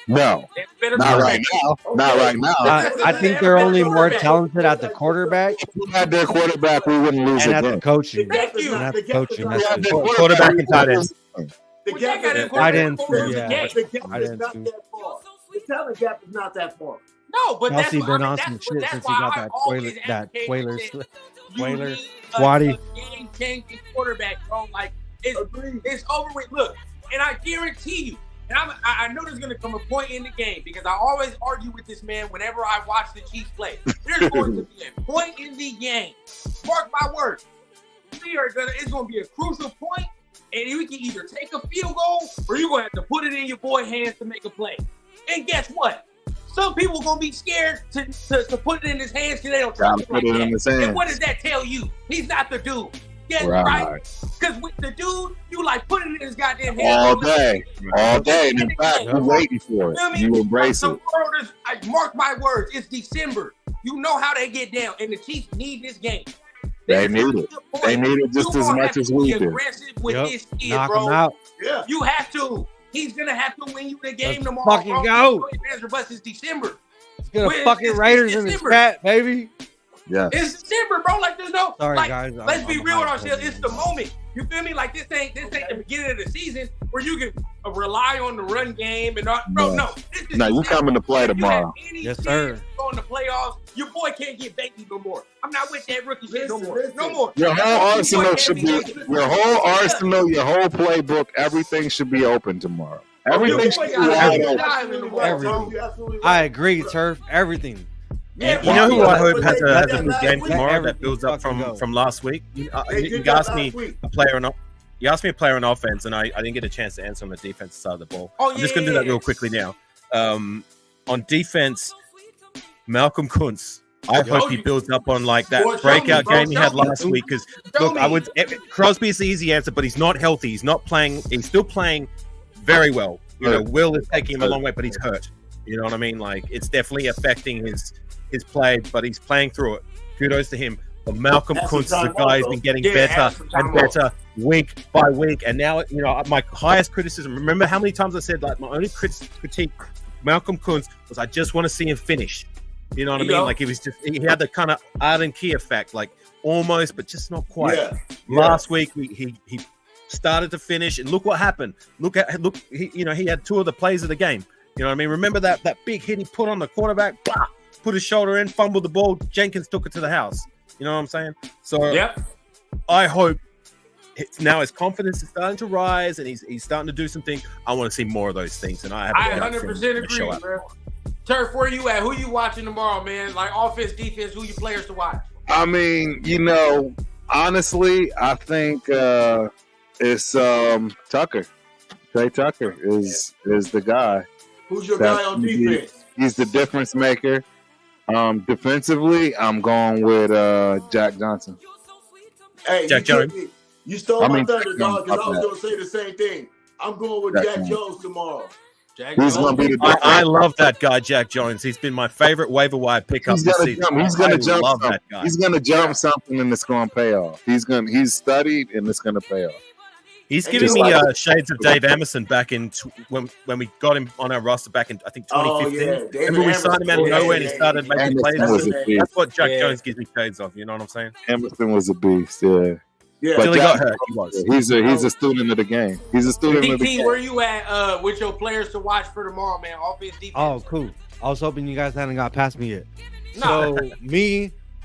No, not right now. Not right now. I think they're only more talented at the quarterback. If we had their quarterback, we wouldn't lose and a at game. the coaching. Thank you. And at the coaching. That's it. Quarterback and tight end. The gap I didn't. is I didn't. not that far. The talent gap is not that far. No, but that's Kelsey why, been on some shit since he got that Quailer Swatty. Game-changing quarterback, bro. Like it's over with. Look, and I guarantee you, and I know there's gonna come a point in the game because I always argue with this man whenever I watch the Chiefs play. There's going to be a point in the game. Mark my words. It's gonna be a crucial point, and we can either take a field goal or you're gonna have to put it in your boy's hands to make a play. And guess what? Some people gonna be scared to put it in his hands because they don't trust him like that. And what does that tell you? He's not the dude. Yes, right? Because with the dude, you like put it in his goddamn hands all day. And in fact, you're waiting for it. You embrace it. Mark my words, it's December. You know how they get down, and the Chiefs need this game. They need it. They need it just as much as we do. With this kid, knock bro. him out. Yeah. You have to. He's gonna have to win you the game Let's tomorrow. fucking go. It's December. It's gonna fucking Raiders in his fat, baby. Yeah. It's December, bro. Like there's no. Sorry, like, guys. Let's be real with ourselves. It's the moment. You feel me? Like this ain't the beginning of the season where you can rely on the run game and not. Bro, no. No, you coming to play tomorrow. Yes, sir. Going to playoffs, your boy can't get baby no more. I'm not with that rookie shit no more. No more. Your whole arsenal should be. Your whole arsenal, your whole playbook, everything should be open tomorrow. Everything should be wide open. Everything. I agree, Turf. Everything. You know who I hope has a good game tomorrow that builds up from last week? You asked me a player on offense, and I didn't get a chance to answer on the defensive side of the ball. I'm just going to do that real quickly now. On defense, Malcolm Kuntz. I hope he builds up on like that breakout game he had last week. Because look, Crosby's the easy answer, but he's not healthy. He's not playing. He's still playing very well. You know, Will is taking him a long way, but he's hurt. You know what I mean? Like it's definitely affecting his play, but he's playing through it. Kudos to him. But Malcolm Kuntz is the guy who's been getting better and better week by week. And now, you know, my highest criticism, remember how many times I said, like, my only critique Malcolm Kuntz was I just want to see him finish. You know what I mean? Like, he had the kind of Arden Key effect, like almost, but just not quite. Last week, he started to finish, and look what happened. He had two of the plays of the game. You know what I mean? Remember that big hit he put on the quarterback? Blah! Put his shoulder in, fumbled the ball. Jenkins took it to the house. You know what I'm saying? So I hope now his confidence is starting to rise and he's starting to do some things. I want to see more of those things. And I 100% agree, man. Turf, where you at? Who you watching tomorrow, man? Like offense, defense, who you players to watch? I mean, you know, honestly, I think it's Tucker. Trey Tucker is the guy. Who's your guy on defense? He's the difference maker. Defensively, I'm going with Jack Johnson. Hey, Jack Jones. You stole my thunder, dog, because I was going to say the same thing. I'm going with Jack Jones tomorrow. He's going to be the I love that guy, Jack Jones. He's been my favorite waiver wire pickup this season. He's going to jump something. He's going to jump something, and it's going to pay off. He's studied, and it's going to pay off. He's giving me shades of Dave Emerson back in when we got him on our roster back in, I think, 2015. Remember we signed him out of nowhere and he started making plays? That's what Jack Jones gives me shades of. You know what I'm saying? Emerson was a beast, yeah. Until he got hurt, he was. He's a student of the game. He's a student of the game. Where you at with your players to watch for tomorrow, man? Offense, defense. Oh, cool. I was hoping you guys hadn't got past me yet. So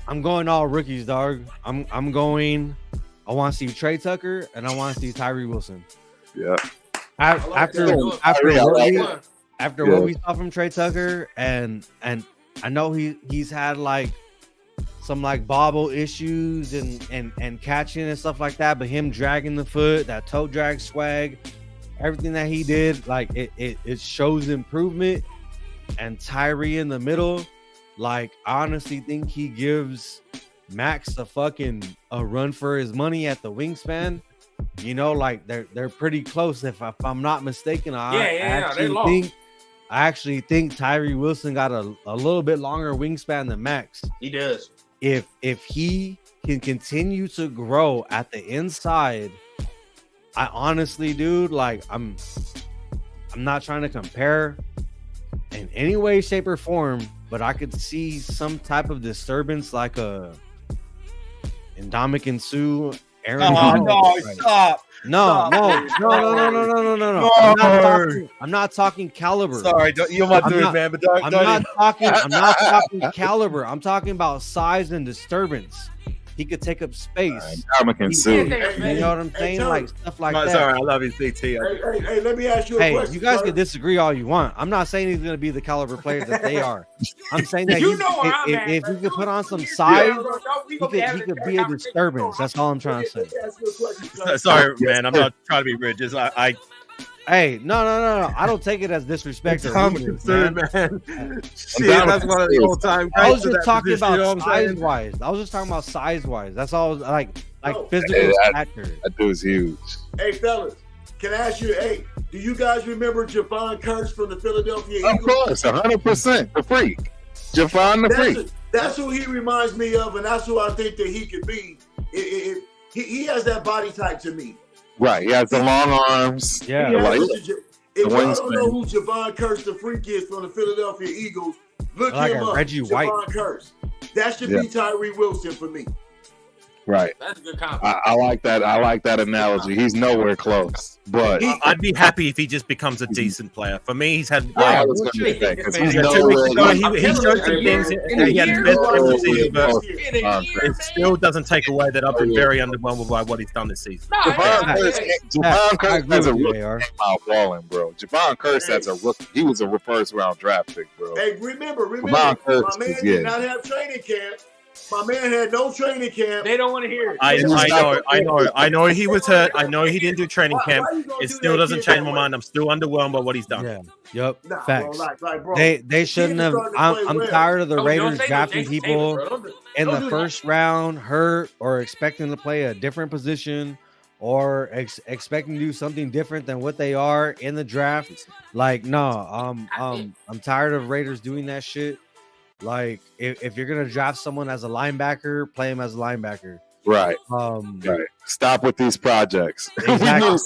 I'm going all rookies, dog. I'm going. I want to see Trey Tucker and I want to see Tyree Wilson. Yeah. After what we saw from Trey Tucker, and I know he's had like some like bobble issues and catching and stuff like that, but him dragging the foot, that toe drag swag, everything that he did, like it shows improvement. And Tyree in the middle, like I honestly think he gives Max a run for his money at the wingspan. You know, like they're pretty close. If I'm not mistaken, I actually think Tyree Wilson got a little bit longer wingspan than Max. He does. If he can continue to grow at the inside, I honestly, dude, like I'm not trying to compare in any way, shape, or form, but I could see some type of disturbance like a Ndamukong Suh, Aaron. Stop. No. I'm not talking caliber. Sorry, you're my dude, man. But I'm not talking caliber. I'm talking about size and disturbance. He could take up space. Ndamukong Suh. You know what I'm saying? Like stuff like that. Sorry, I love you, CT. Hey, let me ask you a question. You guys can disagree all you want. I'm not saying he's going to be the caliber player that they are. I'm saying that if he could put on some size, he could be a disturbance. That's all I'm trying to say. Sorry, man. I'm not trying to be rude. Just Hey, no. I don't take it as disrespect. Man. Shit, that's one of the old time. I was just talking about size-wise. Size-wise. That's all. Like physical stature. That dude's huge. Hey, fellas, can I ask you? Hey, do you guys remember Javon Curse from the Philadelphia Eagles? Of course, 100%. The freak, Javon the freak. That's who he reminds me of, and that's who I think that he could be. He has that body type to me. Right, he has the long arms. Yeah. If y'all don't know who Javon Curse the freak is from the Philadelphia Eagles, look him up. Reggie Javon White. Curse. That should be Tyree Wilson for me. Right. That's a good compliment. I like that. I like that analogy. He's nowhere close, but I'd be happy if he just becomes a decent player. For me, he's had. I was going to say because he's 2 weeks ago, he showed some things. He had his best game this season, but it still doesn't take away that I've been very underwhelmed by what he's done this season. Javon Curse as a rookie came out balling, bro. Javon Curse as a rookie, he was a first round draft pick, bro. Hey, remember, my man did not have training camp. My man had no training camp. They don't want to hear it. I know he was hurt. I know he didn't do training camp. It still doesn't change my mind. I'm still underwhelmed by what he's done. Yeah. Yep. Facts. Bro, they shouldn't have. I'm tired of the Raiders drafting people in the first round hurt or expecting to play a different position or expecting to do something different than what they are in the draft. Like, no, I'm tired of Raiders doing that shit. Like, if you're gonna draft someone as a linebacker, play him as a linebacker. Right. Right. Stop with these projects. Exactly.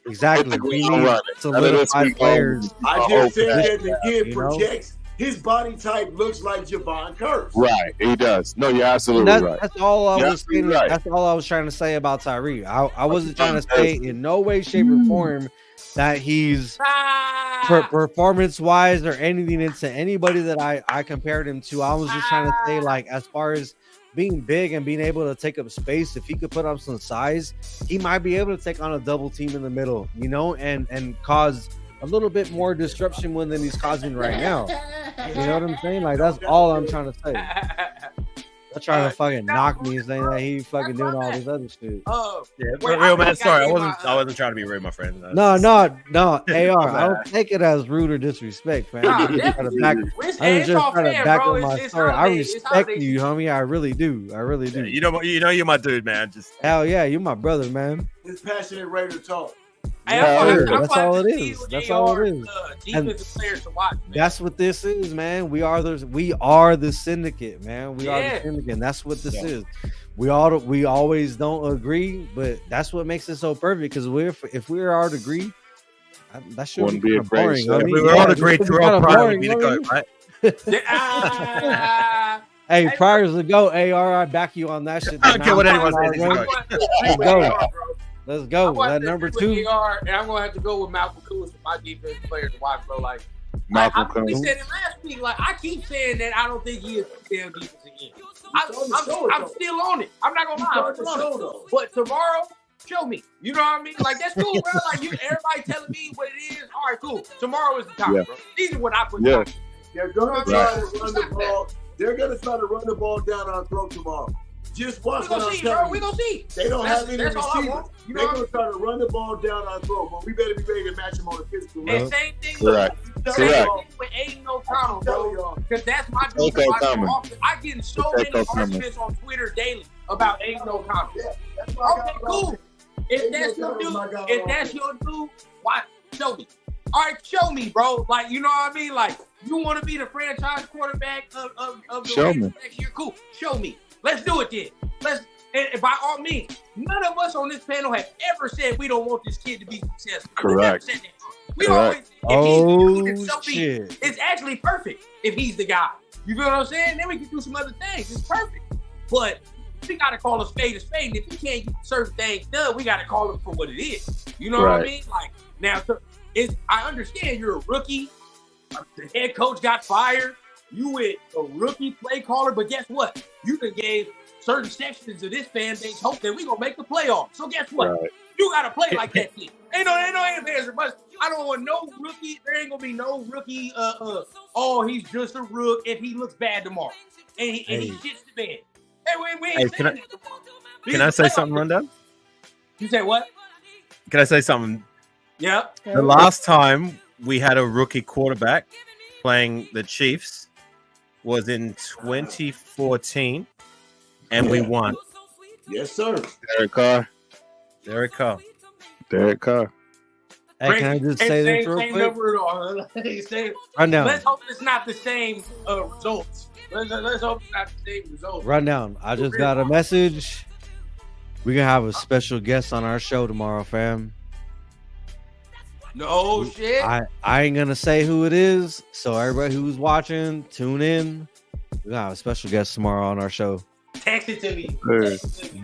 Exactly. We need solidified players. I just said that the kid projects. His body type looks like Javon Curse. Right, he does. No, you're absolutely right. That's all I was saying. Right. That's all I was trying to say about Tyree. I wasn't trying to say in no way, shape, or form that he's performance-wise or anything into anybody that I compared him to. I was just trying to say, like, as far as being big and being able to take up space, if he could put up some size, he might be able to take on a double team in the middle, you know, and cause a little bit more disruption than he's causing right now. You know what I'm saying? Like, that's all I'm trying to say. They're trying to fucking knock me and saying that he fucking doing all this other shit. Real man. Sorry, I wasn't trying to be rude, my friend. No, AR. I don't take it as rude or disrespect, man. I'm just trying to back up my story. I respect you, homie. I really do. Yeah, you know, you're my dude, man. Just hell yeah, you're my brother, man. It's passionate Raider talk. That's all it is. Defensive players to watch, man. That's what this is, man. We are the syndicate, man. We are the syndicate. And that's what this is. We always don't agree, but that's what makes it so perfect. Because if we all agree, that shouldn't be boring. I mean, we all agree through our pride would be the goat, right? Hey, prior to the go, AR, I back you on that shit. I don't care what anyone says. Let's go. Let's go. That number 2. And I'm gonna have to go with Malcolm Coons for my defensive player to watch, bro. Like, Malcolm we said it last week. Like, I keep saying that I don't think he is damn defensive again. I'm still on it. I'm not gonna lie. I'm still on it. But tomorrow, show me. You know what I mean? Like, that's cool, bro. Like, everybody telling me what it is. All right, cool. Tomorrow is the time, bro. These are what I put down. They're gonna try to run the ball. They're gonna try to run the ball down our throat tomorrow. Just watch what I'm telling you. We're gonna see. They don't have any receivers. They're gonna try to run the ball down our throat, but we better be ready to match him on the physical. And same thing Correct. Same Correct. thing with Aiden O'Connell, bro. Because that's my Take dude. O'Connell. I get so Take many O'Connell. arguments on Twitter daily about Aiden O'Connell. Yeah, that's why I Okay, got cool. If that's your dude, why? Show me. All right, show me, bro. Like, you know what I mean? Like, you want to be the franchise quarterback of the Show Raiders me. next year? Cool. Show me. Let's do it then. And by all means, none of us on this panel have ever said we don't want this kid to be successful. Correct. We never said that. We Correct. always, if he's the dude, so be shit. it. It's actually perfect if he's the guy. You feel what I'm saying? Then we can do some other things. It's perfect. But we got to call a spade a spade. And if he can't get certain things done, we got to call him for what it is. You know what I Right. mean? Like, now, I understand you're a rookie. The head coach got fired. You with a rookie play caller, but guess what? You can gave certain sections of this fan base hope that we gonna make the playoffs. So guess what? Right. You gotta play like that kid. Ain't no answer. But I don't want no rookie. There ain't gonna be no rookie. Oh, he's just a rook if he looks bad tomorrow and he shits the bed. Hey, we ain't saying that tomorrow. Can I say something, Rundown? You say what? Can I say something? Yeah. The last time we had a rookie quarterback playing the Chiefs was in 2014, and we won. Yes, sir. Derek Carr. Derek Carr. Derek Carr. Hey, can I just say this real same quick? number at all. Same- Rundown. Let's hope it's not the same results. Let's hope it's not the same results. Rundown. I just got a message. We're gonna have a special guest on our show tomorrow, fam. No shit. I ain't gonna say who it is, so everybody who's watching, tune in. We're gonna have a special guest tomorrow on our show. Text it to me. Sure. Text it to me.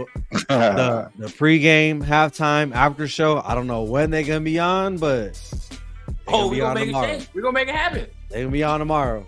The pregame, halftime, after show. I don't know when they're gonna be on, but We're gonna make it change. We're gonna make it happen. They're gonna be on tomorrow.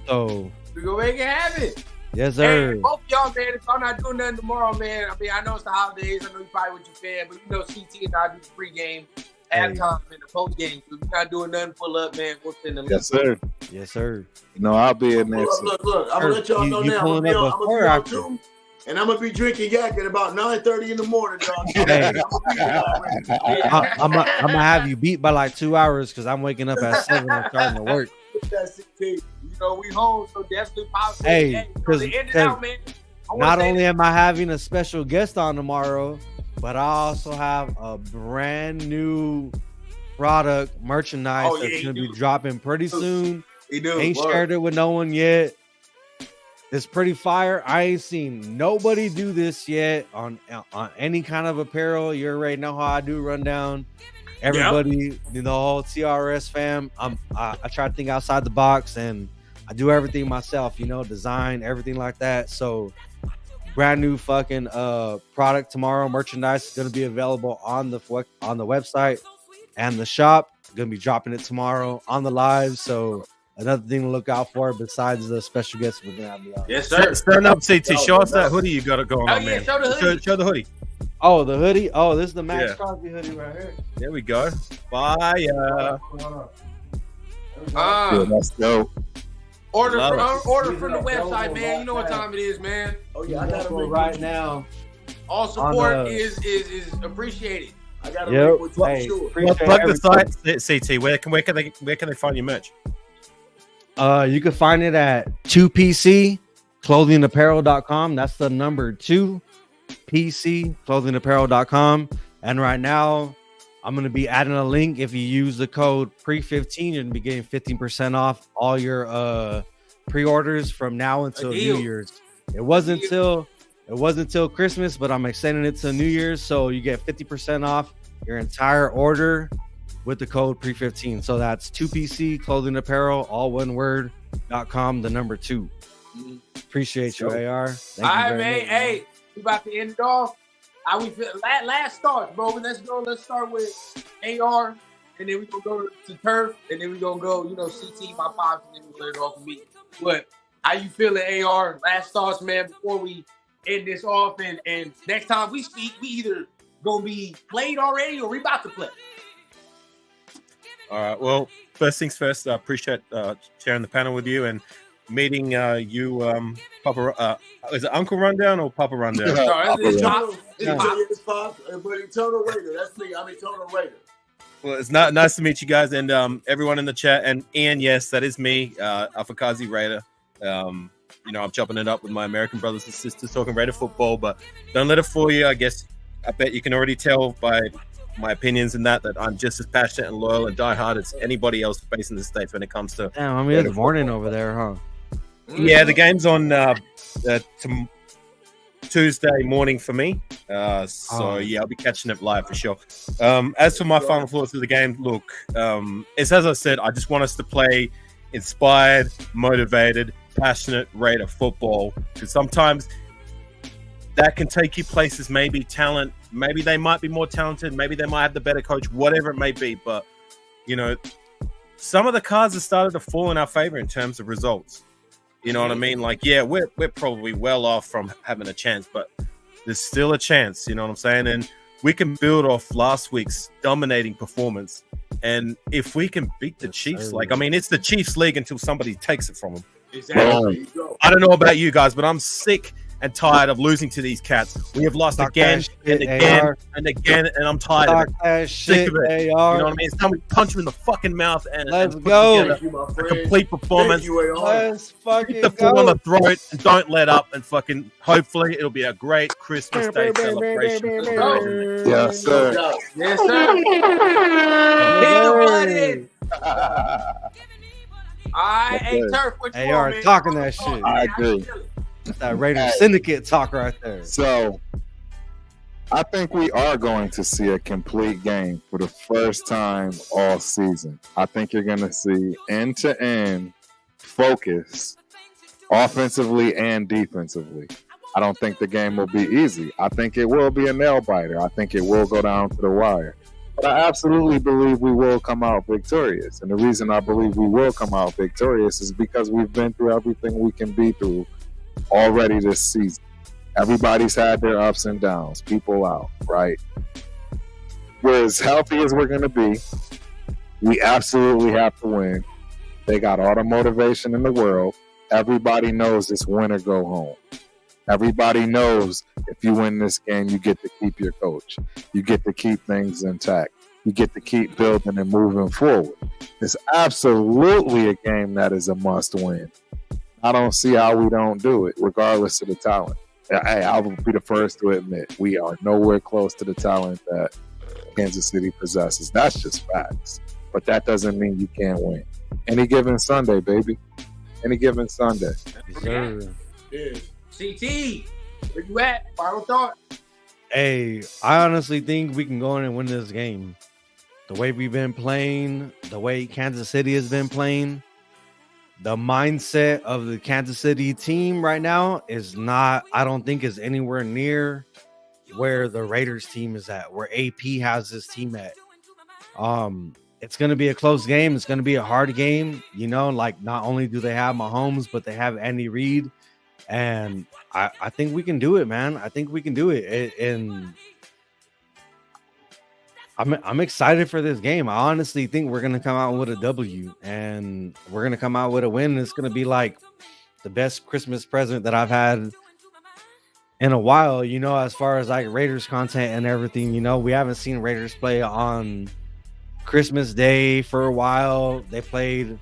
So We're gonna make it happen. yes, sir. Hey, both y'all, man, if I'm not doing nothing tomorrow, man, I mean, I know it's the holidays. I know you probably with your fan, but you know, CT and I do the pregame, halftime, and the postgame. So if you're not doing nothing, pull up, man. We'll send the link. Yes, sir. Yes, sir. No, I'll be in there. Look. I'm gonna let y'all know You now. pulling I'm up gonna before be or on after? Zoom, and I'm gonna be drinking yak at about 9:30 in the morning, dog. Hey. I'm I'm gonna have you beat by like 2 hours because I'm waking up at 7 and starting to work. You know, we home, so definitely positive. Hey, so 'cause- to end it out, man. I wanna Not say only am I having a special guest on tomorrow, but I also have a brand new product merchandise Oh, yeah, that's you gonna be do. dropping pretty soon. he do. Ain't shared it with no one yet. It's pretty fire. I ain't seen nobody do this yet on any kind of apparel. You already know how I do Rundown. Everybody, the whole TRS fam. I try to think outside the box and I do everything myself. Design everything like that. So brand new fucking product tomorrow. Merchandise is gonna be available on the website and the shop. Gonna be dropping it tomorrow on the live. So another thing to look out for besides the special guests we're gonna have me on. Yes, sir. Stand up, CT. Show us that hoodie you got going Oh, on, yeah, man. show the hoodie. Show the hoodie. Oh, the hoodie. Oh, this is the Max Yeah. Crosby hoodie right here. There we go. Fire. Yeah, that's dope. Order Love from the website, man. You know what time it is, man. Oh yeah, I gotta For make right now. All support On the- is appreciated. I gotta Yep. make with you, Hey, sure. appreciate Plug the everything. site, CT. Where can they find your merch? You can find it at 2pcclothingapparel.com. That's the number 2pcclothingapparel.com. And right now, I'm going to be adding a link. If you use the code PRE15, you're going to be getting 15% off all your pre-orders from now until deal. New Year's. It wasn't till Christmas, but I'm extending it to New Year's, so you get 50% off your entire order with the code PRE15. So that's 2PC Clothing Apparel, all one word, .com, the number 2. Appreciate you, AR. Thank All you right, very man. much, Hey, we about to end it off. How we feel? Last start, bro. Let's go. Let's start with AR, and then we gonna go to Turf, and then we gonna go, CT, my pops, and then we let it off with me. But how you feeling, AR? Last thoughts, man, before we end this off, and next time we speak, we either gonna be played already or we about to play. All right. Well, first things first, I appreciate sharing the panel with you. And meeting you, Papa. Is it Uncle Rundown or Papa Rundown? No, it's Pop. It's Pop, but Eternal Raider. That's me. I'm Eternal Raider. Well, it's nice to meet you guys and everyone in the chat. And Ian, yes, that is me, Afakazi Raider. I'm chopping it up with my American brothers and sisters talking Raider football, but don't let it fool you. I bet you can already tell by my opinions in that I'm just as passionate and loyal and diehard as anybody else based in the States when it comes to. Damn, I mean, it's morning over there, huh? Yeah, the game's on Tuesday morning for me. Yeah, I'll be catching it live for sure. As for my final thoughts of the game, look, it's as I said, I just want us to play inspired, motivated, passionate Raider football, because sometimes that can take you places, maybe talent, maybe they might be more talented, maybe they might have the better coach, whatever it may be, but some of the cards have started to fall in our favor in terms of results. You know what I mean? Like, yeah, we're probably well off from having a chance, but there's still a chance, you know what I'm saying? And we can build off last week's dominating performance. And if we can beat the Chiefs, it's the Chiefs league until somebody takes it from them. Exactly. I don't know about you guys, but I'm sick and tired of losing to these cats. We have lost again and again and again, and I'm tired of it. Sick of it. You know what I mean? It's time we punch him in the fucking mouth and let's go. A complete performance. Let's fucking Keep the foot on the throat and don't let up, and fucking hopefully it'll be a great Christmas Day celebration. Yes, sir. Yes, sir. Hey, Turf, what you AR want, man? talking that shit. I agree. That Raider Syndicate talk right there. So, I think we are going to see a complete game for the first time all season. I think you're going to see end-to-end focus offensively and defensively. I don't think the game will be easy. I think it will be a nail-biter. I think it will go down to the wire. But I absolutely believe we will come out victorious. And the reason I believe we will come out victorious is because we've been through everything we can be through already this season. Everybody's had their ups and downs, people out, right? We're as healthy as we're going to be. We absolutely have to win. They got all the motivation in the world. Everybody knows it's win or go home. Everybody knows if you win this game, you get to keep your coach. You get to keep things intact. You get to keep building and moving forward. It's absolutely a game that is a must win. I don't see how we don't do it, regardless of the talent. Hey, I will be the first to admit we are nowhere close to the talent that Kansas City possesses. That's just facts. But that doesn't mean you can't win. Any given Sunday, baby. Any given Sunday. Yeah. CT, where you at? Final thought. Hey, I honestly think we can go in and win this game. The way we've been playing, the way Kansas City has been playing, the mindset of the Kansas City team right now is not, I don't think is anywhere near where the Raiders team is at, where AP has this team at. It's going to be a close game. It's going to be a hard game. Like not only do they have Mahomes, but they have Andy Reid. And I think we can do it, man. I think we can do it. And I'm excited for this game. I honestly think we're going to come out with a W and we're going to come out with a win. It's going to be like the best Christmas present that I've had in a while, as far as like Raiders content and everything. We haven't seen Raiders play on Christmas Day for a while. They played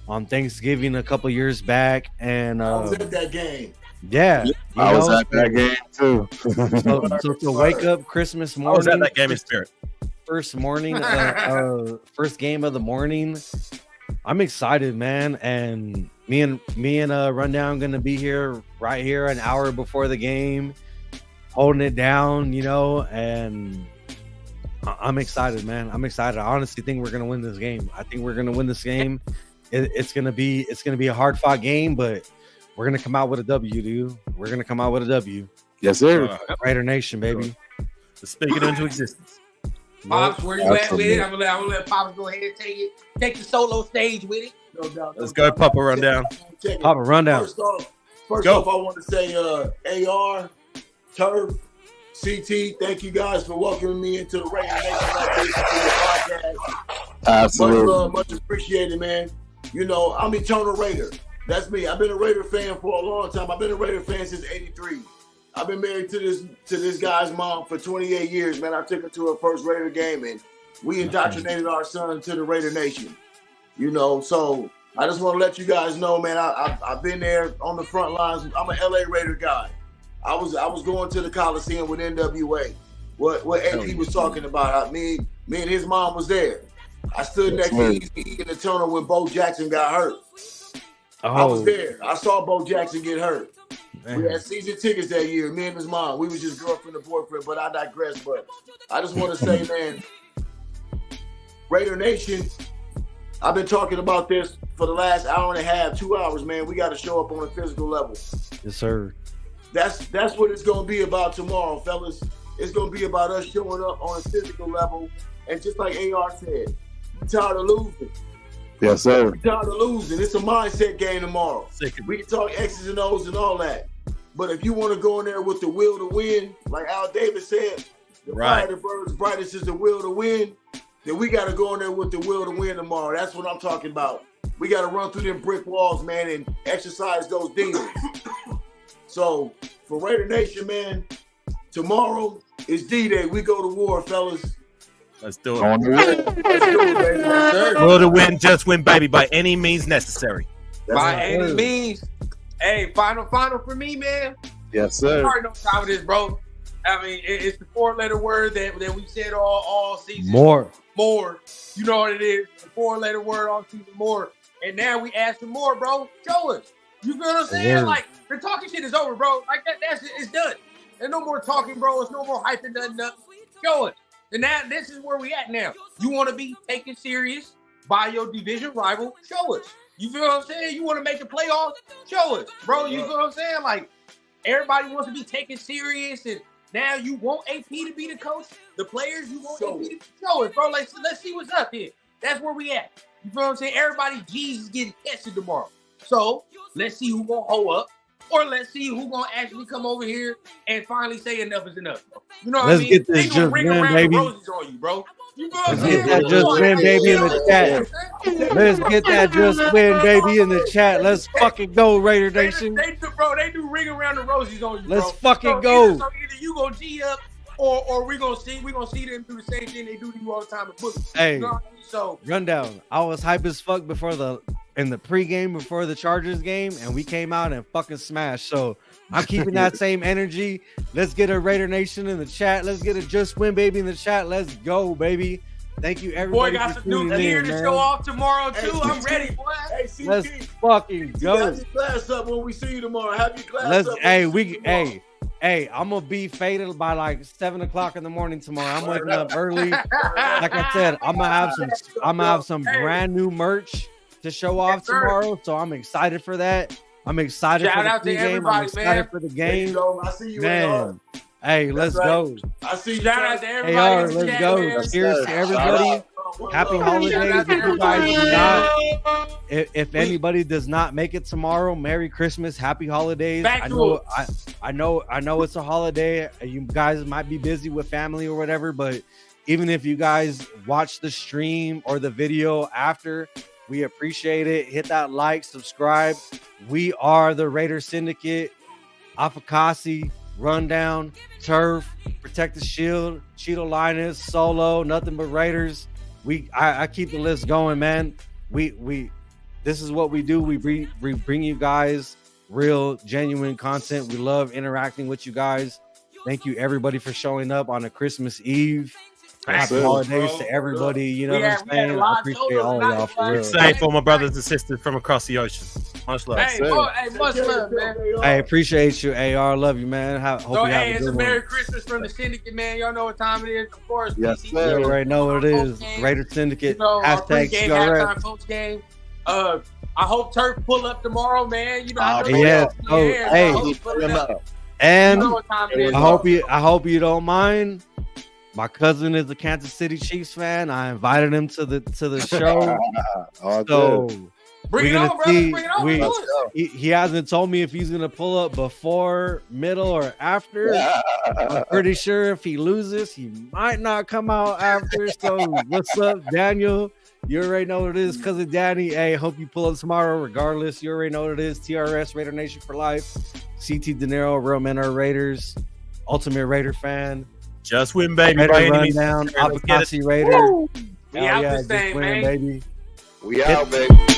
on Thanksgiving a couple years back, and I was at that game. Yeah, I was at that game too. so to wake up Christmas morning, I was at that game in spirit. First game of the morning. I'm excited, man, and me and Rundown gonna be here right here an hour before the game, holding it down, and I'm excited, man. I'm excited. I honestly think we're gonna win this game. I think we're gonna win this game. It's gonna be a hard fought game, but we're gonna come out with a W, dude. We're gonna come out with a W. Yes, sir. Raider Nation, baby. Let's speak it into existence. Pops, where you at with it? I'm gonna let Pops go ahead and take the solo stage with it. No doubt. Let's go, Papa Rundown. Papa Rundown. First off, I want to say AR, Turf, CT, thank you guys for welcoming me into the Raider Nation podcast. Absolutely. Much appreciated, man. I'm Eternal Raider. That's me. I've been a Raider fan for a long time. I've been a Raider fan since '83. I've been married to this guy's mom for 28 years, man. I took her to her first Raider game, and we indoctrinated our son to the Raider Nation. You know, so I just want to let you guys know, man. I've been there on the front lines. I'm a LA Raider guy. I was going to the Coliseum with NWA. What AP was talking about. Me and his mom was there. I stood next to Easy in the tunnel when Bo Jackson got hurt. I was there. I saw Bo Jackson get hurt. Man. We had season tickets that year. Me and his mom. We was just girlfriend and boyfriend. But I digress. But I just want to say, man, Raider Nation. I've been talking about this for the last hour and a half, 2 hours, man. We got to show up on a physical level. Yes, sir. That's what it's going to be about tomorrow, fellas. It's going to be about us showing up on a physical level. And just like AR said, we're tired of losing. Yes, sir. We're tired of losing. It's a mindset game tomorrow. We can talk X's and O's and all that. But if you want to go in there with the will to win, like Al Davis said, the fire of the birds brightest is the will to win, then we got to go in there with the will to win tomorrow. That's what I'm talking about. We got to run through them brick walls, man, and exercise those demons. So, for Raider Nation, man, tomorrow is D-Day. We go to war, fellas. Let's do it. Let's do it, baby. Yes, sir. Will to win, just win, baby, by any means necessary. By any means. Hey, final for me, man. Yes, sir. You already know how it is, bro. I mean, it's the 4-letter word that we said all season. More. You know what it is. The 4-letter word all season, more. And now we ask for more, bro. Show us. You feel what I'm saying? Yeah. Like, the talking shit is over, bro. Like, that's it. It's done. There's no more talking, bro. There's no more hyping nothing up. Show us. And now this is where we at now. You want to be taken serious by your division rival? Show us. You feel what I'm saying? You want to make the playoffs? Show us, bro. You feel what I'm saying? Like, everybody wants to be taken serious, and now you want AP to be the coach. The players, you want AP to show us, bro. Like, let's see what's up here. That's where we at. You feel what I'm saying? Everybody, G's is getting tested tomorrow. So let's see who gonna hold up, or let's see who gonna actually come over here and finally say enough is enough, bro. You know what I mean? Get this just ring win, around baby. the roses on you, bro. You know what I'm Let's saying? get that just win, baby, in the chat. Let's get that just win, baby, in the chat. Let's fucking go, Raider Nation. They do ring around the roses on you, bro. Let's fucking go. Either you gonna G up, or we gonna see them do the same thing they do to you all the time at Boogie. Hey, you know what I mean? So rundown. I was hype as fuck in the pregame before the Chargers game, and we came out and fucking smashed. So I'm keeping that same energy. Let's get a Raider Nation in the chat. Let's get a just win, baby, in the chat. Let's go, baby. Thank you, everybody. Boy, got some new gear to show off tomorrow too. Hey, I'm ready, boy. Hey, CT, Let's fucking go. have your class up when we see you tomorrow. Have your class up. Hey, I'm gonna be faded by like 7 o'clock in the morning tomorrow. I'm waking up early. Like I said, I'm gonna have some brand new merch to show off tomorrow. So I'm excited for that. I'm excited for the pregame. I'm excited for the game. I see you, man. Hey, let's go. I see you. Shout out to everybody. Let's go. Cheers to everybody. Happy holidays. If you guys do not, if anybody does not make it tomorrow, Merry Christmas, Happy Holidays. I know it's a holiday. You guys might be busy with family or whatever, but even if you guys watch the stream or the video after, we appreciate it. Hit that like, subscribe. We are the Raider Syndicate. Afakasi, Rundown, Turf, Protect the Shield, Cheeto Linus, Solo, Nothing But Raiders. I keep the list going, man. This is what we do. We bring you guys real, genuine content. We love interacting with you guys. Thank you, everybody, for showing up on a Christmas Eve. Happy holidays to everybody. You know what I'm saying? I appreciate all of y'all for real. Safe for my brothers and sisters from across the ocean. Much love. Hey, much love, man. I appreciate you, AR. Love you, man. Hope you have a it's good a one. Merry Christmas from the Syndicate, man. Y'all know what time it is. Of course, Yes, PC. sir. You already know what it is. Raider Syndicate. You know, Hashtag pregame, CRF. halftime, post game. I hope Turf pull up tomorrow, man. You know, I know yes. they Hey. I hope he pull it up. And You know what time it is. I hope you don't mind. My cousin is a Kansas City Chiefs fan. I invited him to the show. All So good. Bring it on, brother. Bring it on. we- Do it. he hasn't told me if he's gonna pull up before, middle, or after. I'm pretty sure if he loses, he might not come out after. So what's up, Daniel? You already know what it is, Cousin Danny. Hey, hope you pull up tomorrow. Regardless, you already know what it is. TRS, Raider Nation for life. CT De Niro, Real Men Are Raiders. Ultimate Raider fan. Just win, baby. Raider By any means. Rundown. Let's get it. Apakasi Raider. We out this thing, just winning, man. baby. We out, baby.